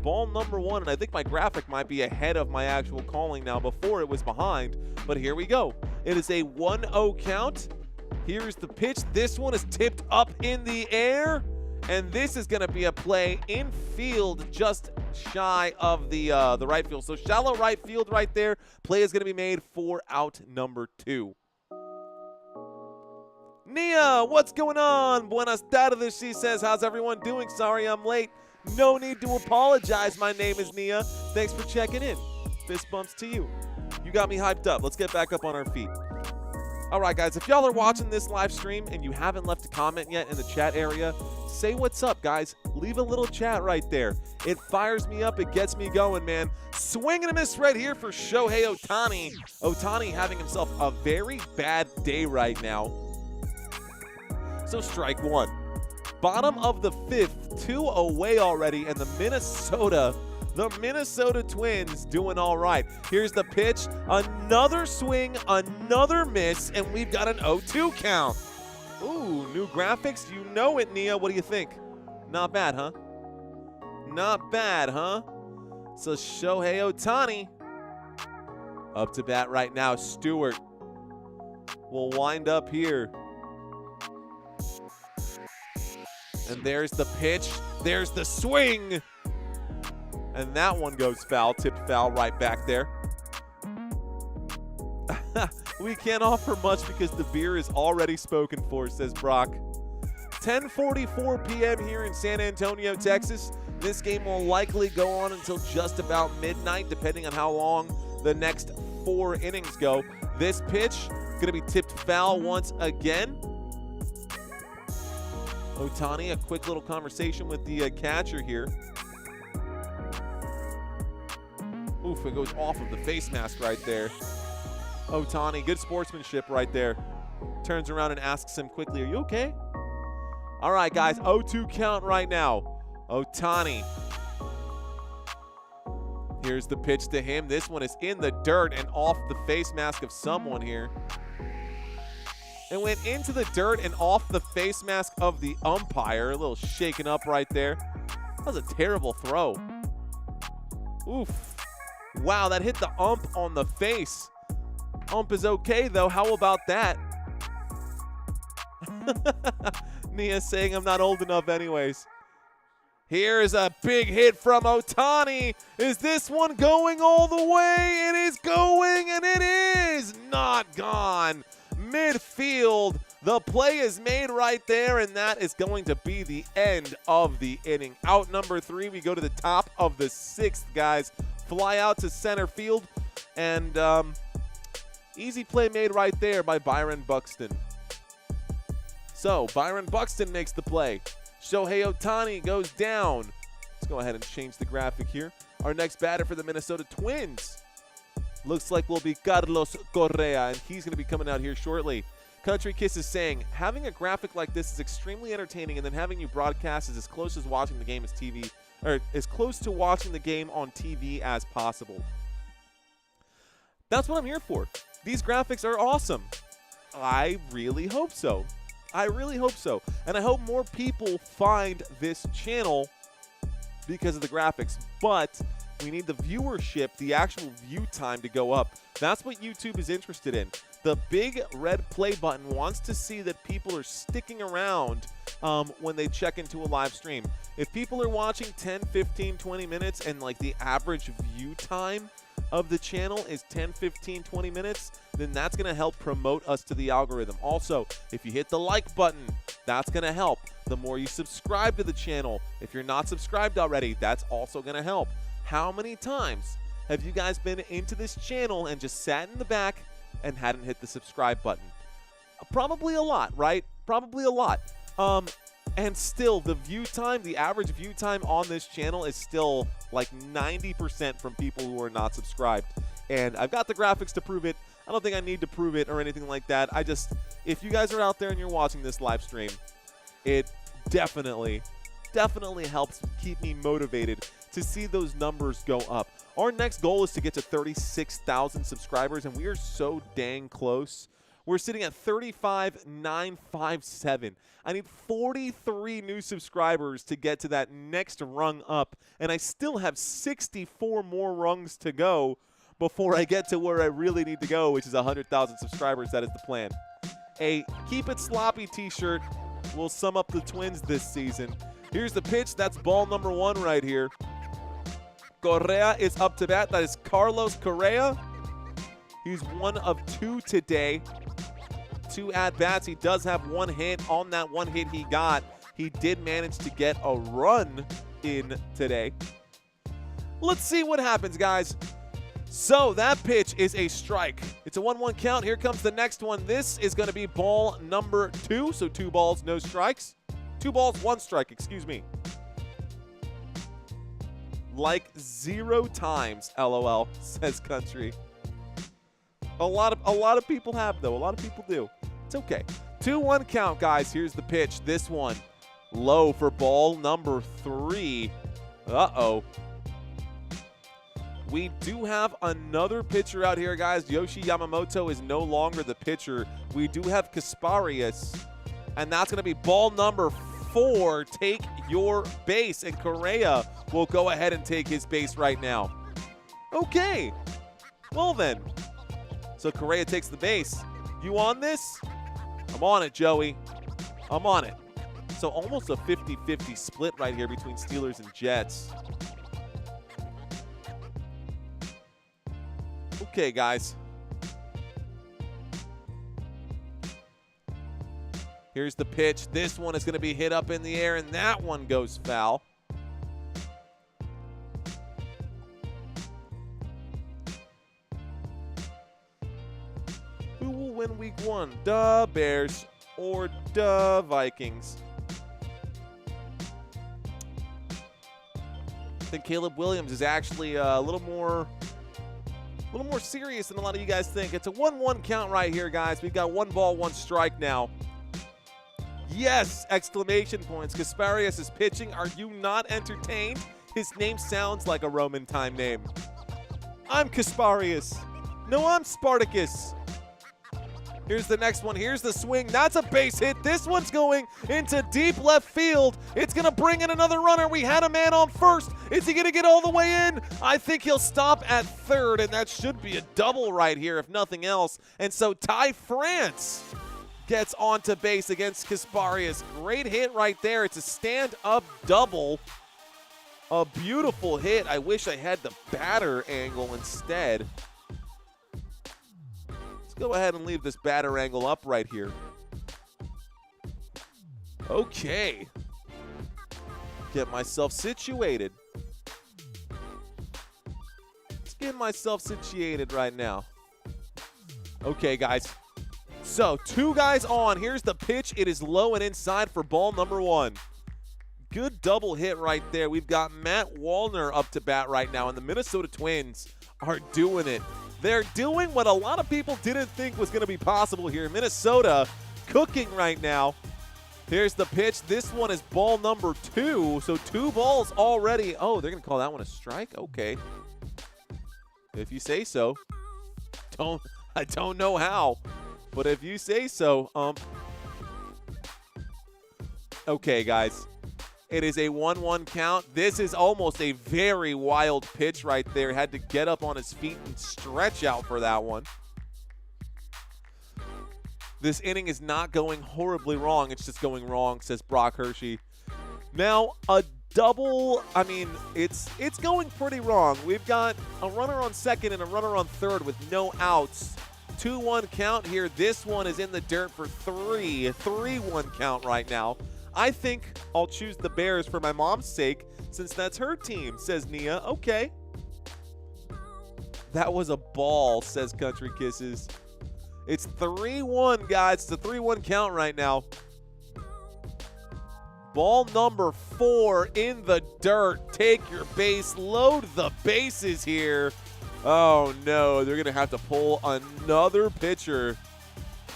Ball number 1, and I think my graphic might be ahead of my actual calling now. Before it was behind, but here we go. It is a 1-0 count. Here's the pitch. This one is tipped up in the air, and this is going to be a play in field just shy of the right field. So shallow right field right there. Play is going to be made for out number 2. Nia, what's going on? Buenas tardes, she says. How's everyone doing? Sorry I'm late. No need to apologize. My name is Nia. Thanks for checking in. Fist bumps to you. You got me hyped up. Let's get back up on our feet. All right, guys, if y'all are watching this live stream and you haven't left a comment yet in the chat area, say what's up, guys. Leave a little chat right there. It fires me up. It gets me going, man. Swing and a miss right here for Shohei Ohtani. Ohtani having himself a very bad day right now. So strike one. Bottom of the fifth, 2 away already, and the Minnesota Twins doing all right. Here's the pitch, another swing, another miss, and we've got an 0-2 count. Ooh, new graphics, you know it, Nia. What do you think? Not bad, huh? Not bad, huh? So Shohei Ohtani up to bat right now. Stewart will wind up here. And there's the pitch. There's the swing. And that one goes foul, tipped foul right back there. We can't offer much because the beer is already spoken for, says Brock. 10:44 p.m. here in San Antonio, Texas. This game will likely go on until just about midnight, depending on how long the next 4 innings go. This pitch going to be tipped foul once again. Ohtani, a quick little conversation with the catcher here. Oof, it goes off of the face mask right there. Ohtani, good sportsmanship right there. Turns around and asks him quickly, are you okay? All right, guys, 0-2 count right now. Ohtani. Here's the pitch to him. This one is in the dirt and off the face mask of someone here. It went into the dirt and off the face mask of the umpire. A little shaken up right there. That was a terrible throw. Oof. Wow, that hit the ump on the face. Ump is okay, though. How about that? Nia saying I'm not old enough anyways. Here's a big hit from Ohtani. Is this one going all the way? It is going, and it is not gone. Midfield. The play is made right there, and that is going to be the end of the inning. Out number 3, we go to the top of the 6th, guys. Fly out to center field, and easy play made right there by Byron Buxton. So Byron Buxton makes the play. Shohei Ohtani goes down. Let's go ahead and change the graphic here. Our next batter for the Minnesota Twins looks like will be Carlos Correa, and he's going to be coming out here shortly. Country Kiss is saying, having a graphic like this is extremely entertaining, and then having you broadcast is as close as watching the game as TV, or as close to watching the game on TV as possible. That's what I'm here for. These graphics are awesome. I really hope so. I really hope so. And I hope more people find this channel because of the graphics. But we need the viewership, the actual view time to go up. That's what YouTube is interested in. The big red play button wants to see that people are sticking around when they check into a live stream. If people are watching 10, 15, 20 minutes and like the average view time of the channel is 10, 15, 20 minutes, then that's going to help promote us to the algorithm. Also, if you hit the like button, that's going to help. The more you subscribe to the channel, if you're not subscribed already, that's also going to help. How many times have you guys been into this channel and just sat in the back and hadn't hit the subscribe button? Probably a lot, right? Probably a lot. And still, the view time, the average view time on this channel is still like 90% from people who are not subscribed. And I've got the graphics to prove it. I don't think I need to prove it or anything like that. If you guys are out there and you're watching this live stream, it definitely helps keep me motivated to see those numbers go up. Our next goal is to get to 36,000 subscribers, and we are so dang close. We're sitting at 35,957. I need 43 new subscribers to get to that next rung up, and I still have 64 more rungs to go before I get to where I really need to go, which is 100,000 subscribers. That is the plan. A Keep It Sloppy t-shirt will sum up the Twins this season. Here's the pitch. That's ball number 1 right here. Correa is up to bat. That is Carlos Correa. He's 1 of 2 today. 2 at-bats. He does have 1 hit. On that 1 hit he got, he did manage to get a run in today. Let's see what happens, guys. So that pitch is a strike. It's a 1-1 count. Here comes the next one. This is going to be ball number 2. So 2 balls, no strikes. 2 balls, 1 strike, excuse me. Like 0 times, LOL, says Country. A lot of people have, though. A lot of people do. It's okay. 2-1 count, guys. Here's the pitch. This one low for ball number 3. Uh-oh. We do have another pitcher out here, guys. Yoshi Yamamoto is no longer the pitcher. We do have Kasparius, and that's going to be ball number 4. Take your base, and Correa will go ahead and take his base right now. Okay. Well, then. So Correa takes the base. You on this? I'm on it, Joey. I'm on it. So almost a 50-50 split right here between Steelers and Jets. Okay, guys. Here's the pitch. This one is going to be hit up in the air, and that one goes foul. Who will win week 1? The Bears or the Vikings? I think Caleb Williams is actually a little more serious than a lot of you guys think. It's a 1-1 count right here, guys. We've got 1 ball, 1 strike now. Yes! Exclamation points. Kasparius is pitching. Are you not entertained? His name sounds like a Roman time name. I'm Kasparius. No, I'm Spartacus. Here's the next one. Here's the swing. That's a base hit. This one's going into deep left field. It's going to bring in another runner. We had a man on first. Is he going to get all the way in? I think he'll stop at third, and that should be a double right here, if nothing else. And so Ty France gets onto base against Kasparius. Great hit right there. It's a stand-up double. A beautiful hit. I wish I had the batter angle instead. Go ahead and leave this batter angle up right here. Okay. Get myself situated. Let's get myself situated right now. Okay, guys. So, 2 guys on. Here's the pitch. It is low and inside for ball number 1. Good double hit right there. We've got Matt Wallner up to bat right now, and the Minnesota Twins are doing it. They're doing what a lot of people didn't think was going to be possible here. Minnesota cooking right now. Here's the pitch. This one is ball number 2. So 2 balls already. Oh, they're going to call that one a strike? Okay. If you say so. I don't know how. But if you say so. Okay, guys. It is a 1-1 count. This is almost a very wild pitch right there. Had to get up on his feet and stretch out for that one. This inning is not going horribly wrong. It's just going wrong, says Brock Hershey. Now, a double, I mean, it's going pretty wrong. We've got a runner on second and a runner on third with no outs. 2-1 count here. This one is in the dirt for 3. 3-1 count right now. I think I'll choose the Bears for my mom's sake since that's her team, says Nia. Okay. That was a ball, says Country Kisses. It's 3-1, guys. It's a 3-1 count right now. Ball number 4 in the dirt. Take your base. Load the bases here. Oh, no. They're going to have to pull another pitcher.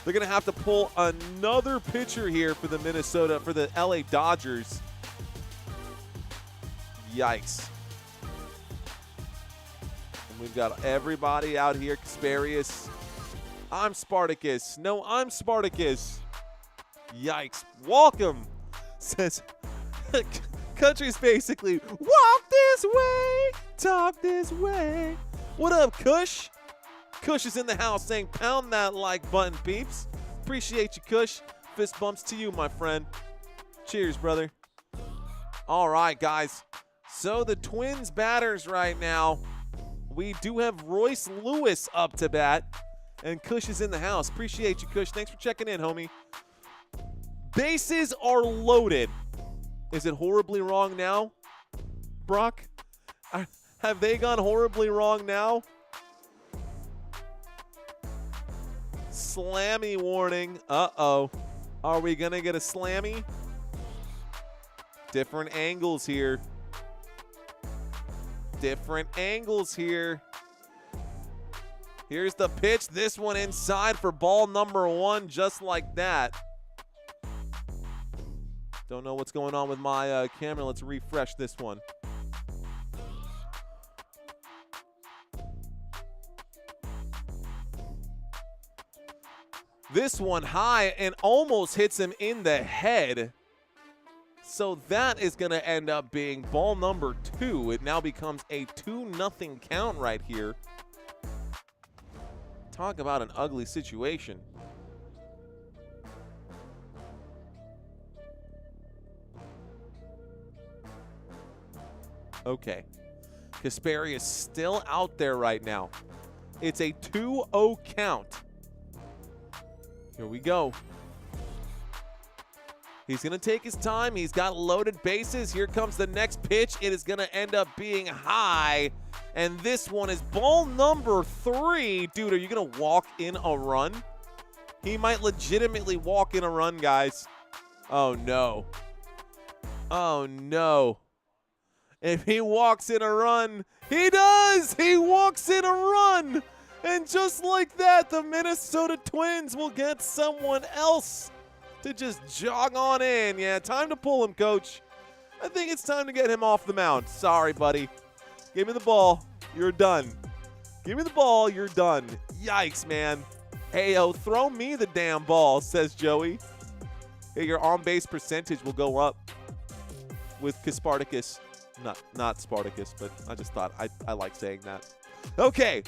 They're going to have to pull another pitcher here for the LA Dodgers. Yikes. And we've got everybody out here. Kasparius. I'm Spartacus. No, I'm Spartacus. Yikes. Welcome, says Country's basically, walk this way, talk this way. What up, Kush? Kush is in the house saying, pound that like button, peeps. Appreciate you, Kush. Fist bumps to you, my friend. Cheers, brother. All right, guys. So the Twins batters right now. We do have Royce Lewis up to bat. And Kush is in the house. Appreciate you, Kush. Thanks for checking in, homie. Bases are loaded. Is it horribly wrong now, Brock? Have they gone horribly wrong now? Slammy warning. Uh-oh. Are we going to get a slammy? Different angles here. Different angles here. Here's the pitch. This one inside for ball number 1, just like that. Don't know what's going on with my camera. Let's refresh this one. This one high and almost hits him in the head. So that is going to end up being ball number 2. It now becomes a 2-0 count right here. Talk about an ugly situation. Okay. Kasperi is still out there right now. It's a 2-0 count. Here we go. He's going to take his time. He's got loaded bases. Here comes the next pitch. It is going to end up being high. And this one is ball number 3. Dude, are you going to walk in a run? He might legitimately walk in a run, guys. Oh, no. Oh, no. If he walks in a run, he does! He walks in a run! And just like that, the Minnesota Twins will get someone else to just jog on in. Yeah, time to pull him, coach. I think it's time to get him off the mound. Sorry, buddy. Give me the ball. You're done. Give me the ball. You're done. Yikes, man. Hey-o, throw me the damn ball, says Joey. Hey, your on-base percentage will go up with Spartacus. Not Spartacus, but I just thought I like saying that. Okay.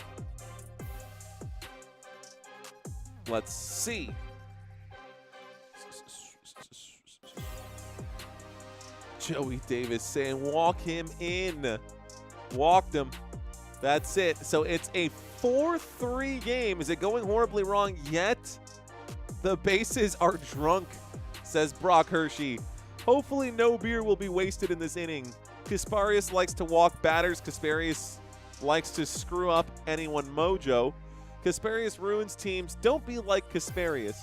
Let's see. Joey Davis saying walk him in. Walked him. That's it. So it's a 4-3 game. Is it going horribly wrong yet? The bases are drunk, says Brock Hershey. Hopefully no beer will be wasted in this inning. Kasparius likes to walk batters. Kasparius likes to screw up anyone mojo. Kasparius ruins teams. Don't be like Kasparius.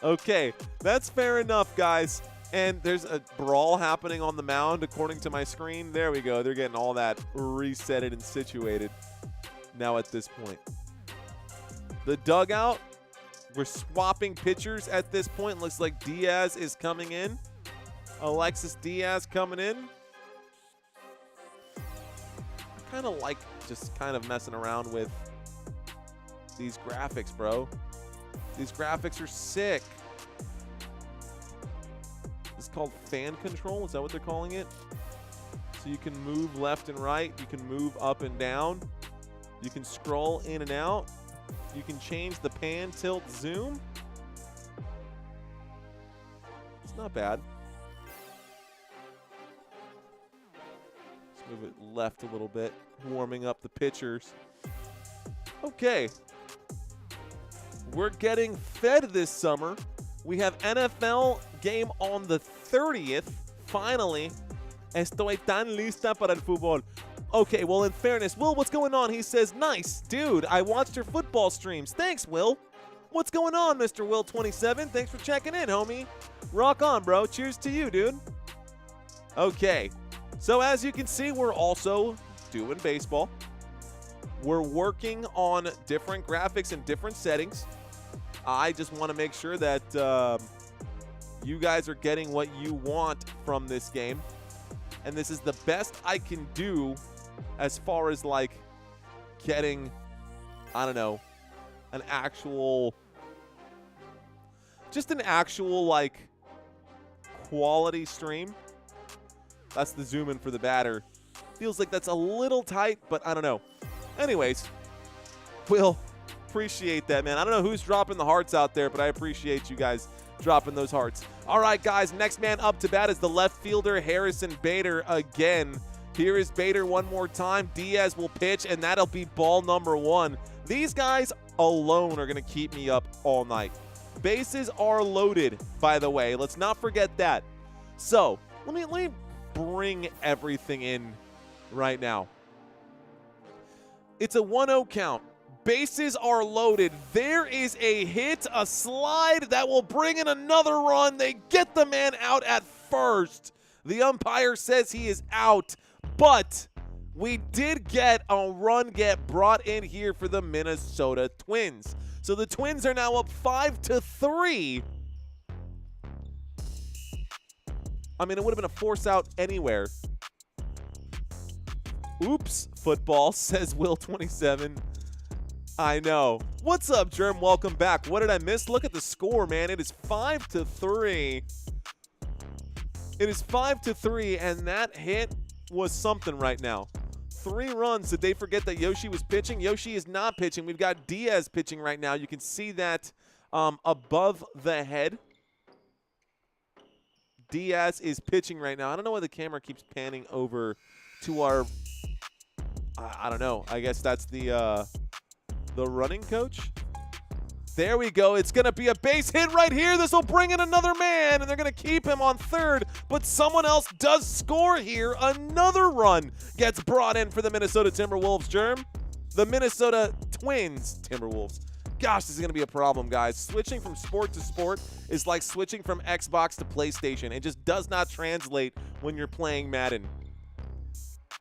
Okay, that's fair enough, guys. And there's a brawl happening on the mound according to my screen. There we go. They're getting all that resetted and situated now at this point. The dugout, we're swapping pitchers at this point. Looks like Diaz is coming in. Alexis Diaz coming in. I kind of like just kind of messing around with these graphics, bro. These graphics are sick. It's called fan control. Is that what they're calling it? So you can move left and right. You can move up and down. You can scroll in and out. You can change the pan, tilt, zoom. It's not bad. Let's move it left a little bit, warming up the pitchers. Okay. We're getting fed this summer. We have NFL game on the 30th. Finally. Estoy tan lista para el fútbol. Okay, well, in fairness, Will, what's going on? He says, nice. Dude, I watched your football streams. Thanks, Will. What's going on, Mr. Will27? Thanks for checking in, homie. Rock on, bro. Cheers to you, dude. Okay. So, as you can see, we're also doing baseball. We're working on different graphics and different settings. I just want to make sure that you guys are getting what you want from this game. And this is the best I can do as far as, like, getting, I don't know, an actual, just an actual, like, quality stream. That's the zoom in for the batter. Feels like that's a little tight, but I don't know. Anyways, Will, appreciate that, man. I don't know who's dropping the hearts out there, but I appreciate you guys dropping those hearts. All right, guys, next man up to bat is the left fielder, Harrison Bader, again. Here is Bader one more time. Diaz will pitch, and that'll be ball number 1. These guys alone are going to keep me up all night. Bases are loaded, by the way. Let's not forget that. So, let me bring everything in right now. It's a 1-0 count. Bases are loaded. There is a hit, a slide that will bring in another run. They get the man out at first. The umpire says he is out, but we did get a run get brought in here for the Minnesota Twins. So the Twins are now up 5-3. I mean, it would have been a force out anywhere. Oops, football, says Will27. I know. What's up, Germ? Welcome back. What did I miss? Look at the score, man. It is 5-3. It is 5-3, and that hit was something right now. 3 runs. Did they forget that Yoshi was pitching? Yoshi is not pitching. We've got Diaz pitching right now. You can see that above the head. Diaz is pitching right now. I don't know why the camera keeps panning over to our, I don't know. I guess that's the running coach. There we go. It's going to be a base hit right here. This will bring in another man, and they're going to keep him on third. But someone else does score here. Another run gets brought in for the Minnesota Timberwolves, Germ. The Minnesota Twins Timberwolves. Gosh, this is going to be a problem, guys. Switching from sport to sport is like switching from Xbox to PlayStation. It just does not translate when you're playing Madden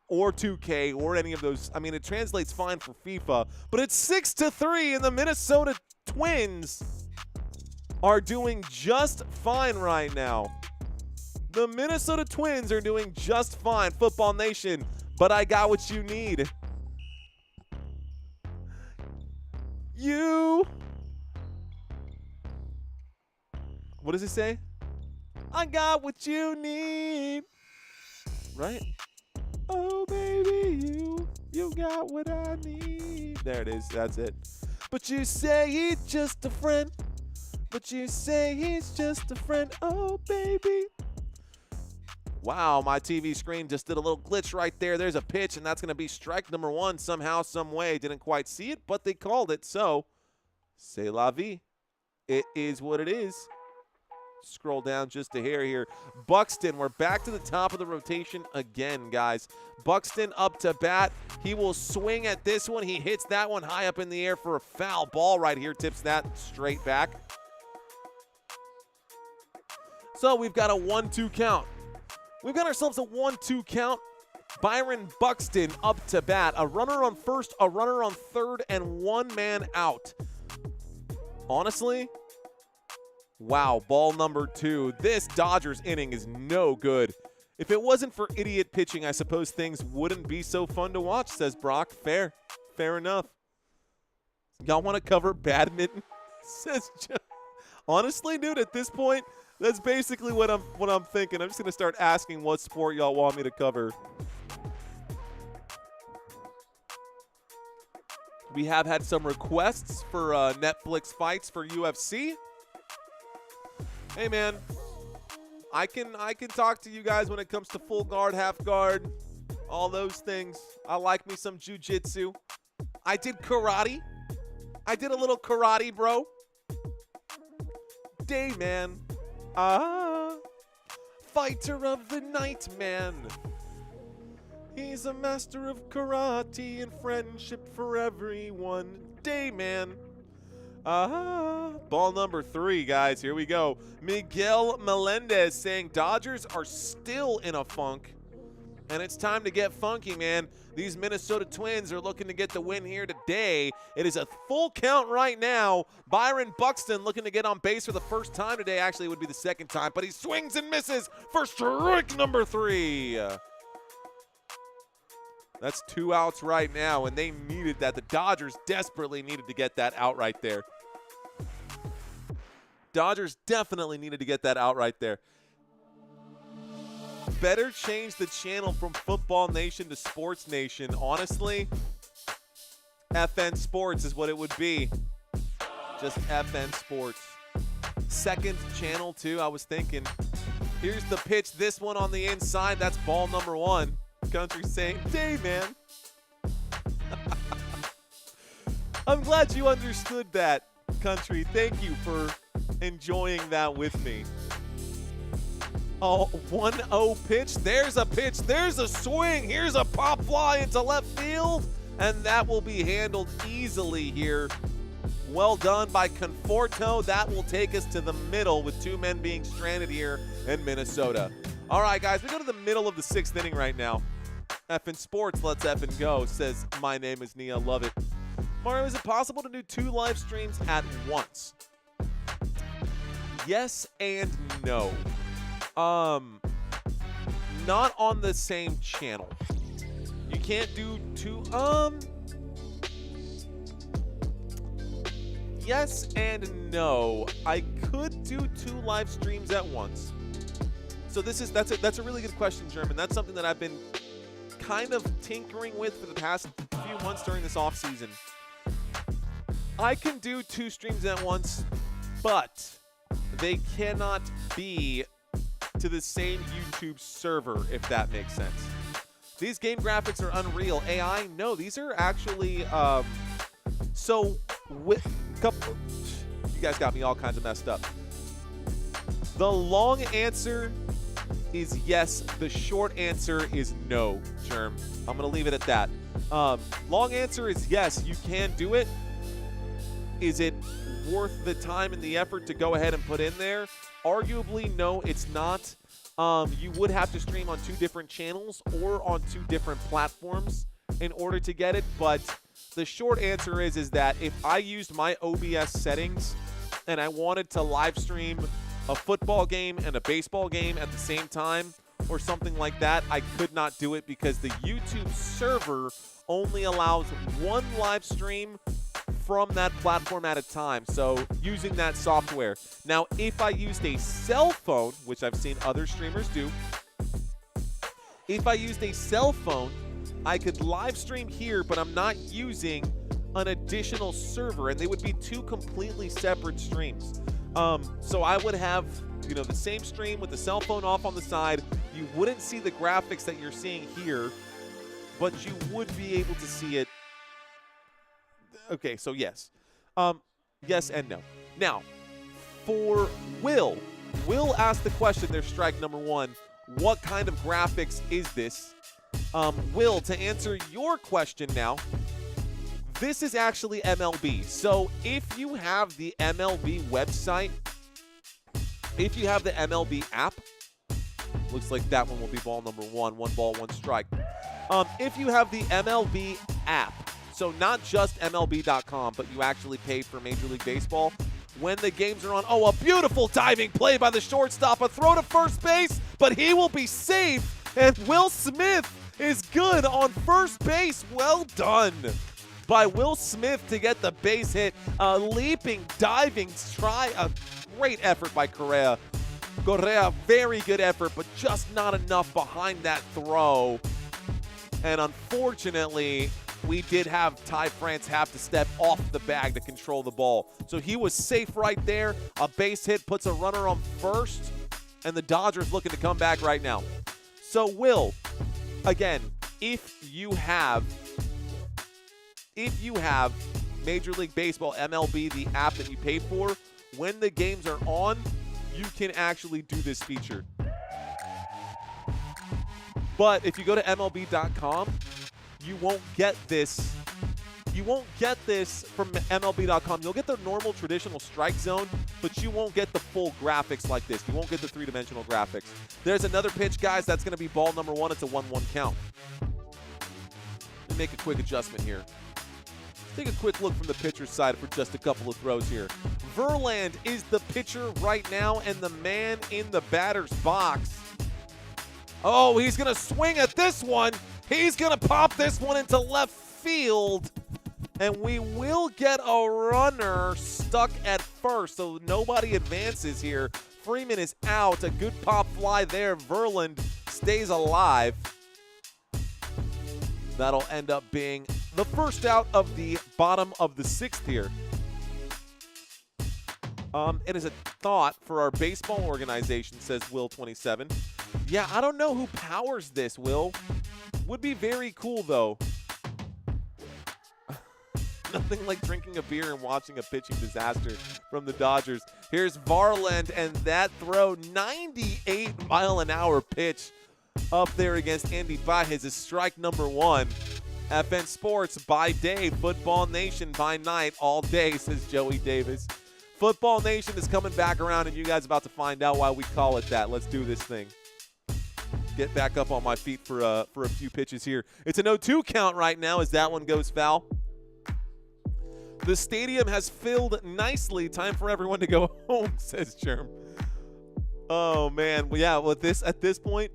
or 2K or any of those. I mean, it translates fine for FIFA, but it's 6-3, and the Minnesota Twins are doing just fine right now. The Minnesota Twins are doing just fine, Football Nation, but I got what you need. What does it say? I got what you need. Right? Oh, baby, you got what I need. There it is. That's it. But you say he's just a friend. But you say he's just a friend. Oh, baby. Wow, my TV screen just did a little glitch right there. There's a pitch, and that's going to be strike number 1 somehow, some way. Didn't quite see it, but they called it. So, c'est la vie. It is what it is. Scroll down just a hair here. Buxton, we're back to the top of the rotation again, guys. Buxton up to bat. He will swing at this one. He hits that one high up in the air for a foul ball right here. Tips that straight back. So we've got a 1-2 count. We've got ourselves a 1-2 count. Byron Buxton up to bat. A runner on first, a runner on third, and 1 man out. Honestly, wow, ball number 2. This Dodgers inning is no good. If it wasn't for idiot pitching, I suppose things wouldn't be so fun to watch, says Brock. Fair. Fair enough. Y'all want to cover badminton? Says Joe. Honestly, dude, at this point, that's basically what I'm thinking. I'm just going to start asking what sport y'all want me to cover. We have had some requests for Netflix fights for UFC. Hey, man, I can talk to you guys when it comes to full guard, half guard, all those things. I like me some jiu-jitsu. I did karate. I did a little karate, bro. Day, man. Fighter of the night, man. He's a master of karate and friendship for everyone. Day, man. Ball number 3, guys. Here we go. Miguel Melendez saying Dodgers are still in a funk, and it's time to get funky, man. These Minnesota Twins are looking to get the win here today. It is a full count right now. Byron Buxton looking to get on base for the first time today. Actually, it would be the second time, but he swings and misses for strike number 3. That's 2 outs right now, and they needed that. The Dodgers desperately needed to get that out right there. Dodgers definitely needed to get that out right there. Better change the channel from Football Nation to Sports Nation. Honestly, FN Sports is what it would be. Just FN Sports. Second channel, too, I was thinking. Here's the pitch. This one on the inside. That's ball number 1. Country saying, day, man. I'm glad you understood that, Country. Thank you for enjoying that with me. Oh, 1-0 pitch. There's a pitch. There's a swing. Here's a pop fly into left field. And that will be handled easily here. Well done by Conforto. That will take us to the middle with 2 men being stranded here in Minnesota. All right, guys, we go to the middle of the 6th inning right now. Effin' sports, let's effin' go, says my name is Nia. Love it. Mario, is it possible to do 2 live streams at once? Yes and no. Not on the same channel. You can't do 2, yes and no. I could do 2 live streams at once. So that's a really good question, German. That's something that I've been kind of tinkering with for the past few months during this off season. I can do 2 streams at once, but they cannot be to the same YouTube server, if that makes sense. These game graphics are unreal. AI, no, these are actually so with couple. You guys got me all kinds of messed up. The long answer is yes. The short answer is no, Germ. I'm going to leave it at that. Long answer is yes, you can do it. Is it worth the time and the effort to go ahead and put in there? Arguably, no, it's not. You would have to stream on 2 different channels or on 2 different platforms in order to get it. But the short answer is that if I used my OBS settings and I wanted to live stream a football game and a baseball game at the same time or something like that, I could not do it because the YouTube server only allows 1 live stream from that platform at a time, so using that software. Now, if I used a cell phone, which I've seen other streamers do, if I used a cell phone, I could live stream here, but I'm not using an additional server, and they would be 2 completely separate streams. So I would have, the same stream with the cell phone off on the side. You wouldn't see the graphics that you're seeing here, but you would be able to see it. Okay, so yes. Yes and no. Now, for Will asked the question, there's strike number 1. What kind of graphics is this? Will, to answer your question now, this is actually MLB. So if you have the MLB website, if you have the MLB app, looks like that one will be ball number 1. 1 ball, 1 strike. If you have the MLB app, so not just MLB.com, but you actually pay for Major League Baseball, when the games are on, oh, a beautiful diving play by the shortstop, a throw to first base, but he will be safe, and Will Smith is good on first base. Well done by Will Smith to get the base hit. A leaping, diving try, a great effort by Correa. Very good effort, but just not enough behind that throw. And unfortunately, we did have Ty France have to step off the bag to control the ball. So he was safe right there. A base hit puts a runner on first, and the Dodgers looking to come back right now. So Will, again, if you have Major League Baseball, MLB, the app that you pay for, when the games are on, you can actually do this feature. But if you go to MLB.com, you won't get this. You won't get this from MLB.com. You'll get the normal traditional strike zone, but you won't get the full graphics like this. You won't get the 3-dimensional graphics. There's another pitch, guys. That's going to be ball number 1. It's a 1-1 count. Let me make a quick adjustment here. Take a quick look from the pitcher's side for just a couple of throws here. Verland is the pitcher right now and the man in the batter's box. Oh, he's going to swing at this one. He's going to pop this one into left field. And we will get a runner stuck at first, so nobody advances here. Freeman is out. A good pop fly there. Verland stays alive. That'll end up being the first out of the bottom of the 6th here. It is a thought for our baseball organization, says Will27. Yeah, I don't know who powers this, Will. Would be very cool, though. Nothing like drinking a beer and watching a pitching disaster from the Dodgers. Here's Varland, and that throw, 98-mile-an-hour pitch up there against Andy Baez is strike number 1. FN Sports by day, Football Nation by night, all day, says Joey Davis. Football Nation is coming back around, and you guys are about to find out why we call it that. Let's do this thing. Get back up on my feet for a few pitches here. It's an 0-2 count right now as that one goes foul. The stadium has filled nicely. Time for everyone to go home, says Germ. Oh, man. Well, yeah, at this point,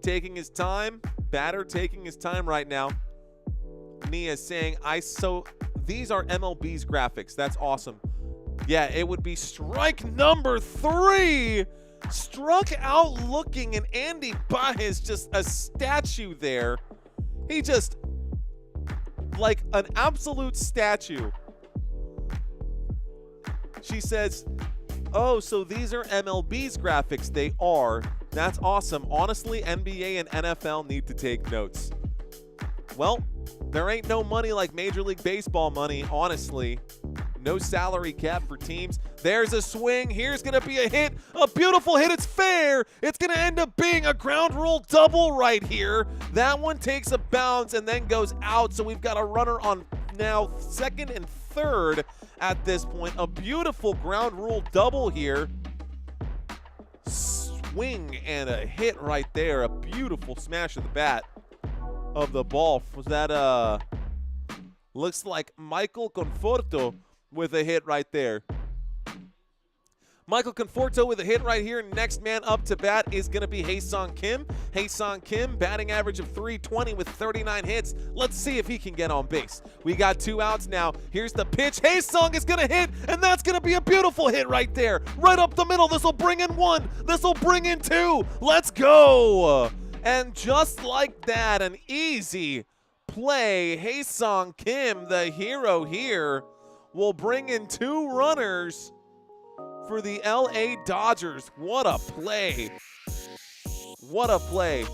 taking his time. Batter taking his time right now. Nia saying, these are MLB's graphics. That's awesome. Yeah, it would be strike number 3. Struck out looking, and Andy Baez just a statue there. He just, like an absolute statue. She says, oh, so these are MLB's graphics. They are. That's awesome. Honestly, NBA and NFL need to take notes. Well, there ain't no money like Major League Baseball money, honestly. No salary cap for teams. There's a swing. Here's going to be a hit. A beautiful hit. It's fair. It's going to end up being a ground rule double right here. That one takes a bounce and then goes out. So we've got a runner on now second and third at this point. A beautiful ground rule double here. Swing and a hit right there. A beautiful smash of the bat of the ball. Was that looks like Michael Conforto with a hit right there. Michael Conforto with a hit right here. Next man up to bat is going to be Hae-Sung Kim. Hae-Sung Kim, batting average of .320 with 39 hits. Let's see if he can get on base. We got 2 outs now. Here's the pitch. Hae-Sung is going to hit, and that's going to be a beautiful hit right there. Right up the middle. This will bring in 1. This will bring in 2. Let's go. And just like that, an easy play. Hae-Sung Kim, the hero here, will bring in 2 runners for the LA Dodgers. What a play. What a play.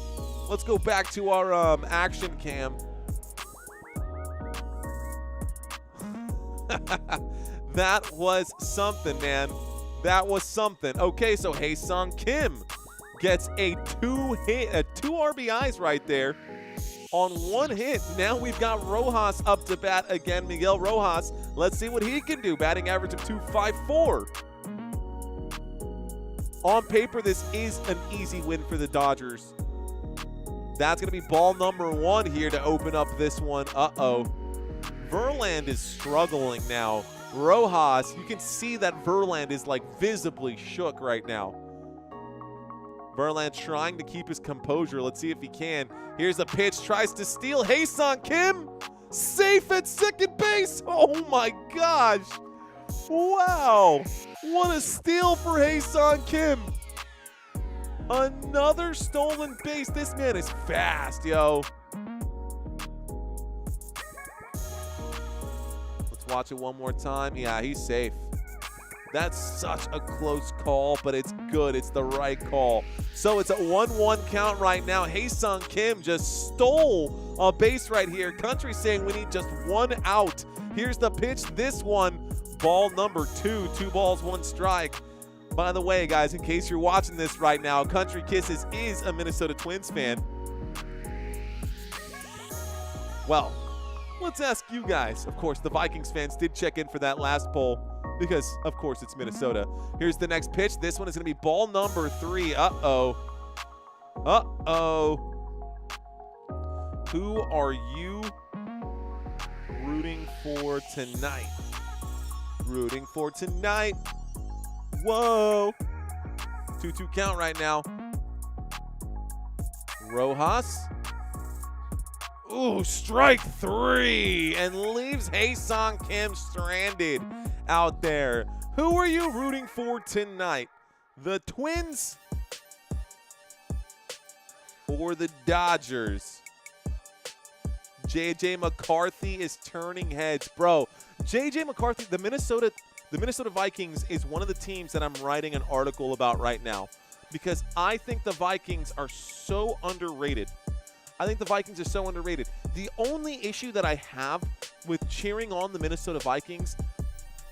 Let's go back to our action cam. That was something, man. That was something. Okay, so Hae-Sung Kim gets a 2 RBIs right there on 1 hit. Now we've got Rojas up to bat again. Miguel Rojas. Let's see what he can do. Batting average of .254. On paper, this is an easy win for the Dodgers. That's going to be ball number 1 here to open up this one. Uh-oh. Verland is struggling now. Rojas, you can see that Verland is like visibly shook right now. Verland trying to keep his composure. Let's see if he can. Here's a pitch. Tries to steal. Hae-Sung Kim. Safe at second base. Oh, my gosh. Wow. What a steal for Hae-Sung Kim. Another stolen base. This man is fast, yo. Let's watch it one more time. Yeah, he's safe. That's such a close call, but it's good. It's the right call. So it's a 1-1 count right now. Hae-Sung Kim just stole a base right here. Country saying we need just 1 out. Here's the pitch. This one, ball number 2. 2 balls, 1 strike. By the way, guys, in case you're watching this right now, Country Kisses is a Minnesota Twins fan. Well, let's ask you guys. Of course, the Vikings fans did check in for that last poll because, of course, it's Minnesota. Here's the next pitch. This one is going to be ball number 3. Uh-oh. Uh-oh. Who are you rooting for tonight? Rooting for tonight. Whoa. 2-2 count right now. Rojas. Ooh, strike 3, and leaves Hae-Sung Kim stranded out there. Who are you rooting for tonight? The Twins or the Dodgers? JJ McCarthy is turning heads. Bro, JJ McCarthy, the Minnesota Vikings is one of the teams that I'm writing an article about right now because I think the Vikings are so underrated. I think the Vikings are so underrated. The only issue that I have with cheering on the Minnesota Vikings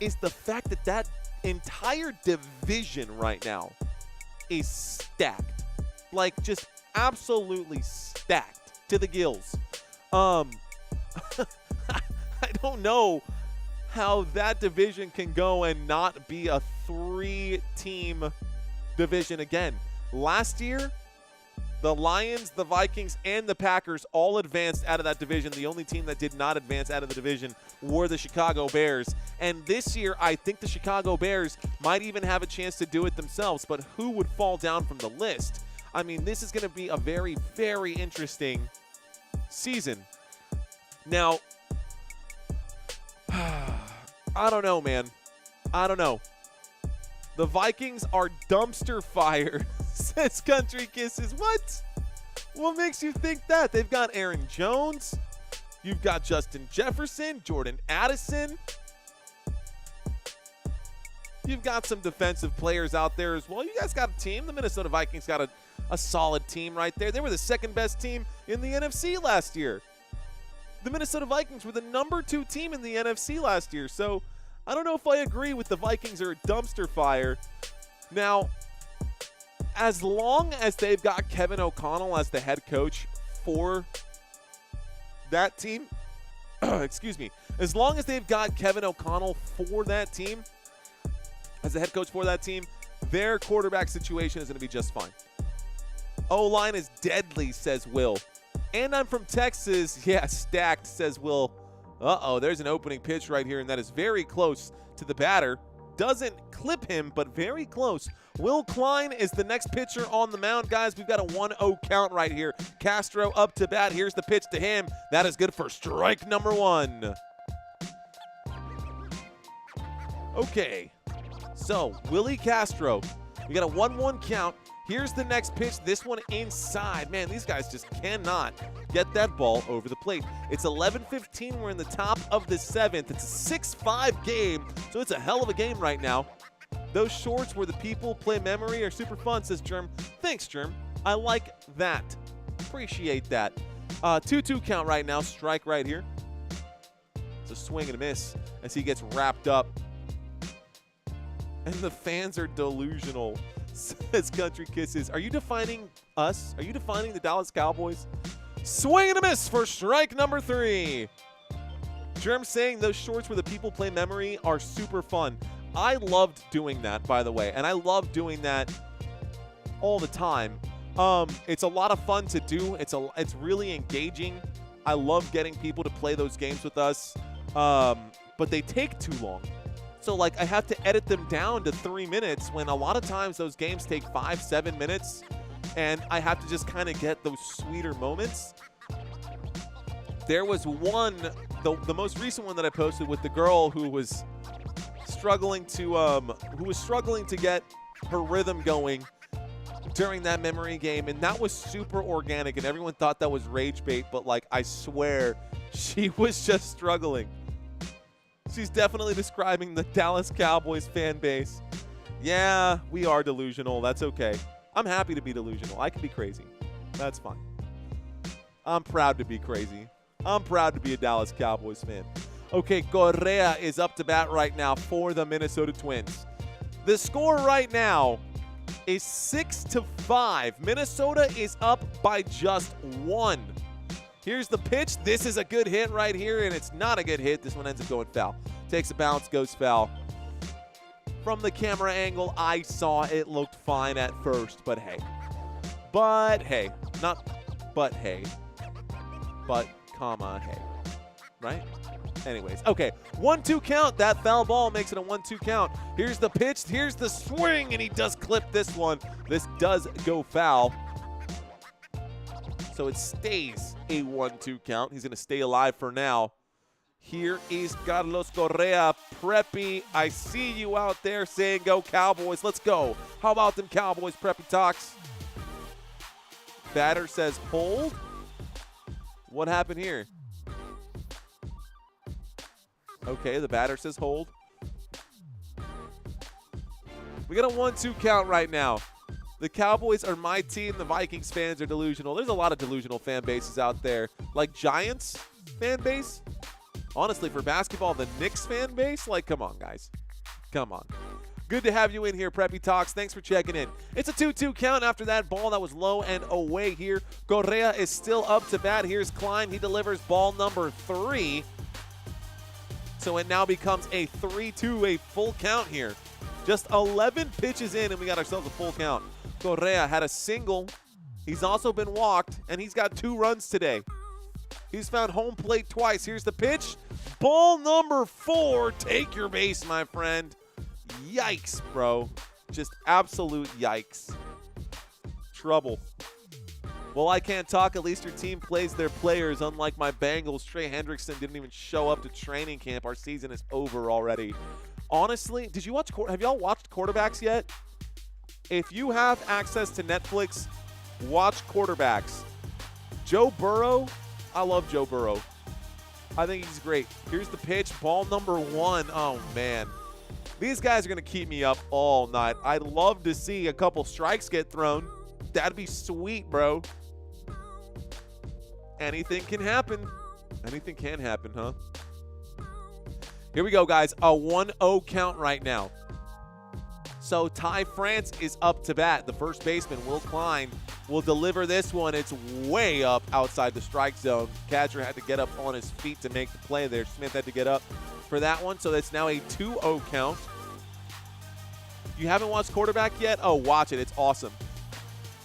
is the fact that that entire division right now is stacked. Like, just absolutely stacked to the gills. I don't know how that division can go and not be a 3-team division again. Last year, the Lions, the Vikings, and the Packers all advanced out of that division. The only team that did not advance out of the division were the Chicago Bears. And this year, I think the Chicago Bears might even have a chance to do it themselves. But who would fall down from the list? I mean, this is going to be a very, very interesting season. Now, I don't know, man. I don't know. The Vikings are dumpster fire, says Country Kisses. What? What makes you think that? They've got Aaron Jones. You've got Justin Jefferson, Jordan Addison. You've got some defensive players out there as well. You guys got a team. The Minnesota Vikings got a solid team right there. They were the second best team in the NFC last year. The Minnesota Vikings were the number 2 team in the NFC last year. So I don't know if I agree with the Vikings are a dumpster fire. Now, as long as they've got Kevin O'Connell as the head coach for that team, excuse me, as long as they've got Kevin O'Connell for that team, as the head coach for that team, their quarterback situation is going to be just fine. O-line is deadly, says Will. And I'm from Texas. Yeah, stacked, says Will. Uh-oh, there's an opening pitch right here, and that is very close to the batter. Doesn't clip him, but very close. Will Klein is the next pitcher on the mound, guys. We've got a 1-0 count right here. Castro up to bat. Here's the pitch to him. That is good for strike number 1. Okay, so Willie Castro. We got a 1-1 count. Here's the next pitch. This one inside. Man, these guys just cannot get that ball over the plate. It's 11:15. We're in the top of the 7th. It's a 6-5 game, so it's a hell of a game right now. Those shorts where the people play memory are super fun, says Germ. Thanks, Germ. I like that. Appreciate that. 2-2 count right now. Strike right here. It's a swing and a miss as he gets wrapped up. And the fans are delusional, says Country Kisses. Are you defining us? Are you defining the Dallas Cowboys? Swing and a miss for strike number 3. Germ saying those shorts where the people play memory are super fun. I loved doing that, by the way, and I love doing that all the time. It's a lot of fun to do. It's really engaging. I love getting people to play those games with us, but they take too long. So, like, I have to edit them down to 3 minutes when a lot of times those games take 5-7 minutes, and I have to just kind of get those sweeter moments. There was one, the most recent one that I posted with the girl who was struggling to get her rhythm going during that memory game, and that was super organic, and everyone thought that was rage bait, but, like, I swear she was just struggling. She's definitely describing the Dallas Cowboys fan base. Yeah, we are delusional. That's okay. I'm happy to be delusional. I can be crazy. That's fine. I'm proud to be crazy. I'm proud to be a Dallas Cowboys fan. Okay, Correa is up to bat right now for the Minnesota Twins. The score right now is 6-5. Minnesota is up by just 1. Here's the pitch. This is a good hit right here, and it's not a good hit. This one ends up going foul. Takes a bounce, goes foul. From the camera angle, I saw it looked fine at first, but hey. But hey. Not but hey. But, comma, hey. Right? Anyways, okay. 1-2 count. That foul ball makes it a 1-2 count. Here's the pitch. Here's the swing, and he does clip this one. This does go foul. So it stays a 1-2 count. He's going to stay alive for now. Here is Carlos Correa. Preppy, I see you out there saying go Cowboys. Let's go. How about them Cowboys, Preppy Talks? Batter says hold. What happened here? Okay, the batter says hold. We got a 1-2 count right now. The Cowboys are my team. The Vikings fans are delusional. There's a lot of delusional fan bases out there. Like Giants fan base. Honestly, for basketball, the Knicks fan base, like, come on, guys. Come on. Good to have you in here, Preppy Talks. Thanks for checking in. It's a 2-2 count after that ball that was low and away here. Correa is still up to bat. Here's Klein. He delivers ball number 3. So it now becomes a 3-2, a full count here. Just 11 pitches in, and we got ourselves a full count. Correa had a single. He's also been walked, and he's got 2 runs today. He's found home plate twice. Here's the pitch. Ball number 4. Take your base, my friend. Yikes, bro. Just absolute yikes. Trouble. Well, I can't talk. At least your team plays their players. Unlike my Bengals, Trey Hendrickson didn't even show up to training camp. Our season is over already. Honestly, have y'all watched quarterbacks yet? If you have access to Netflix, watch quarterbacks. Joe Burrow, I love Joe Burrow. I think he's great. Here's the pitch, ball number 1. Oh, man. These guys are going to keep me up all night. I'd love to see a couple strikes get thrown. That'd be sweet, bro. Anything can happen. Anything can happen, huh? Here we go, guys. A 1-0 count right now. So Ty France is up to bat. The first baseman, Will Klein, will deliver this one. It's way up outside the strike zone. Catcher had to get up on his feet to make the play there. Smith had to get up for that one. So that's now a 2-0 count. You haven't watched quarterback yet? Oh, watch it. It's awesome.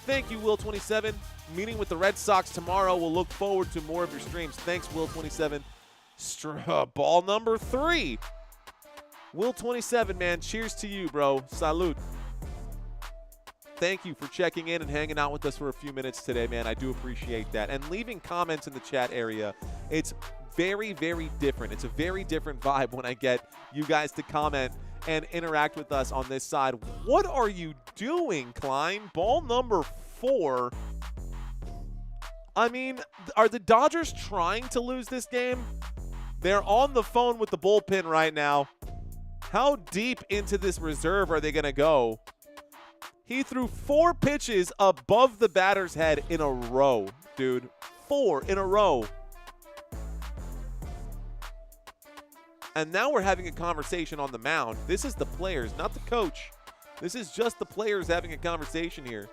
Thank you, Will27. Meeting with the Red Sox tomorrow. We'll look forward to more of your streams. Thanks, Will27. Ball number 3. Will27, man. Cheers to you, bro. Salute. Thank you for checking in and hanging out with us for a few minutes today, man. I do appreciate that. And leaving comments in the chat area. It's very, very different. It's a very different vibe when I get you guys to comment and interact with us on this side. What are you doing, Klein? Ball number 4. I mean, are the Dodgers trying to lose this game? They're on the phone with the bullpen right now. How deep into this reserve are they going to go? He threw 4 pitches above the batter's head in a row, dude. 4 in a row. And now we're having a conversation on the mound. This is the players, not the coach. This is just the players having a conversation here.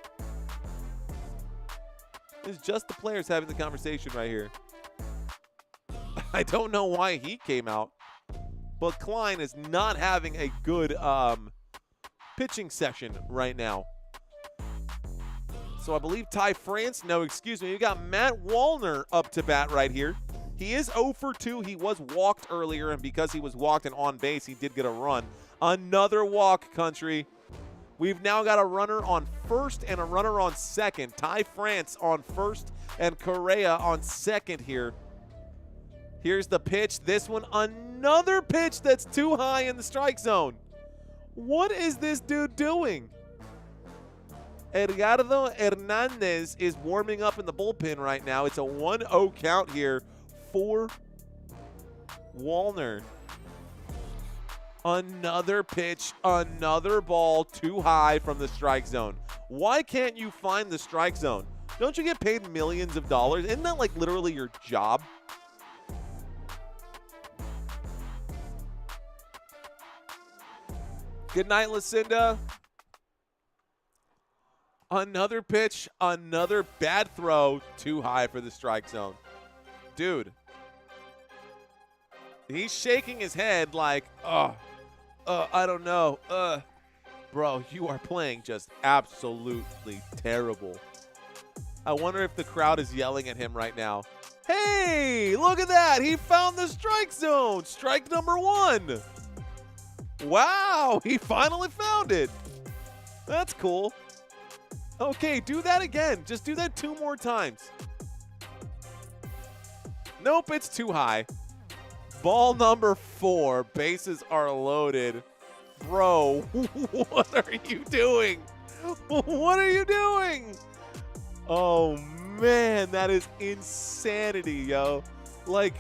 This is just the players having the conversation right here. I don't know why he came out, but Klein is not having a good pitching session right now. So I believe Ty France, no, excuse me, we got Matt Wallner up to bat right here. He is 0 for 2. He was walked earlier, and because he was walked and on base, he did get a run. Another walk, country. We've now got a runner on first and a runner on second. Ty France on first and Correa on second here. Here's the pitch. This one, another pitch that's too high in the strike zone. What is this dude doing? Edgardo Hernandez is warming up in the bullpen right now. It's a 1-0 count here for Wallner. Another pitch, another ball too high from the strike zone. Why can't you find the strike zone? Don't you get paid millions of dollars? Isn't that like literally your job? Good night, Lucinda. Another pitch, another bad throw, too high for the strike zone. Dude. He's shaking his head like, I don't know. Bro, you are playing just absolutely terrible. I wonder if the crowd is yelling at him right now. Hey, look at that. He found the strike zone. Strike number 1. Wow, he finally found it. That's cool. Okay, do that again. Just do that 2 more times. Nope, it's too high. Ball number 4. Bases are loaded. Bro, what are you doing? What are you doing? Oh, man, that is insanity, yo. Like,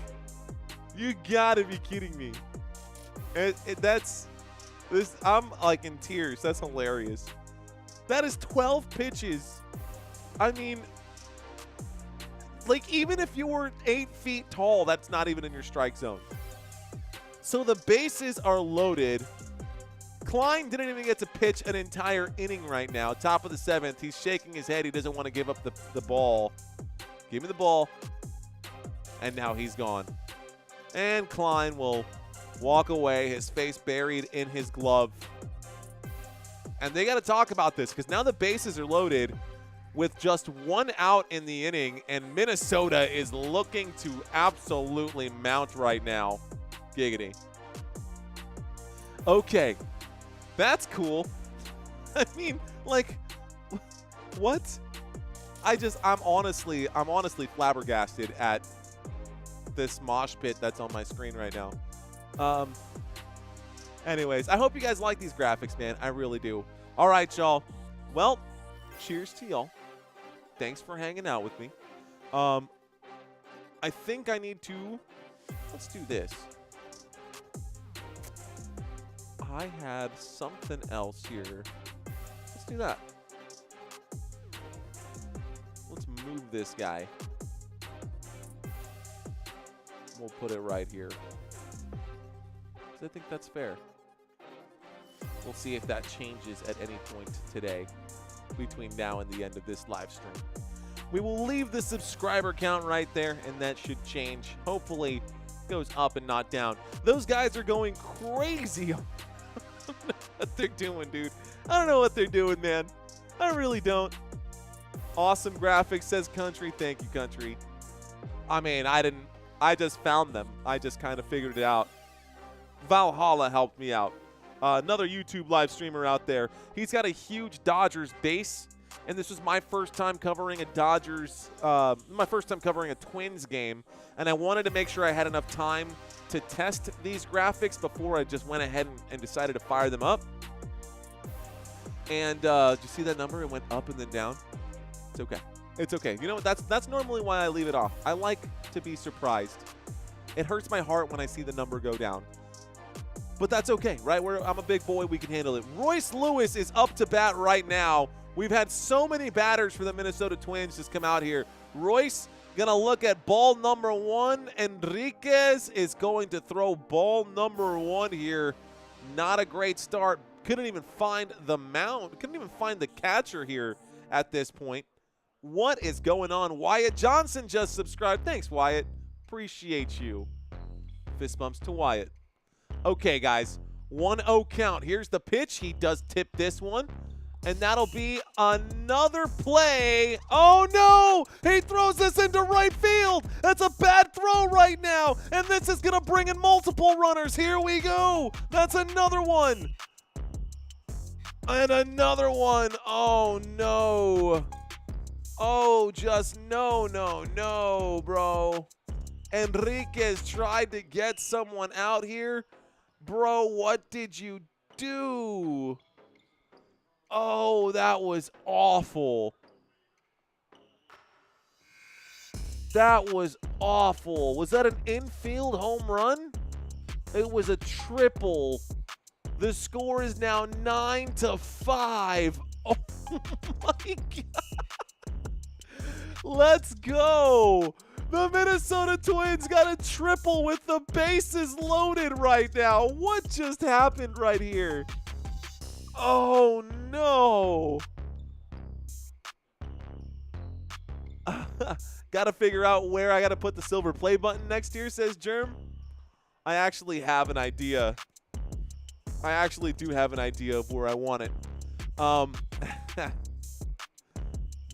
you gotta be kidding me. I'm like in tears. That's hilarious. That is 12 pitches. I mean, like, even if you were 8 feet tall, that's not even in your strike zone. So the bases are loaded. Klein didn't even get to pitch an entire inning right now. Top of the 7th. He's shaking his head. He doesn't want to give up the ball. Give me the ball. And now he's gone. And Klein will walk away, his face buried in his glove. And they got to talk about this because now the bases are loaded with just 1 out in the inning, and Minnesota is looking to absolutely mount right now. Giggity. Okay, that's cool. I mean, like, what? I'm honestly flabbergasted at this mosh pit that's on my screen right now. Anyways, I hope you guys like these graphics, man. I really do. All right, y'all. Well, cheers to y'all. Thanks for hanging out with me. I think I need to, let's do this. I had something else here. Let's do that. Let's move this guy. We'll put it right here. 'Cause I think that's fair. We'll see if that changes at any point today between now and the end of this live stream. We will leave the subscriber count right there, and that should change. Hopefully, it goes up and not down. Those guys are going crazy. I don't know what they're doing, dude. I don't know what they're doing, man. I really don't. Awesome graphics, says Country. Thank you, Country. I mean, I just found them. I just kind of figured it out. Valhalla helped me out. Another YouTube live streamer out there. He's got a huge Dodgers base, and this was my first time covering a Twins game, and I wanted to make sure I had enough time to test these graphics before I just went ahead and decided to fire them up. And did you see that number? It went up and then down. It's okay. It's okay. You know what? That's normally why I leave it off. I like to be surprised. It hurts my heart when I see the number go down. But that's okay, right? I'm a big boy. We can handle it. Royce Lewis is up to bat right now. We've had so many batters for the Minnesota Twins just come out here. Royce going to look at ball number 1. Enriquez is going to throw ball number 1 here. Not a great start. Couldn't even find the mound. Couldn't even find the catcher here at this point. What is going on? Wyatt Johnson just subscribed. Thanks, Wyatt. Appreciate you. Fist bumps to Wyatt. Okay, guys. 1-0 count. Here's the pitch. He does tip this one. And that'll be another play. Oh, no! He throws this into right field. That's a bad throw right now. And this is going to bring in multiple runners. Here we go. That's another one. And another one. Oh, no. Oh, just no, bro. Enriquez tried to get someone out here. Bro, what did you do? Oh, that was awful. That was awful. Was that an infield home run? It was a triple. The score is now 9-5. Oh my God. Let's go. The Minnesota Twins got a triple with the bases loaded right now. What just happened right here? Oh, no. Got to figure out where I got to put the silver play button next here, says Germ. I actually have an idea. I actually do have an idea of where I want it.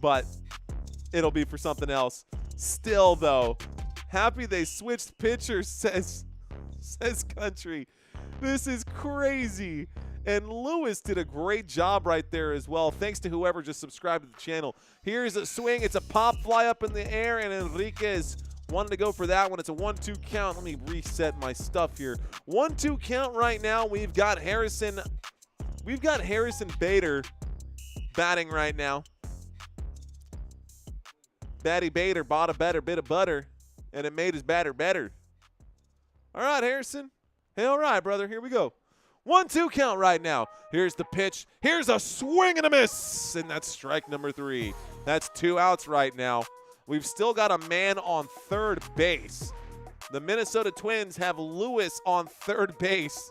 But it'll be for something else. Still, though, happy they switched pitchers, says Country. This is crazy. And Lewis did a great job right there as well. Thanks to whoever just subscribed to the channel. Here's a swing. It's a pop fly up in the air, and Enriquez wanted to go for that one. It's a 1-2 count. Let me reset my stuff here. 1-2 count right now. We've got Harrison Bader batting right now. Batty Bader bought a better bit of butter, and it made his batter better. All right, Harrison. Hey, all right, brother. Here we go. 1-2 count right now. Here's the pitch. Here's a swing and a miss, and that's strike number 3. That's 2 outs right now. We've still got a man on third base. The Minnesota Twins have Lewis on third base.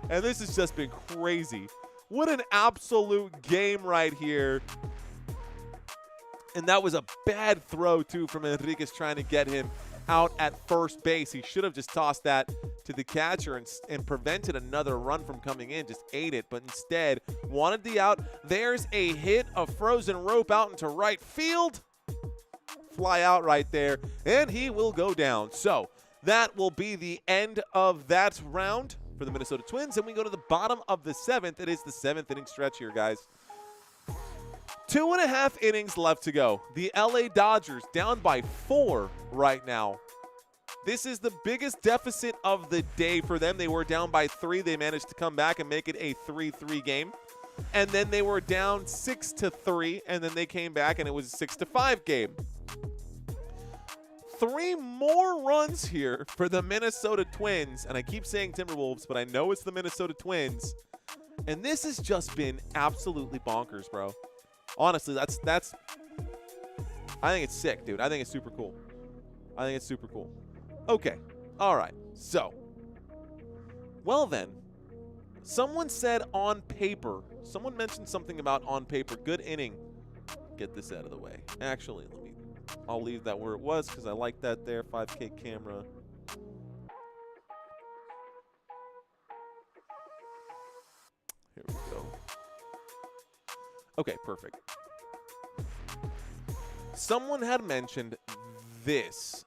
And this has just been crazy. What an absolute game right here. And that was a bad throw, too, from Enriquez trying to get him out at first base. He should have just tossed that to the catcher and prevented another run from coming in, just ate it, but instead wanted the out. There's a hit, a frozen rope out into right field. Fly out right there, and he will go down. So that will be the end of that round for the Minnesota Twins, and we go to the bottom of the 7th. It is the 7th inning stretch here, guys. 2.5 innings left to go. The LA Dodgers down by 4 right now. This is the biggest deficit of the day for them. They were down by 3. They managed to come back and make it a 3-3 game. And then they were down 6-3, and then they came back and it was a 6-5 game. 3 more runs here for the Minnesota Twins. And I keep saying Timberwolves, but I know it's the Minnesota Twins. And this has just been absolutely bonkers, bro. Honestly, that's I think it's sick, dude. I think it's super cool. I think it's super cool. Okay. All right. So, well then, someone said on paper, someone mentioned something about on paper. Good inning. Get this out of the way. Actually, I'll leave that where it was because I like that there. 5K camera. Here we go. Okay, perfect. Someone had mentioned this.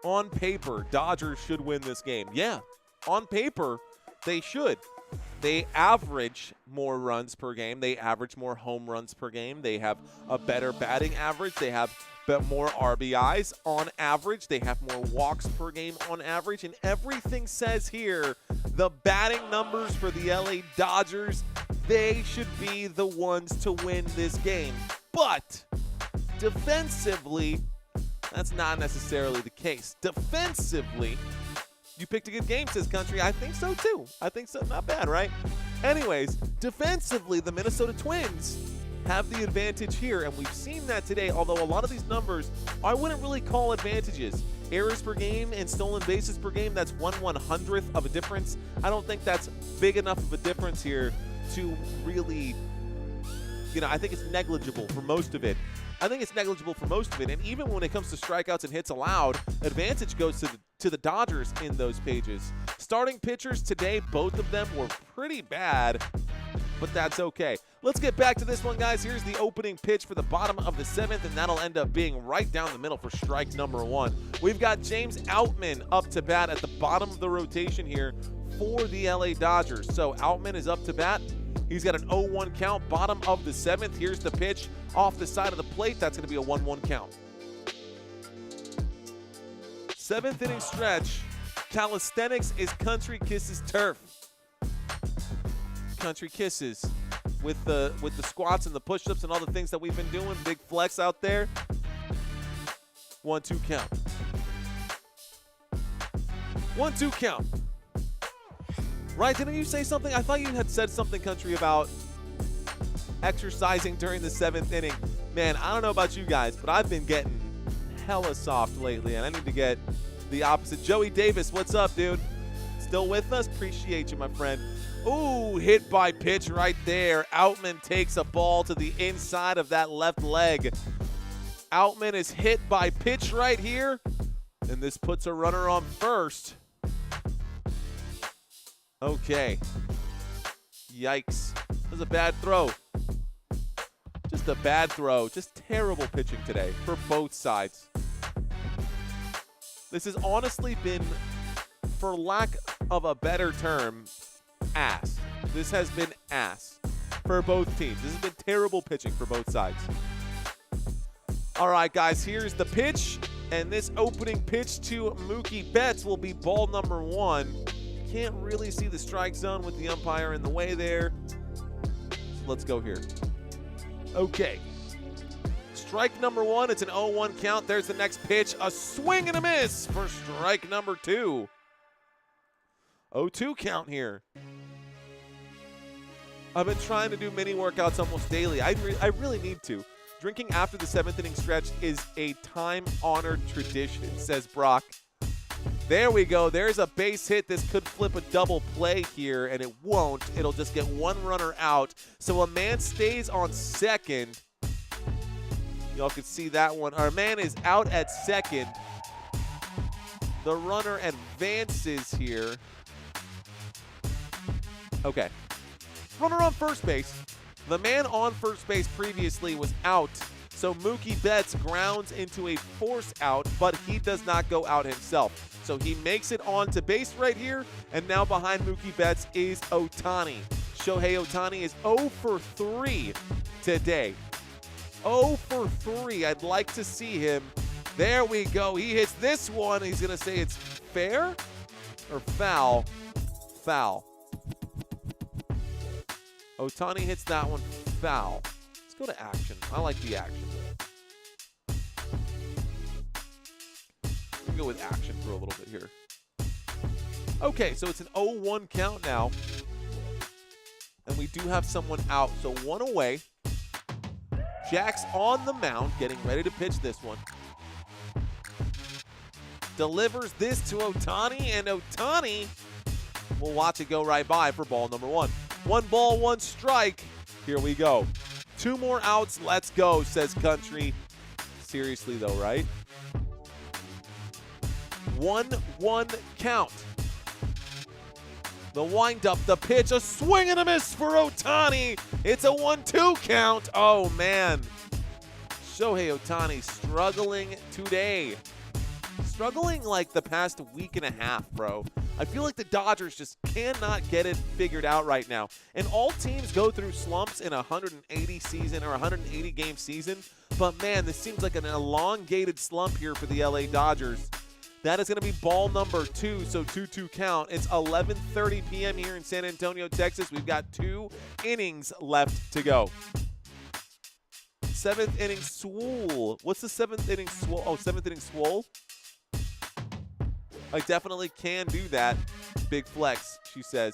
On paper, Dodgers should win this game. Yeah, on paper, they should. They average more runs per game. They average more home runs per game. They have a better batting average. They have more RBIs on average. They have more walks per game on average. And everything says here, the batting numbers for the LA Dodgers, they should be the ones to win this game. But defensively, that's not necessarily the case. Defensively, you picked a good game, says Country. I think so, too. I think so. Not bad, right? Anyways, defensively, the Minnesota Twins have the advantage here, and we've seen that today, although a lot of these numbers I wouldn't really call advantages. Errors per game and stolen bases per game, that's 1/100th of a difference. I don't think that's big enough of a difference here to really, I think it's negligible for most of it. And even when it comes to strikeouts and hits allowed, advantage goes to the Dodgers in those pages. Starting pitchers today, both of them were pretty bad, but that's okay. Let's get back to this one, guys. Here's the opening pitch for the bottom of the 7th, and that'll end up being right down the middle for strike number 1. We've got James Outman up to bat at the bottom of the rotation here for the LA Dodgers. So Outman is up to bat. He's got an 0-1 count, bottom of the 7th. Here's the pitch off the side of the plate. That's going to be a 1-1 count. 7th inning stretch. Calisthenics is Country Kisses turf. Country Kisses with the squats and the push-ups and all the things that we've been doing. Big flex out there. 1-2 count. 1-2 count. Right, didn't you say something? I thought you had said something, Country, about exercising during the 7th inning. Man, I don't know about you guys, but I've been getting hella soft lately, and I need to get the opposite. Joey Davis, what's up, dude? Still with us? Appreciate you, my friend. Ooh, hit by pitch right there. Outman takes a ball to the inside of that left leg. Outman is hit by pitch right here, and this puts a runner on first. Okay. Yikes. That was a bad throw. Just a bad throw. Just terrible pitching today for both sides. This has honestly been, for lack of a better term, ass. This has been ass for both teams. This has been terrible pitching for both sides. All right, guys, here's the pitch. And this opening pitch to Mookie Betts will be ball number 1. Can't really see the strike zone with the umpire in the way there. So let's go here. Okay. Strike number 1. It's an 0-1 count. There's the next pitch. A swing and a miss for strike number 2. 0-2 count here. I've been trying to do mini workouts almost daily. I really need to. Drinking after the 7th inning stretch is a time-honored tradition, says Brock. There we go. There's a base hit. This could flip a double play here, and it won't. It'll just get one runner out. So a man stays on second. Y'all can see that one. Our man is out at second. The runner advances here. Okay. Runner on first base. The man on first base previously was out. So Mookie Betts grounds into a force out, but he does not go out himself. So he makes it on to base right here, and now behind Mookie Betts is Ohtani. Shohei Ohtani is 0 for 3 today. 0 for 3. I'd like to see him. There we go. He hits this one. He's going to say it's fair or foul. Foul. Ohtani hits that one foul. Let's go to action. I like the action. We'll go with action for a little bit here. Okay, so it's an 0-1 count now. And we do have someone out, so one away. Jack's on the mound, getting ready to pitch this one. Delivers this to Ohtani, and Ohtani will watch it go right by for ball number 1. 1 ball, 1 strike. Here we go. 2 more outs. Let's go, says Country. Seriously, though, right? 1-1 count. The windup, the pitch, a swing and a miss for Ohtani. It's a 1-2 count. Oh, man. Shohei Ohtani struggling today. Struggling like the past week and a half, bro. I feel like the Dodgers just cannot get it figured out right now. And all teams go through slumps in a 180 season or 180 game season. But man, this seems like an elongated slump here for the LA Dodgers. That is going to be ball number 2, so 2-2 count. It's 11:30 p.m. here in San Antonio, Texas. We've got 2 innings left to go. 7th inning swole. What's the 7th inning swole? Oh, 7th inning swole. I definitely can do that. Big flex, she says.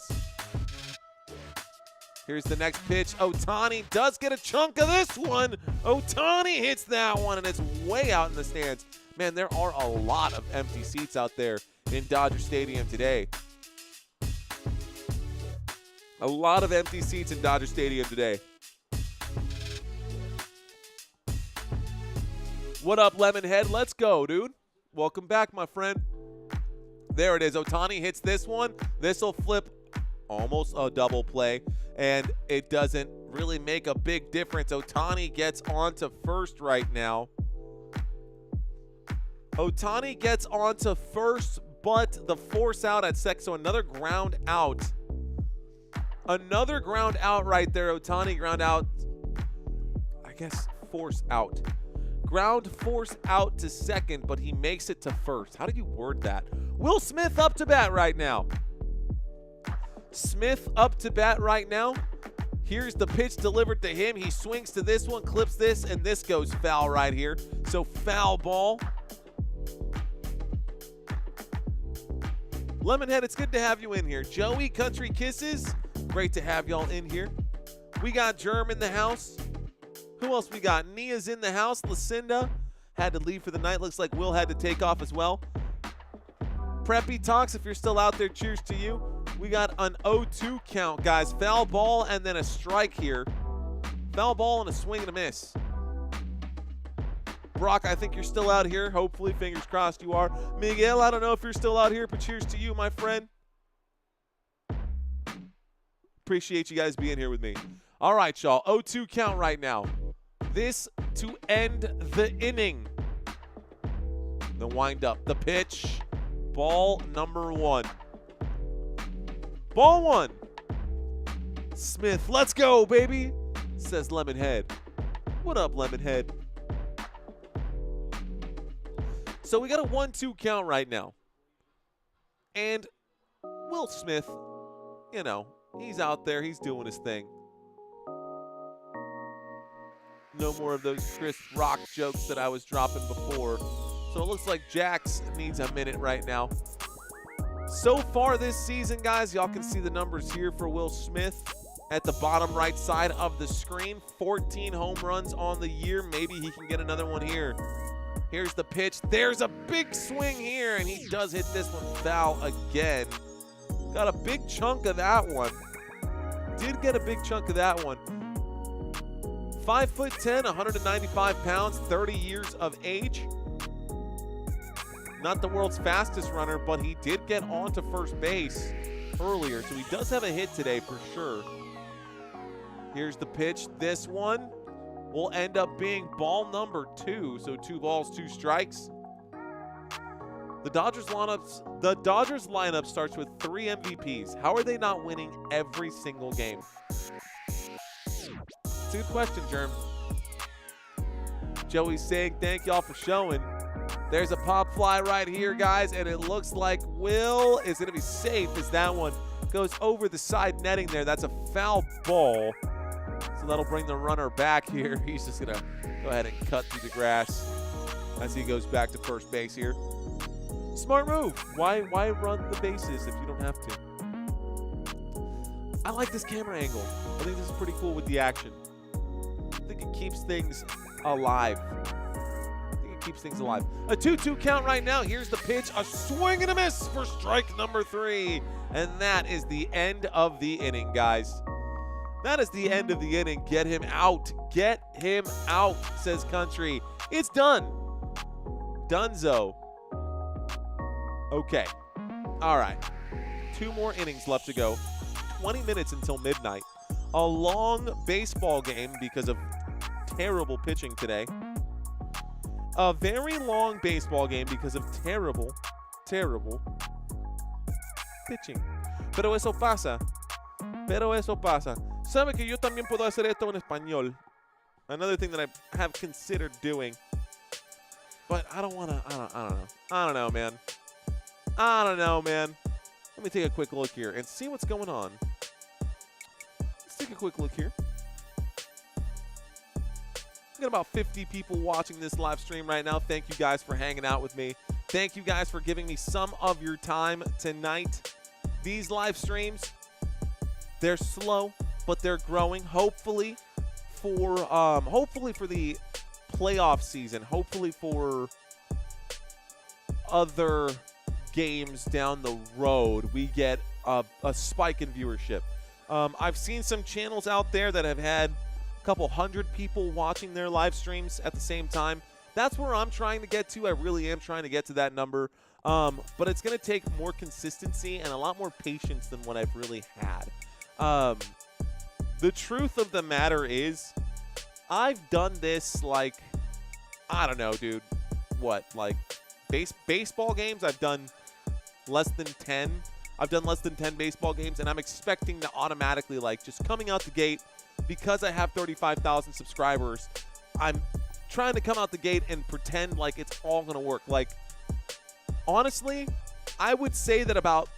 Here's the next pitch. Ohtani does get a chunk of this one. Ohtani hits that one, and it's way out in the stands. Man, there are a lot of empty seats out there in Dodger Stadium today. A lot of empty seats in Dodger Stadium today. What up, Lemonhead? Let's go, dude. Welcome back, my friend. There it is. Ohtani hits this one. This will flip almost a double play, and it doesn't really make a big difference. Ohtani gets onto first right now. Ohtani gets onto first, but the force out at second, so another ground out. Another ground out right there. Ohtani ground out, I guess, force out. Ground force out to second, but he makes it to first. How did you word that? Will Smith up to bat right now. Smith up to bat right now. Here's the pitch delivered to him. He swings to this one, clips this, and this goes foul right here. So foul ball. Lemonhead, it's good to have you in here. Joey, Country Kisses, great to have y'all in here. We got Germ in the house. Who else we got? Nia's in the house. Lucinda had to leave for the night. Looks like Will had to take off as well. Preppy Talks, if you're still out there, cheers to you. We got an 0-2 count, guys. Foul ball and then a strike here. Foul ball and a swing and a miss. Brock, I think you're still out here. Hopefully, fingers crossed you are. Miguel, I don't know if you're still out here, but cheers to you, my friend. Appreciate you guys being here with me. All right, y'all. 0-2 count right now. This to end the inning. The windup, the pitch. Ball number 1. Ball 1. Smith, let's go, baby, says Lemonhead. What up, Lemonhead? So we got a 1-2 count right now. And Will Smith, you know, he's out there. He's doing his thing. No more of those Chris Rock jokes that I was dropping before. So it looks like Jax needs a minute right now. So far this season, guys, y'all can see the numbers here for Will Smith at the bottom right side of the screen. 14 home runs on the year. Maybe he can get another one here. Here's the pitch. There's a big swing here, and he does hit this one foul again. Got a big chunk of that one. Did get a big chunk of that one. 5'10", 195 pounds, 30 years of age. Not the world's fastest runner, but he did get onto first base earlier, so he does have a hit today for sure. Here's the pitch. This one will end up being ball number 2, so 2 balls, 2 strikes. The Dodgers lineup starts with 3 MVPs. How are they not winning every single game? It's a good question, Germ. Joey's saying thank y'all for showing. There's a pop fly right here, guys, and it looks like Will is going to be safe as that one goes over the side netting there. That's a foul ball. So that'll bring the runner back here. He's just going to go ahead and cut through the grass as he goes back to first base here. Smart move. Why run the bases if you don't have to? I like this camera angle. I think this is pretty cool with the action. I think it keeps things alive. A 2-2 count right now. Here's the pitch. A swing and a miss for strike number 3. And that is the end of the inning, guys. That is the end of the inning. Get him out. Get him out, says Country. It's done. Dunzo. Okay. All right. 2 more innings left to go. 20 minutes until midnight. A long baseball game because of terrible pitching today. A very long baseball game because of terrible pitching. Pero eso pasa. Sabe que yo también puedo hacer esto en español. Another thing that I have considered doing. But I don't want to, I don't know, man. Let me take a quick look here and see what's going on. Let's take a quick look here. We got about 50 people watching this live stream right now. Thank you guys for hanging out with me. Thank you guys for giving me some of your time tonight. These live streams, they're slow, but they're growing. Hopefully for the playoff season. Hopefully for other games down the road, we get a spike in viewership. I've seen some channels out there that have had couple hundred people watching their live streams at the same time. That's where I'm trying to get to. I really am trying to get to that number. But it's going to take more consistency and a lot more patience than what I've really had. The truth of the matter is, I've done this like, I don't know, dude. What, like baseball games? I've done less than 10. I've done less than 10 baseball games, and I'm expecting to automatically, like, just coming out the gate, because I have 35,000 subscribers, I'm trying to come out the gate and pretend like it's all going to work. Like, honestly, I would say that about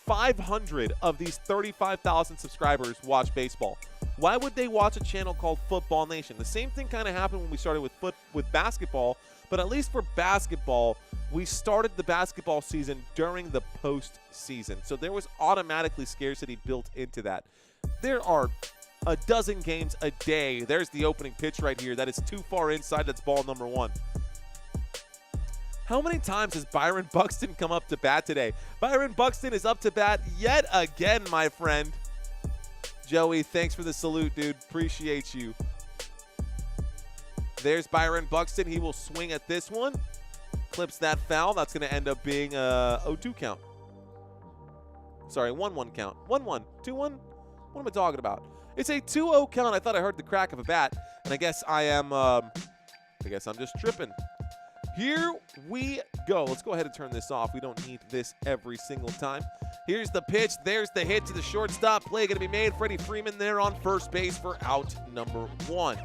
500 of these 35,000 subscribers watch baseball. Why would they watch a channel called Football Nation? The same thing kind of happened when we started with basketball, but at least for basketball, we started the basketball season during the postseason. So there was automatically scarcity built into that. There are a dozen games a day. There's the opening pitch right here. That is too far inside. That's ball number 1. How many times has Byron Buxton come up to bat today? Byron Buxton is up to bat yet again, my friend. Joey, thanks for the salute, dude. Appreciate you. There's Byron Buxton. He will swing at this one. Clips that foul. That's going to end up being a 0-2 count. Sorry, 1-1 count. 1-1. 2-1? What am I talking about? It's a 2-0 count. I thought I heard the crack of a bat, and I guess I'm just tripping. Here we go. Let's go ahead and turn this off. We don't need this every single time. Here's the pitch. There's the hit to the shortstop. Play going to be made. Freddie Freeman there on first base for out number 1.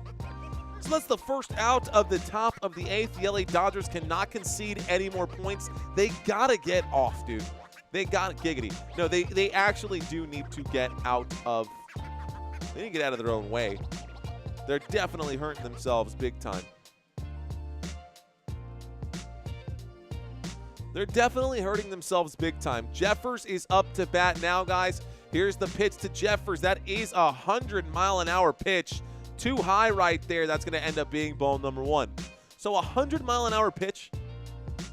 So that's the first out of the top of the 8th. The LA Dodgers cannot concede any more points. They got to get off, dude. They got giggity. No, they actually do need to get out of – they need to get out of their own way. They're definitely hurting themselves big time. They're definitely hurting themselves big time. Jeffers is up to bat now, guys. Here's the pitch to Jeffers. That is a 100-mile-an-hour pitch. Too high right there. That's going to end up being ball number 1. So 100-mile-an-hour pitch.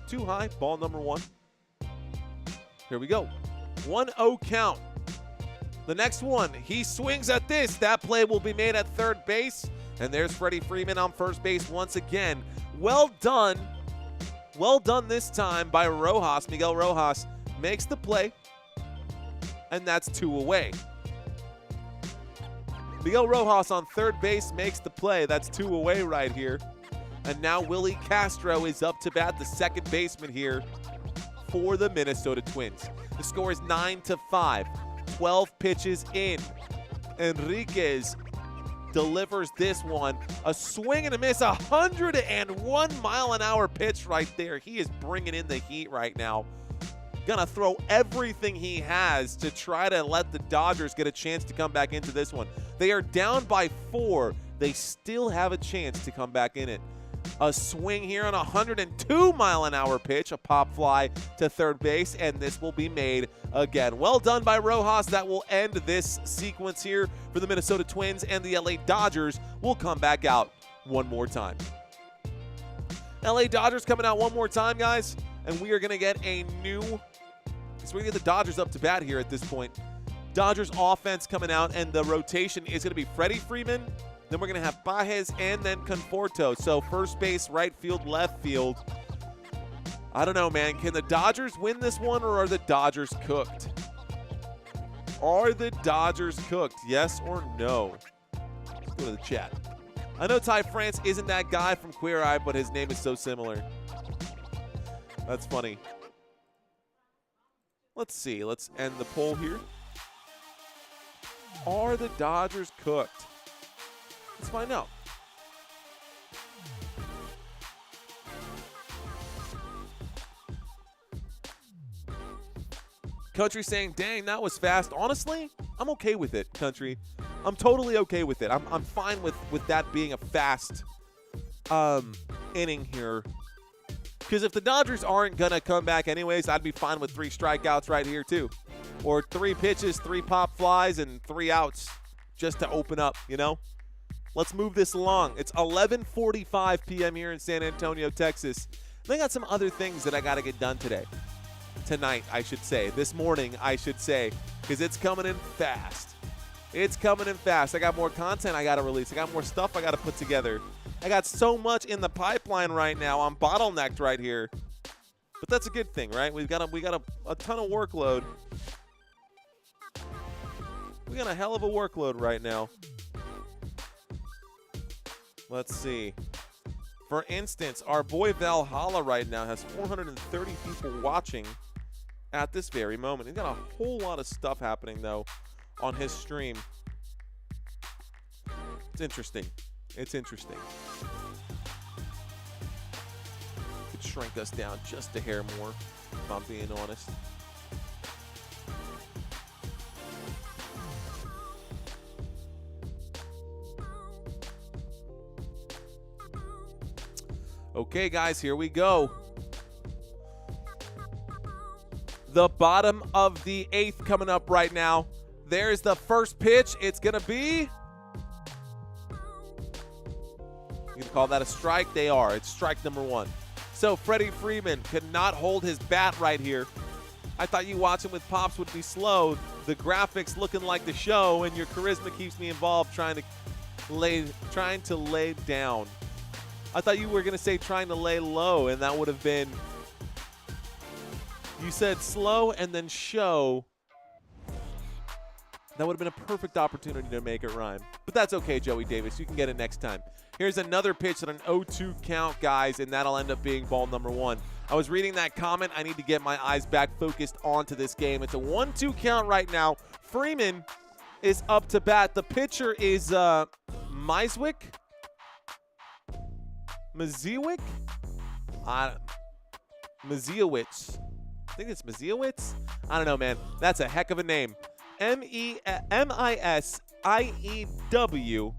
Too high. Ball number 1. Here we go. 1-0 count. The next one, he swings at this. That play will be made at third base. And there's Freddie Freeman on first base once again. Well done. Well done this time by Rojas. Miguel Rojas makes the play. And that's 2 away. Miguel Rojas on third base makes the play. That's 2 away right here. And now Willie Castro is up to bat, the second baseman here for the Minnesota Twins. The score is 9-5. 12 pitches in. Enriquez delivers this one. A swing and a miss. 101-mile-an-hour pitch right there. He is bringing in the heat right now. Gonna throw everything he has to try to let the Dodgers get a chance to come back into this one. They are down by 4. They still have a chance to come back in it. A swing here on a 102-mile-an-hour pitch, a pop fly to third base, and this will be made again. Well done by Rojas. That will end this sequence here for the Minnesota Twins, and the LA Dodgers will come back out one more time. LA Dodgers coming out one more time, guys, and we are going to get a new... So we're going to get the Dodgers up to bat here at this point. Dodgers offense coming out, and the rotation is going to be Freddie Freeman. Then we're going to have Baez and then Conforto. So first base, right field, left field. I don't know, man. Can the Dodgers win this one, or are the Dodgers cooked? Are the Dodgers cooked? Yes or no? Let's go to the chat. I know Ty France isn't that guy from Queer Eye, but his name is so similar. That's funny. Let's see. Let's end the poll here. Are the Dodgers cooked? Let's find out. Country saying, dang, that was fast. Honestly, I'm okay with it, Country. I'm totally okay with it. I'm fine with that being a fast inning here. Because if the Dodgers aren't going to come back anyways, I'd be fine with 3 strikeouts right here too. Or 3 pitches, 3 pop flies, and 3 outs just to open up, you know? Let's move this along. It's 11:45 p.m. here in San Antonio, Texas. They got some other things that I got to get done today. Tonight, I should say. This morning, I should say. Because it's coming in fast. It's coming in fast. I got more content I got to release. I got more stuff I got to put together. I got so much in the pipeline right now. I'm bottlenecked right here. But that's a good thing, right? We got a ton of workload. We got a hell of a workload right now. Let's see. For instance, our boy Valhalla right now has 430 people watching at this very moment. He's got a whole lot of stuff happening, though, on his stream. It's interesting. It's interesting. Could shrink us down just a hair more, if I'm being honest. Okay, guys, here we go. The bottom of the 8th coming up right now. There's the first pitch. It's going to be... You can call that a strike? They are. It's strike number 1. So Freddie Freeman could not hold his bat right here. I thought you watching with Pops would be slow. The graphics looking like the show, and your charisma keeps me involved trying to lay down. I thought you were going to say trying to lay low, and that would have been... You said slow and then show. That would have been a perfect opportunity to make it rhyme. But that's okay, Joey Davis. You can get it next time. Here's another pitch at an 0-2 count, guys, and that'll end up being ball number 1. I was reading that comment. I need to get my eyes back focused onto this game. It's a 1-2 count right now. Freeman is up to bat. The pitcher is Maziewicz. Maziewicz. I think it's Maziewicz. I don't know, man. That's a heck of a name. M-E-M-I-S-I-E-W.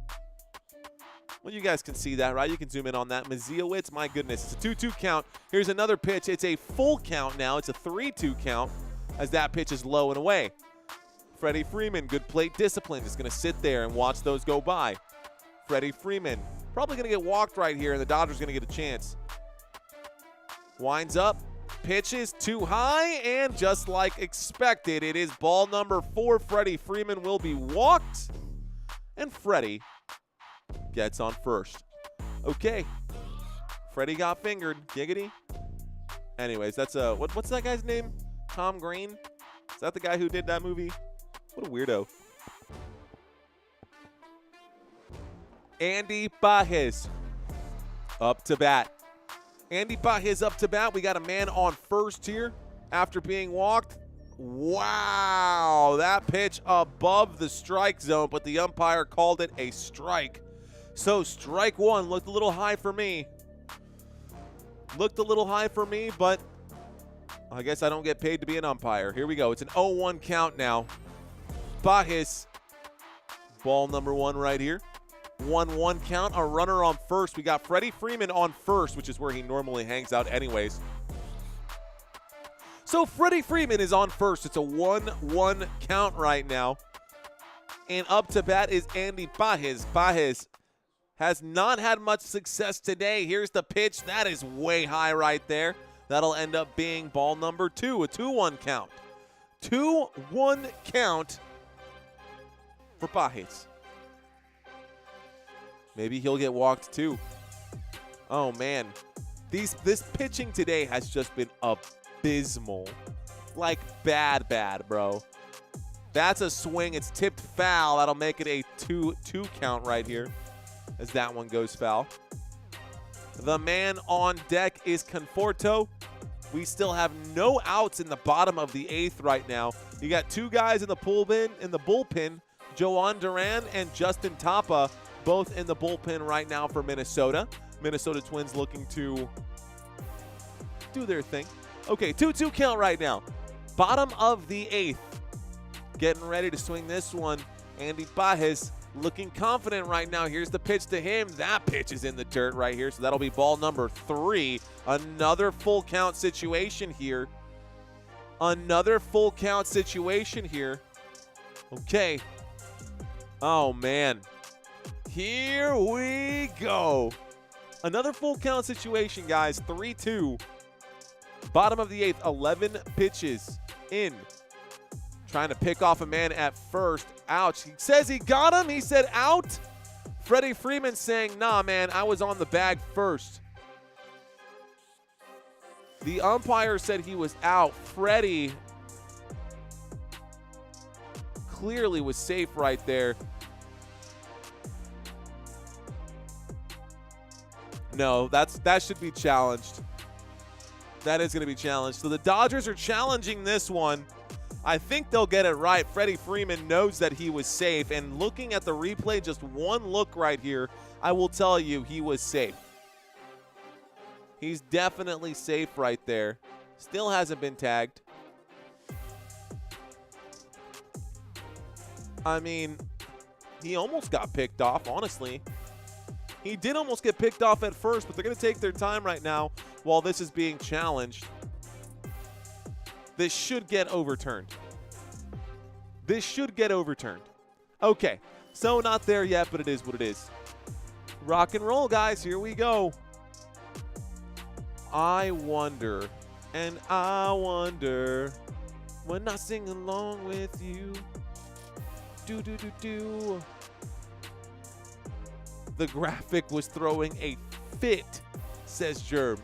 Well, you guys can see that, right? You can zoom in on that. Maziewicz, my goodness. It's a 2-2 count. Here's another pitch. It's a full count now. It's a 3-2 count as that pitch is low and away. Freddie Freeman, good plate discipline. Just going to sit there and watch those go by. Freddie Freeman Probably going to get walked right here, and the Dodgers going to get a chance. Winds up, pitches too high, and just like expected, it is ball number 4. Freddie Freeman will be walked, and Freddie gets on first. Okay, Freddie got fingered. Giggity. Anyways, that's what's that guy's name? Tom Green? Is that the guy who did that movie? What a weirdo. Andy Pages up to bat. Andy Pages up to bat. We got a man on first here after being walked. Wow, that pitch above the strike zone, but the umpire called it a strike. So strike one looked a little high for me. Looked a little high for me, but I guess I don't get paid to be an umpire. Here we go. It's an 0-1 count now. Pages, ball number 1 right here. 1-1 count, a runner on first. We got Freddie Freeman on first, which is where he normally hangs out anyways. So Freddie Freeman is on first. It's a 1-1 count right now. And up to bat is Andy Pages. Pages has not had much success today. Here's the pitch. That is way high right there. That'll end up being ball number 2, a 2-1 count. 2-1 count for Pages. Maybe he'll get walked too. Oh, man. This pitching today has just been abysmal. Like, bad, bro. That's a swing. It's tipped foul. That'll make it a 2-2 count right here as that one goes foul. The man on deck is Conforto. We still have no outs in the bottom of the 8th right now. You got 2 guys in the bullpen, Joan Duran and Justin Tapa, both in the bullpen right now for Minnesota. Minnesota Twins looking to do their thing. Okay, 2-2 count right now. Bottom of the 8th. Getting ready to swing this one. Andy Pages looking confident right now. Here's the pitch to him. That pitch is in the dirt right here, so that'll be ball number 3. Another full count situation here. Another full count situation here. Okay. Oh, man. Here we go. Another full count situation, guys. 3-2. Bottom of the 8th, 11 pitches in. Trying to pick off a man at first. Ouch. He says he got him. He said out. Freddie Freeman saying, nah, man, I was on the bag first. The umpire said he was out. Freddie clearly was safe right there. No, that should be challenged. That is going to be challenged. So the Dodgers are challenging this one. I think they'll get it right. Freddie Freeman knows that he was safe, and looking at the replay, just one look right here, I will tell you he was safe. He's definitely safe right there. Still hasn't been tagged. I mean, he almost got picked off, honestly. He did almost get picked off at first, but they're going to take their time right now while this is being challenged. This should get overturned. This should get overturned. Okay, so not there yet, but it is what it is. Rock and roll, guys. Here we go. I wonder, and I wonder, when I sing along with you. Do. The graphic was throwing a fit, says Germ.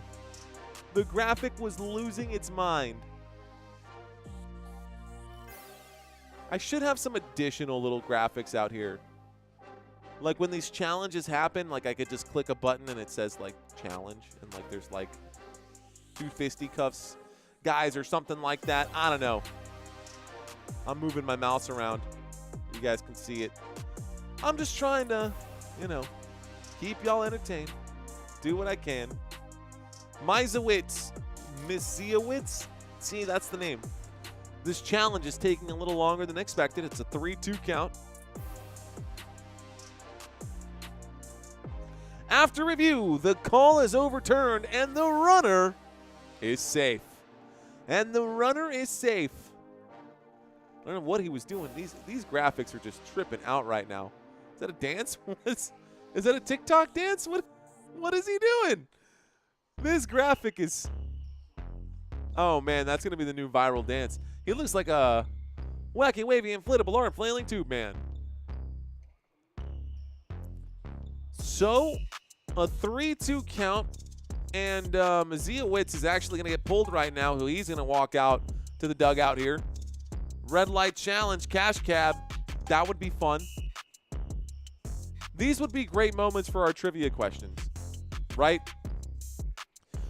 The graphic was losing its mind. I should have some additional little graphics out here. Like when these challenges happen, like I could just click a button and it says like challenge, and like there's like 2 fisticuffs guys or something like that. I don't know. I'm moving my mouse around. You guys can see it. I'm just trying to, keep y'all entertained. Do what I can. Misiewicz. See, that's the name. This challenge is taking a little longer than expected. It's a 3-2 count. After review, the call is overturned and the runner is safe. And the runner is safe. I don't know what he was doing. These graphics are just tripping out right now. Is that a dance? Is that a TikTok dance? What is he doing? This graphic is... Oh, man, that's going to be the new viral dance. He looks like a wacky, wavy, inflatable arm flailing tube man. So, a 3-2 count, and Ziowicz is actually going to get pulled right now. So he's going to walk out to the dugout here. Red light challenge, cash cab. That would be fun. These would be great moments for our trivia questions, right?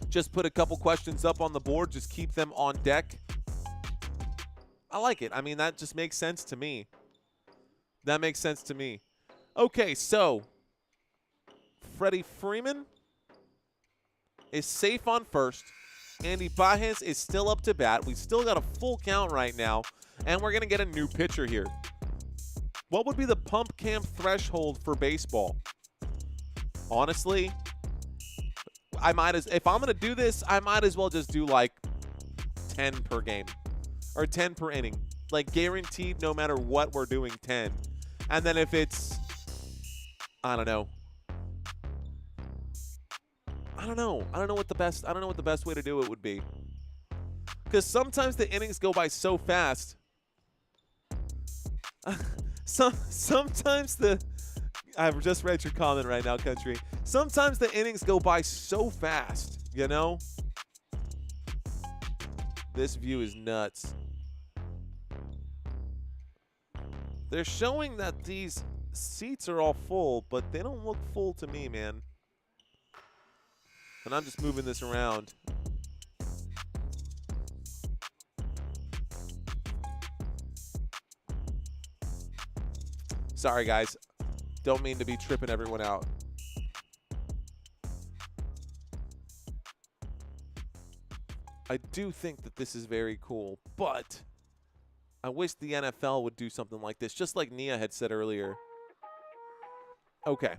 Just put a couple questions up on the board. Just keep them on deck. I like it. I mean, that just makes sense to me. That makes sense to me. Okay, so Freddie Freeman is safe on first. Andy Pages is still up to bat. We've still got a full count right now, and we're going to get a new pitcher here. What would be the pump camp threshold for baseball? Honestly, if I'm going to do this, I might as well just do like 10 per game or 10 per inning. Like guaranteed no matter what we're doing 10. And then if it's, I don't know what the best way to do it would be. Because sometimes the innings go by so fast. Sometimes I've just read your comment right now, Country. Sometimes the innings go by so fast, you know? This view is nuts. They're showing that these seats are all full, but they don't look full to me, man. And I'm just moving this around. Sorry, guys. Don't mean to be tripping everyone out. I do think that this is very cool, but I wish the NFL would do something like this, just like Nia had said earlier. Okay.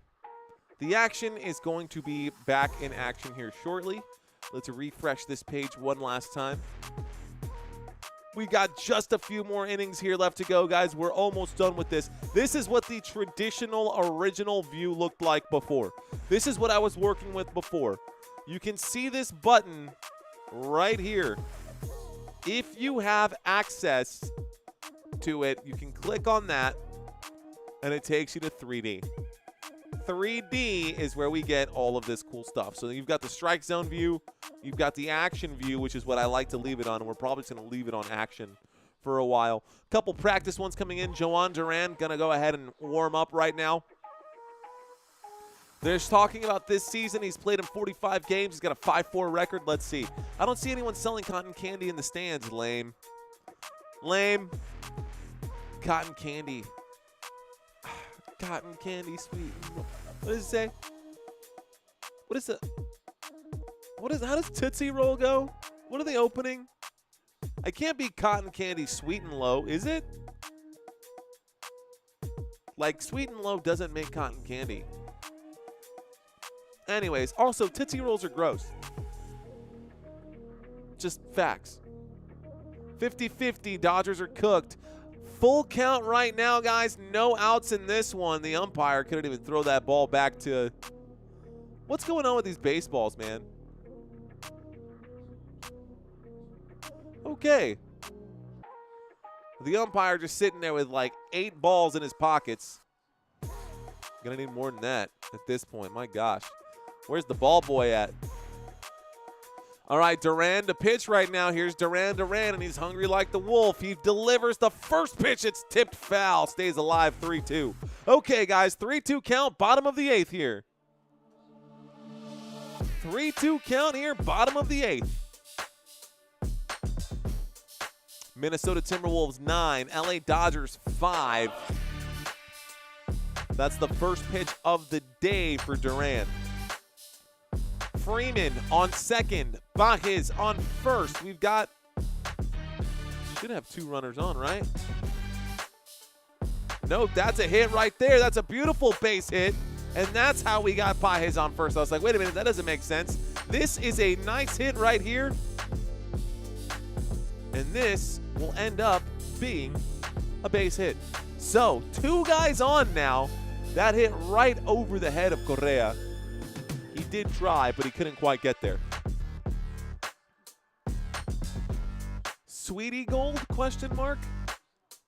The action is going to be back in action here shortly. Let's refresh this page one last time. We got just a few more innings here left to go, guys. We're almost done with this. This is what the traditional original view looked like before. This is what I was working with before. You can see this button right here. If you have access to it, you can click on that, and it takes you to 3D. 3D is where we get all of this cool stuff. So you've got the strike zone view. You've got the action view, which is what I like to leave it on, and we're probably just going to leave it on action for a while. Couple practice ones coming in. Joan Duran going to go ahead and warm up right now. They're talking about this season. He's played in 45 games. He's got a 5-4 record. Let's see. I don't see anyone selling cotton candy in the stands. Lame. Lame. Cotton candy. Cotton candy sweet. What does it say? What is it? How does Tootsie Roll go? What are they opening? I can't be cotton candy sweet and low, is it? Like, sweet and low doesn't make cotton candy. Anyways, also, Tootsie Rolls are gross. Just facts. 50-50, Dodgers are cooked. Full count right now, guys. No outs in this one. The umpire couldn't even throw that ball back to... What's going on with these baseballs, man? Okay. The umpire just sitting there with like 8 balls in his pockets. Gonna need more than that at this point. My gosh. Where's the ball boy at? All right, Duran to pitch right now. Here's Duran, and he's hungry like the wolf. He delivers the first pitch. It's tipped foul. Stays alive, 3-2. Okay, guys, 3-2 count, bottom of the 8th here. 3-2 count here, bottom of the 8th. Minnesota Timberwolves 9, LA Dodgers 5. That's the first pitch of the day for Duran. Freeman on second. Pages on first. We've got, should have 2 runners on, right? Nope, that's a hit right there. That's a beautiful base hit. And that's how we got Pages on first. I was like, wait a minute, that doesn't make sense. This is a nice hit right here. And this will end up being a base hit. So, 2 guys on now. That hit right over the head of Correa. He did try, but he couldn't quite get there. Sweetie Gold, question mark?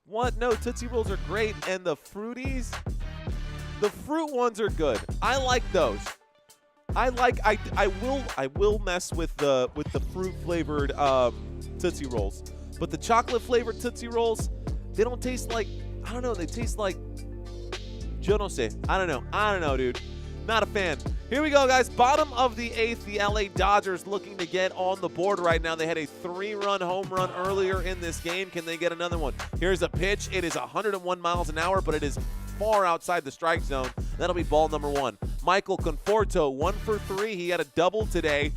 What? No, Tootsie Rolls are great, and the Fruities? The fruit ones are good. I like those. I will mess with the fruit flavored Tootsie Rolls. But the chocolate flavored Tootsie Rolls, they don't taste like, I don't know, they taste like, yo no sé. I don't know, dude. Not a fan. Here we go, guys. Bottom of the 8th, the LA Dodgers looking to get on the board right now. They had a 3-run home run earlier in this game. Can they get another one? Here's a pitch. It is 101 miles an hour, but it is far outside the strike zone. That'll be ball number 1. Michael Conforto, 1 for 3. He had a double today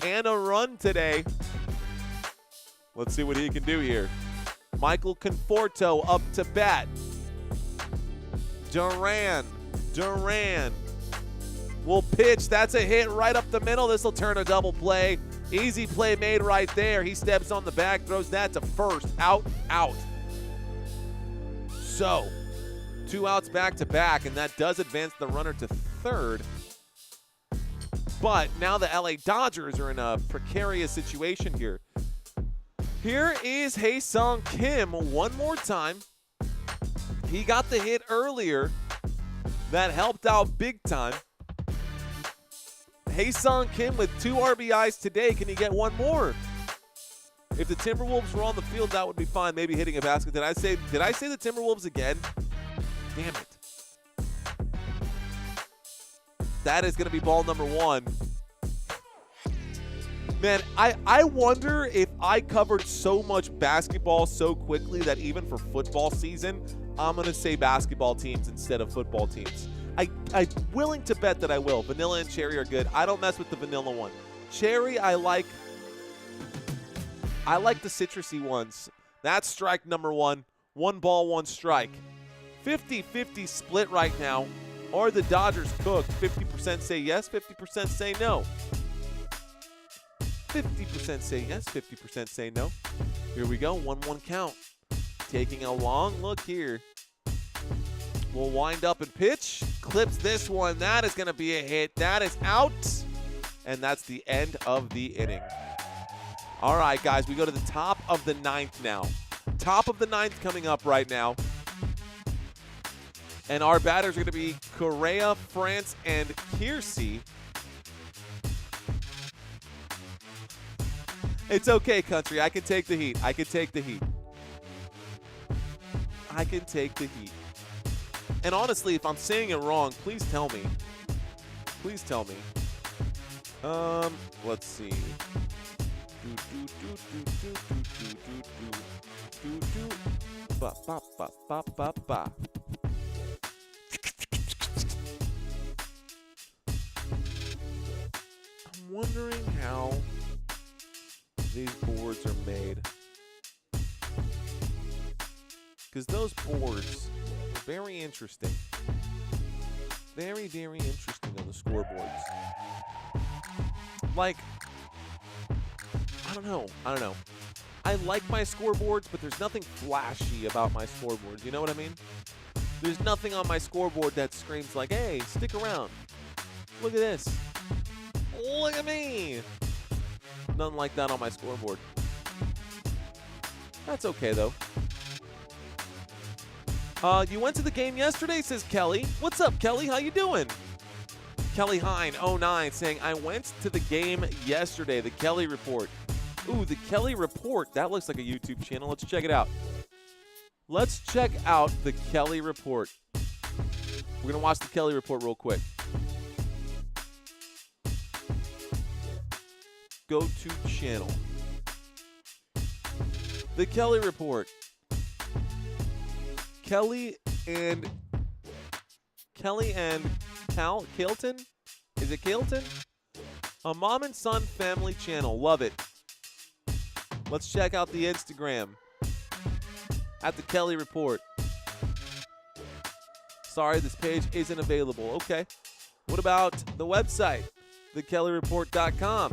and a run today. Let's see what he can do here. Michael Conforto up to bat. Duran will pitch. That's a hit right up the middle. This will turn a double play. Easy play made right there. He steps on the bag, throws that to first. Out. So, 2 outs back to back, and that does advance the runner to third. But now the LA Dodgers are in a precarious situation here. Here is Hae-Sung Kim one more time. He got the hit earlier. That helped out big time. Hae-Sung Kim with 2 RBIs today. Can he get one more? If the Timberwolves were on the field, that would be fine. Maybe hitting a basket. Did I say the Timberwolves again? Damn it. That is going to be ball number 1. Man, I wonder if I covered so much basketball so quickly that even for football season, I'm going to say basketball teams instead of football teams. I'm willing to bet that I will. Vanilla and cherry are good. I don't mess with the vanilla one. Cherry, I like the citrusy ones. That's strike number 1. 1 ball, 1 strike. 50-50 split right now. Or the Dodgers cook. 50% say yes, 50% say no. 50% say yes, 50% say no. Here we go, 1-1 count. Taking a long look here. We'll wind up and pitch. Clips this one. That is going to be a hit. That is out. And that's the end of the inning. All right, guys, we go to the top of the 9th now. Top of the 9th coming up right now. And our batters are going to be Correa, France, and Kiersey. It's okay, country. I can take the heat. I can take the heat. And honestly, if I'm saying it wrong, please tell me. Please tell me. Let's see. Ba ba ba ba ba ba. I'm wondering how these boards are made. Because those boards are very interesting. Very, very interesting on the scoreboards. Like, I don't know. I like my scoreboards, but there's nothing flashy about my scoreboards. You know what I mean? There's nothing on my scoreboard that screams like, hey, stick around. Look at this. Look at me. Nothing like that on my scoreboard. That's okay, though. You went to the game yesterday, says Kelly. What's up, Kelly? How you doing? Kelly Hine, 09, saying, I went to the game yesterday. The Kelly Report. Ooh, the Kelly Report. That looks like a YouTube channel. Let's check it out. Let's check out the Kelly Report. We're going to watch the Kelly Report real quick. Go to channel. The Kelly Report. Kelly and Kailton? Is it Kailton? A mom and son family channel. Love it. Let's check out the Instagram at the Kelly Report. Sorry, this page isn't available. Okay. What about the website? TheKellyReport.com.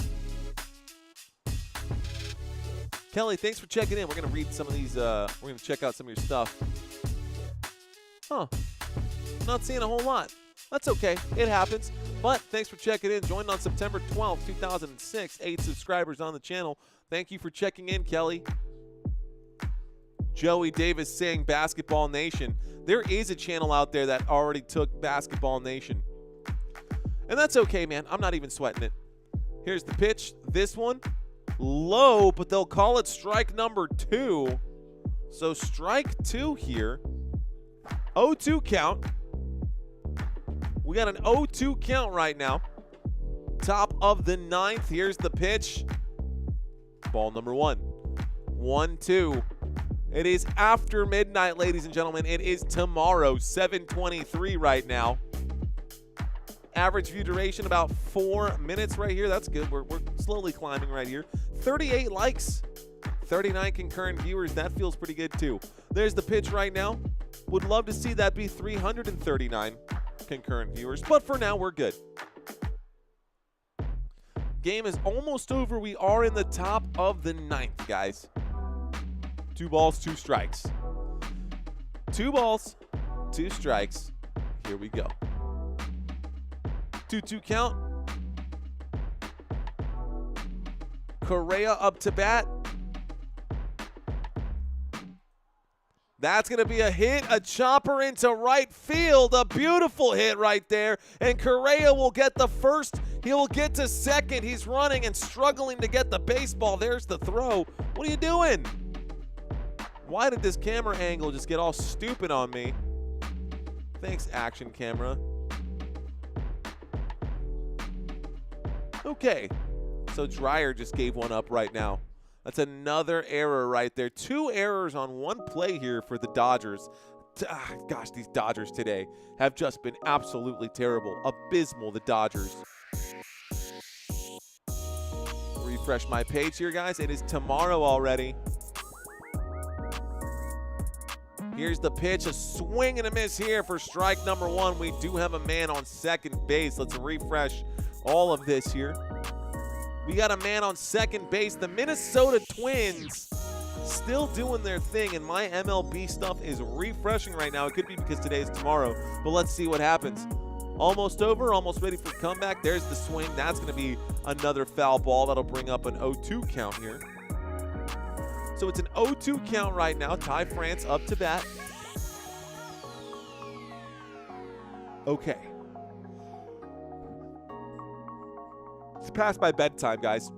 Kelly, thanks for checking in. We're going to read some of these. We're going to check out some of your stuff. Huh. Not seeing a whole lot. That's okay. It happens. But thanks for checking in. Joined on September 12th, 2006. 8 subscribers on the channel. Thank you for checking in, Kelly. Joey Davis saying Basketball Nation. There is a channel out there that already took Basketball Nation. And that's okay, man. I'm not even sweating it. Here's the pitch. This one, low, but they'll call it strike number 2. So strike 2 here. 0-2 count. We got an 0-2 count right now. Top of the 9th. Here's the pitch. Ball number 1. 1-2. It is after midnight, ladies and gentlemen. It is tomorrow, 7:23 right now. Average view duration about 4 minutes right here. That's good. We're slowly climbing right here. 38 likes, 39 concurrent viewers. That feels pretty good too. There's the pitch right now. Would love to see that be 339 concurrent viewers, but for now we're good. Game is almost over. We are in the top of the 9th, guys. 2 balls, 2 strikes. 2 balls, 2 strikes. Here we go. 2-2 count. Correa up to bat. That's going to be a hit, a chopper into right field. A beautiful hit right there. And Correa will get the first. He will get to second. He's running and struggling to get the baseball. There's the throw. What are you doing? Why did this camera angle just get all stupid on me? Thanks, action camera. Okay, so Dreyer just gave one up right now. That's another error right there. 2 errors on 1 play here for the Dodgers. Gosh, these Dodgers today have just been absolutely terrible. Abysmal, the Dodgers. Refresh my page here, guys. It is tomorrow already. Here's the pitch, a swing and a miss here for strike number 1. We do have a man on second base. Let's refresh all of this here. We got a man on second base. The Minnesota Twins still doing their thing, and my MLB stuff is refreshing right now. It could be because today is tomorrow, but let's see what happens. Almost over, almost ready for comeback. There's the swing. That's going to be another foul ball. That'll bring up an 0-2 count here. So it's an 0-2 count right now. Ty France up to bat. Okay. It's past my bedtime, guys.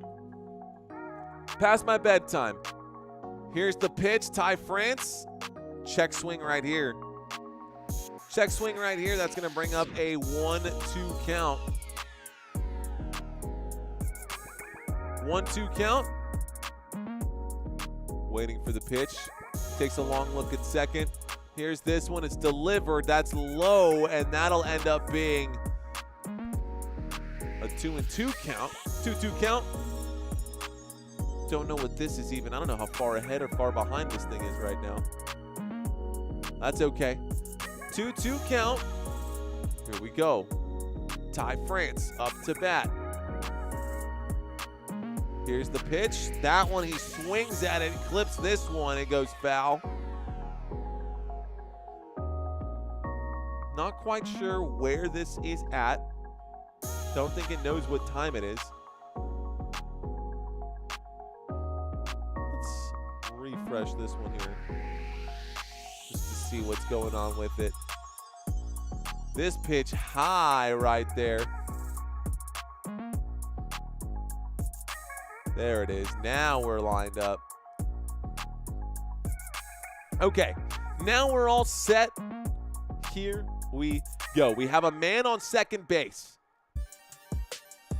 Past my bedtime. Here's the pitch. Ty France. Check swing right here. Check swing right here. That's going to bring up a 1-2 count. 1-2 count. Waiting for the pitch. Takes a long look at second. Here's this one. It's delivered. That's low, and that'll end up being a 2-2 count. 2-2 count. Don't know what this is even. I don't know how far ahead or far behind this thing is right now. That's okay. 2-2 count. Here we go. Ty France up to bat. Here's the pitch. That one, he swings at it, clips this one, it goes foul. Not quite sure where this is at. Don't think it knows what time it is. Let's refresh this one here, just to see what's going on with it. This pitch high right there. There it is. Now we're lined up. Okay, now we're all set. Here we go. We have a man on second base.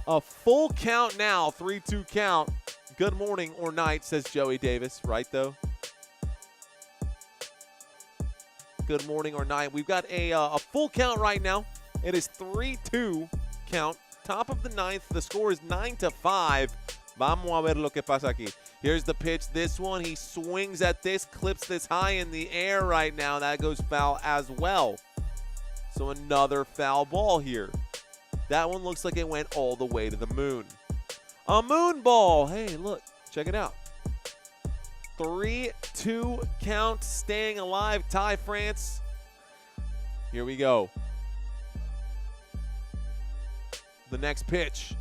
A full count now, 3-2 count. Good morning or night, says Joey Davis. Right, though? Good morning or night. We've got a full count right now. It is 3-2 count. Top of the 9th. The score is 9-5. Vamos a ver lo que pasa aquí. Here's the pitch. This one, he swings at this, clips this high in the air right now. That goes foul as well. So another foul ball here. That one looks like it went all the way to the moon. A moon ball. Hey, look. Check it out. 3-2 count, staying alive. Ty France Here we go. The next pitch.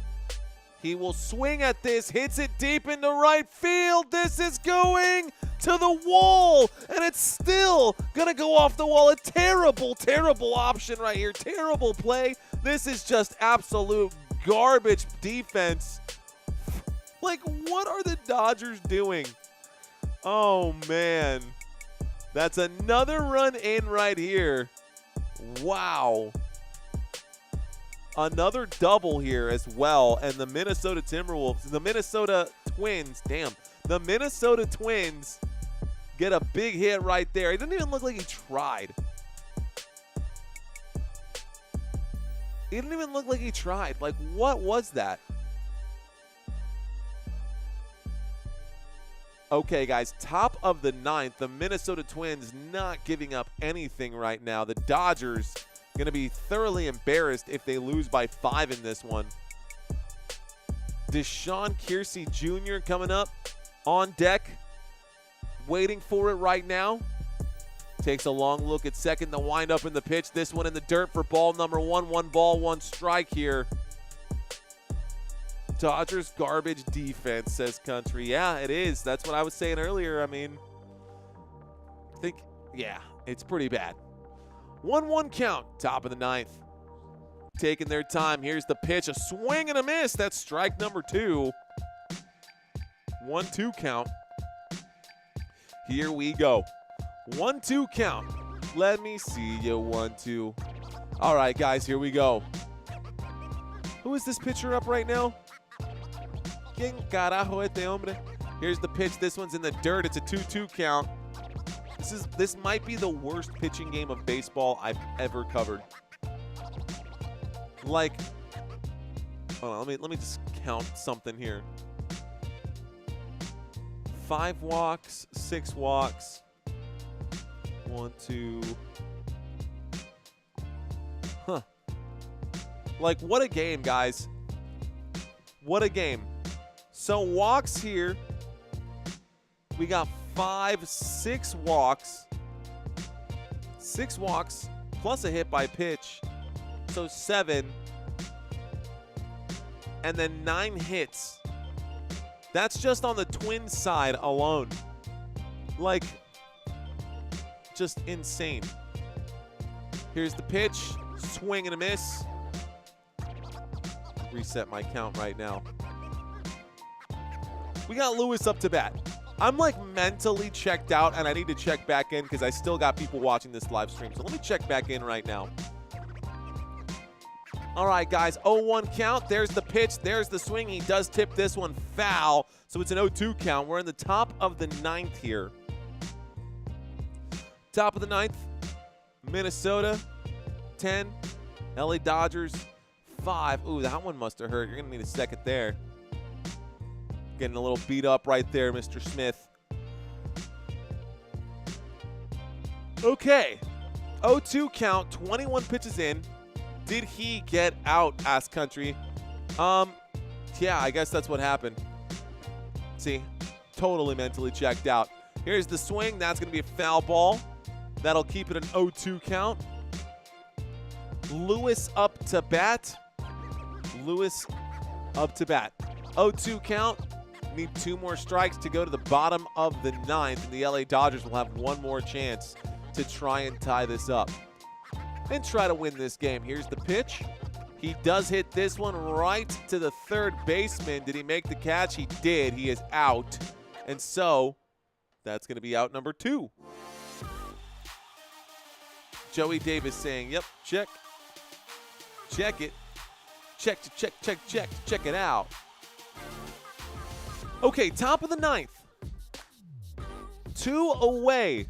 He will swing at this, hits it deep into right field. This is going to the wall, and it's still going to go off the wall. A terrible, terrible option right here. Terrible play. This is just absolute garbage defense. Like, what are the Dodgers doing? Oh, man. That's another run in right here. Wow. Another double here as well, and the Minnesota Timberwolves, the Minnesota Twins, the Minnesota Twins get a big hit right there. It didn't even look like he tried. It didn't even look like he tried. Like, what was that? Okay, guys, top of the ninth, the Minnesota Twins not giving up anything right now. The Dodgers going to be thoroughly embarrassed if they lose by 5 in this one. Deshaun Kiersey Jr. coming up on deck, waiting for it right now. Takes a long look at second, the windup in the pitch. This one in the dirt for ball number 1. 1 ball, 1 strike here. Dodgers garbage defense, says Country. Yeah, it is. That's what I was saying earlier. I mean, yeah, it's pretty bad. 1-1 count, top of the ninth. Taking their time. Here's the pitch. A swing and a miss. That's strike number 2. 1-2 count. Here we go. 1-2 count. Let me see you. 1-2. All right, guys, here we go. Who is this pitcher up right now? ¿Quién carajo este hombre? Here's the pitch. This one's in the dirt. It's a 2-2 count. This might be the worst pitching game of baseball I've ever covered. Like, hold on, let me just count something here. 5 walks, 6 walks. 1, 2. Huh. Like, what a game, guys. What a game. So walks here. We got 5, 6 walks. 6 walks plus a hit by pitch. So 7. And then 9 hits. That's just on the Twins side alone. Like, just insane. Here's the pitch. Swing and a miss. Reset my count right now. We got Lewis up to bat. I'm like mentally checked out, and I need to check back in because I still got people watching this live stream. So let me check back in right now. All right, guys, 0-1 count. There's the pitch. There's the swing. He does tip this one foul, so it's an 0-2 count. We're in the top of the ninth here. Top of the ninth, Minnesota, 10. LA Dodgers, 5. Ooh, that one must have hurt. You're going to need a second there. Getting a little beat up right there, Mr. Smith. Okay. 0-2 count, 21 pitches in. Did he get out, Ask Country? Yeah, I guess that's what happened. See, totally mentally checked out. Here's the swing. That's going to be a foul ball. That'll keep it an 0-2 count. Lewis up to bat. Lewis up to bat. 0-2 count. Need 2 more strikes to go to the bottom of the ninth, and the LA Dodgers will have 1 more chance to try and tie this up and try to win this game. Here's the pitch. He does hit this one right to the third baseman. Did he make the catch? He did. He is out. And so that's going to be out number 2. Joey Davis saying, yep, check. Check it. Check it out. Okay, top of the ninth. 2 away.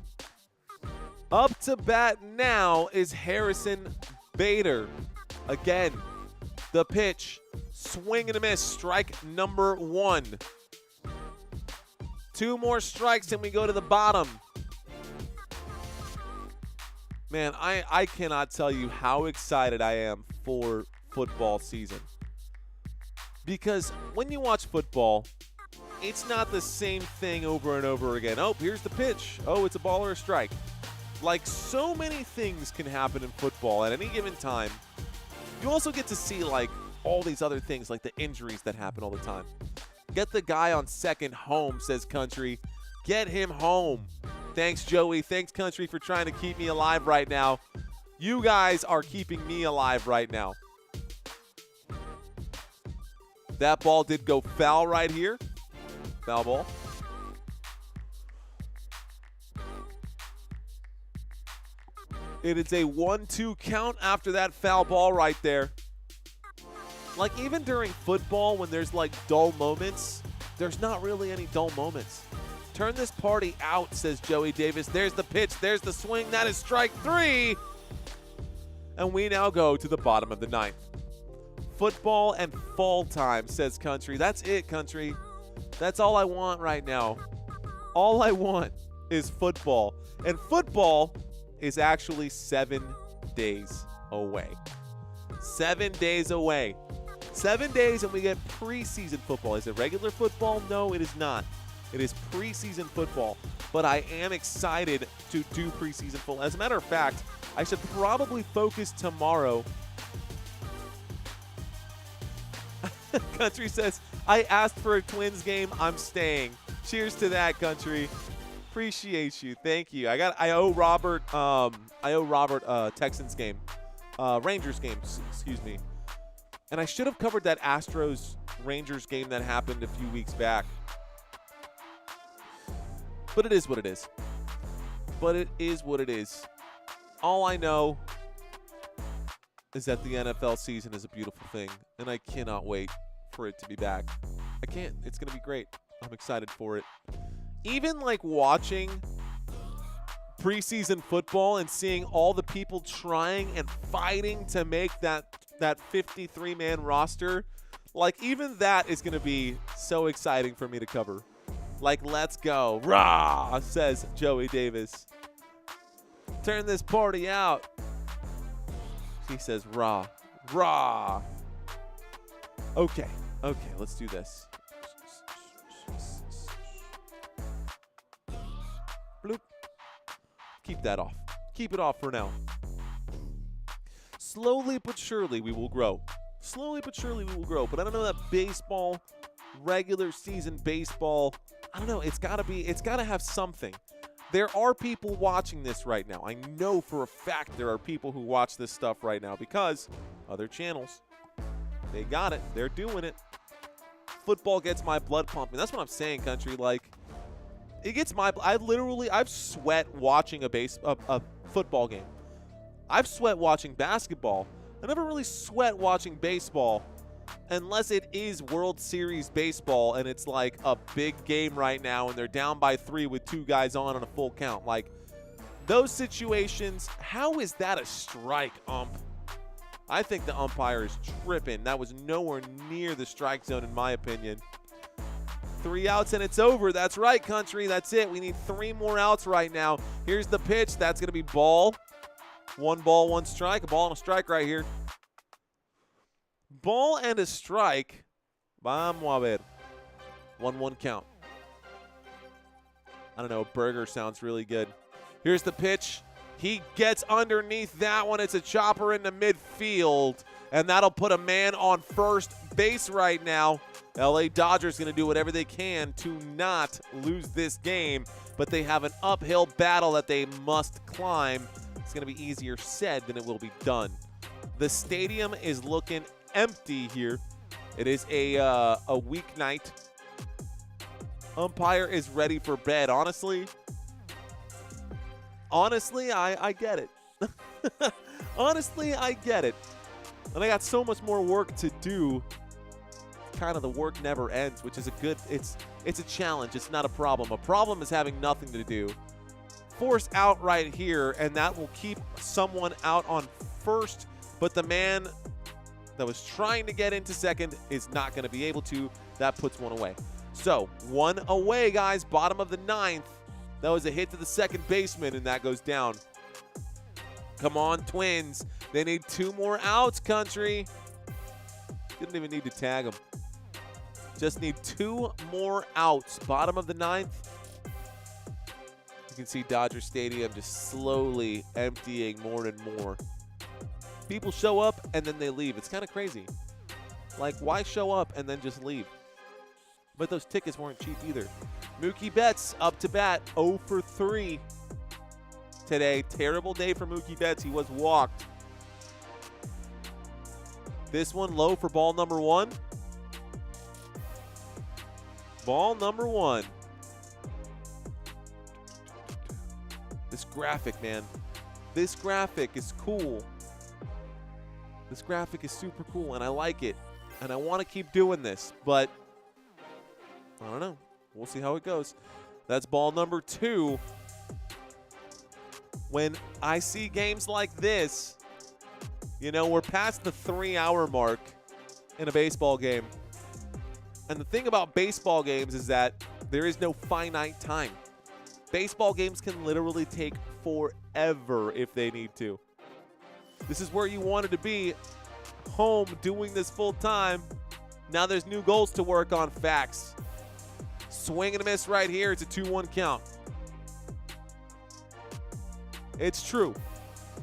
Up to bat now is Harrison Bader. Again, the pitch. Swing and a miss. Strike number 1. 2 more strikes and we go to the bottom. Man, I cannot tell you how excited I am for football season. Because when you watch football, it's not the same thing over and over again. Oh, here's the pitch. Oh, it's a ball or a strike. Like, so many things can happen in football at any given time. You also get to see, like, all these other things, like the injuries that happen all the time. Get the guy on second home, says Country. Get him home. Thanks, Joey. Thanks, Country, for trying to keep me alive right now. You guys are keeping me alive right now. That ball did go foul right here. Foul ball. It is a 1-2 count after that foul ball right there. Like, even during football, when there's, like, dull moments, there's not really any dull moments. Turn this party out, says Joey Davis. There's the pitch. There's the swing. That is strike 3. And we now go to the bottom of the 9th. Football and fall time, says Country. That's it, Country. That's all I want right now. All I want is football. And football is actually 7 days away. 7 days away. 7 days and we get preseason football. Is it regular football? No, it is not. It is preseason football. But I am excited to do preseason football. As a matter of fact, I should probably focus tomorrow. Country says, I asked for a Twins game. I'm staying. Cheers to that, Country. Appreciate you. Thank you. I owe Robert Texans game. Rangers game, excuse me. And I should have covered that Astros-Rangers game that happened a few weeks back. But it is what it is. But it is what it is. All I know is that the NFL season is a beautiful thing, and I cannot wait for it to be back. I can't. It's going to be great. I'm excited for it. Even like watching preseason football and seeing all the people trying and fighting to make that 53-man roster, like even that is going to be so exciting for me to cover. Like, let's go. Rah, says Joey Davis. Turn this party out. He says rah, rah. Okay, let's do this. Bloop. Keep that off. Keep it off for now. Slowly but surely we will grow. Slowly but surely we will grow. But I don't know that baseball, regular season baseball, I don't know. It's got to have something. There are people watching this right now. I know for a fact there are people who watch this stuff right now because other channels, they got it. They're doing it. Football gets my blood pumping. That's what I'm saying, Country. Like, it gets my. I've sweat watching a football game. I've sweat watching basketball. I never really sweat watching baseball unless it is World Series baseball and it's like a big game right now and they're down by 3 with 2 guys on a full count. Like, those situations, how is that a strike, ump? I think the umpire is tripping. That was nowhere near the strike zone in my opinion. 3 outs and it's over. That's right, Country. That's it. We need 3 more outs right now. Here's the pitch. That's going to be ball. 1 ball, 1 strike. A ball and a strike right here. Ball and a strike. Vamos a ver. 1-1 count. I don't know. Burger sounds really good. Here's the pitch. He gets underneath that one. It's a chopper into midfield. And that'll put a man on first base right now. LA Dodgers going to do whatever they can to not lose this game. But they have an uphill battle that they must climb. It's going to be easier said than it will be done. The stadium is looking empty here. It is a weeknight. Umpire is ready for bed. Honestly, I get it. Honestly, I get it. And I got so much more work to do. Kind of the work never ends, which is it's a challenge. It's not a problem. A problem is having nothing to do. Force out right here, and that will keep someone out on first. But the man that was trying to get into second is not going to be able to. That puts 1 away. So 1 away, guys. Bottom of the 9th. That was a hit to the second baseman, and that goes down. Come on, Twins. They need 2 more outs, Country. Didn't even need to tag them. Just need 2 more outs. Bottom of the 9th. You can see Dodger Stadium just slowly emptying more and more. People show up and then they leave. It's kind of crazy. Like, why show up and then just leave? But those tickets weren't cheap either. Mookie Betts up to bat, 0 for 3 today. Terrible day for Mookie Betts. He was walked. This one low for ball number 1. Ball number 1. This graphic, man. This graphic is cool. This graphic is super cool, and I like it. And I want to keep doing this, but I don't know. We'll see how it goes. That's ball number 2. When I see games like this, you know, we're past the 3-hour mark in a baseball game. And the thing about baseball games is that there is no finite time. Baseball games can literally take forever if they need to. This is where you wanted to be, home doing this full time. Now there's new goals to work on. Facts. Swing and a miss right here. It's a 2-1 count. It's true.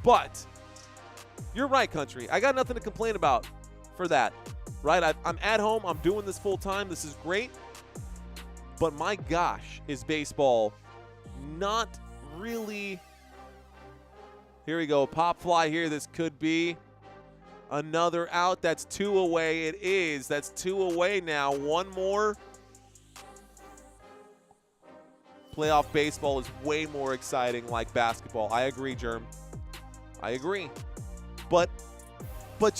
But you're right, country. I got nothing to complain about for that. Right? I'm at home. I'm doing this full time. This is great. But my gosh, is baseball not really. Here we go. Pop fly here. This could be another out. That's 2 away. It is. That's 2 away now. One more. Playoff baseball is way more exciting like basketball. I agree, Germ. I agree. But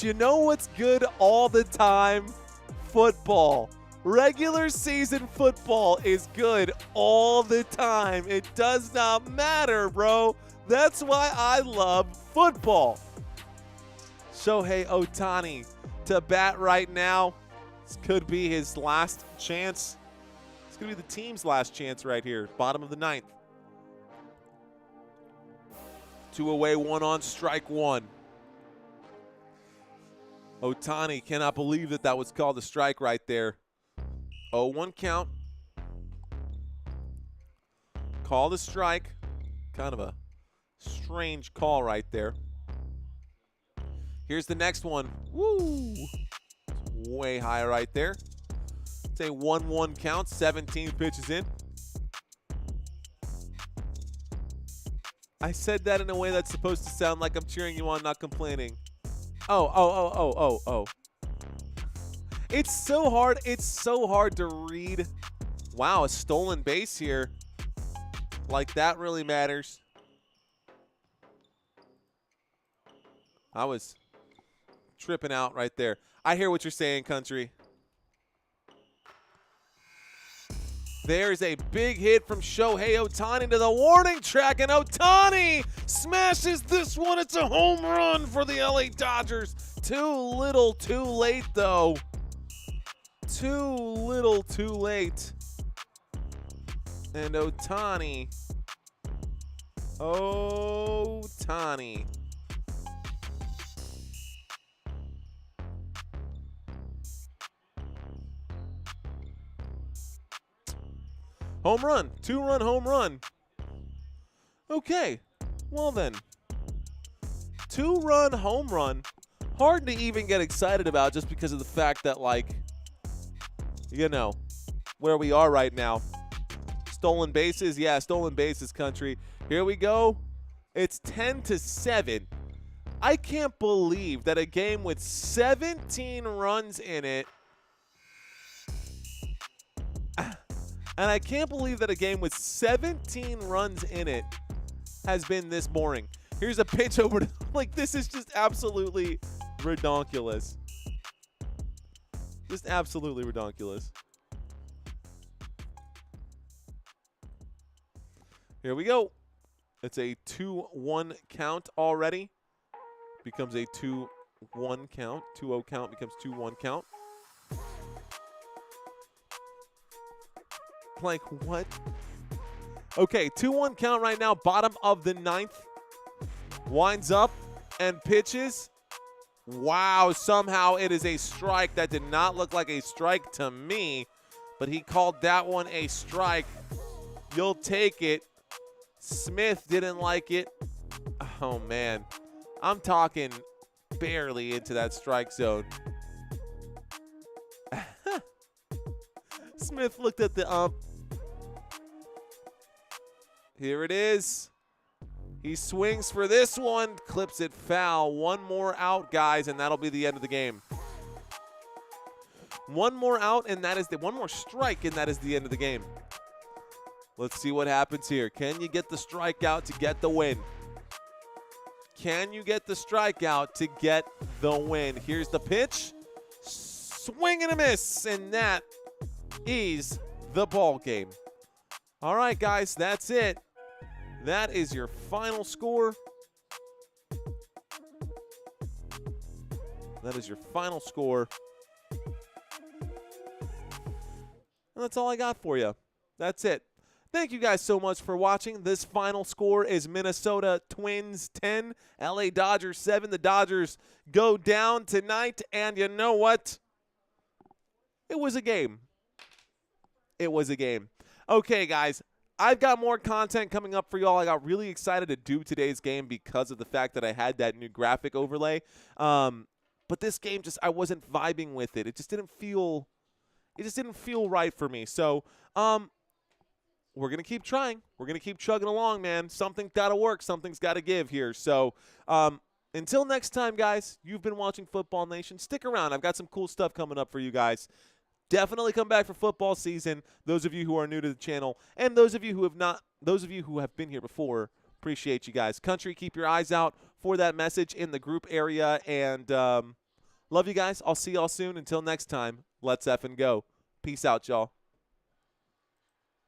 you know what's good all the time? Football. Regular season football is good all the time. It does not matter, bro. That's why I love football. Shohei Ohtani to bat right now. This could be his last chance. This could be the team's last chance right here. Bottom of the 9th. 2 away, 1 on, strike 1. Ohtani cannot believe that was called a strike right there. 0-1 count. Call the strike. Kind of a strange call right there. Here's the next one. Woo! Way high right there. It's a 1-1 count. 17 pitches in. I said that in a way that's supposed to sound like I'm cheering you on, not complaining. Oh. It's so hard. It's so hard to read. Wow, a stolen base here. Like, that really matters. I was tripping out right there. I hear what you're saying, country. There's a big hit from Shohei Ohtani to the warning track, and Ohtani smashes this one. It's a home run for the LA Dodgers. Too little, too late, though. Too little, too late. And Ohtani. Home run. 2-run home run. Okay. Well then. 2-run home run. Hard to even get excited about just because of the fact that, like, you know, where we are right now. Stolen bases. Yeah, stolen bases, country. Here we go. It's 10-7. I can't believe that a game with 17 runs in it. And I can't believe that a game with 17 runs in it has been this boring. Here's a pitch over to, like, this is just absolutely redonkulous. Just absolutely redonkulous. Here we go. It's a 2-1 count already. Becomes a 2-1 count. 2-0 count becomes 2-1 count. Like, what? Okay, 2-1 count right now. Bottom of the 9th. Winds up and pitches. Wow, somehow it is a strike. That did not look like a strike to me, but he called that one a strike. You'll take it. Smith didn't like it. Oh, man. I'm talking barely into that strike zone. Smith looked at the ump. Here it is. He swings for this one, clips it foul. One more out, guys, and that'll be the end of the game. One more out, and that is one more strike, and that is the end of the game. Let's see what happens here. Can you get the strikeout to get the win? Can you get the strikeout to get the win? Here's the pitch. Swing and a miss, and that is the ball game. All right, guys, that's it. That is your final score. That is your final score. And that's all I got for you. That's it. Thank you guys so much for watching. This final score is Minnesota Twins 10, LA Dodgers 7. The Dodgers go down tonight, and you know what? It was a game. It was a game. Okay, guys, I've got more content coming up for y'all. I got really excited to do today's game because of the fact that I had that new graphic overlay. But this game I wasn't vibing with it. It just didn't feel right for me. So, we're going to keep trying. We're going to keep chugging along, man. Something's got to work. Something's got to give here. So, until next time, guys, you've been watching Football Nation. Stick around. I've got some cool stuff coming up for you guys. Definitely come back for football season. Those of you who are new to the channel, and those of you who have not, those of you who have been here before, appreciate you guys. Country, keep your eyes out for that message in the group area. And love you guys. I'll see y'all soon. Until next time, let's effing go. Peace out, y'all.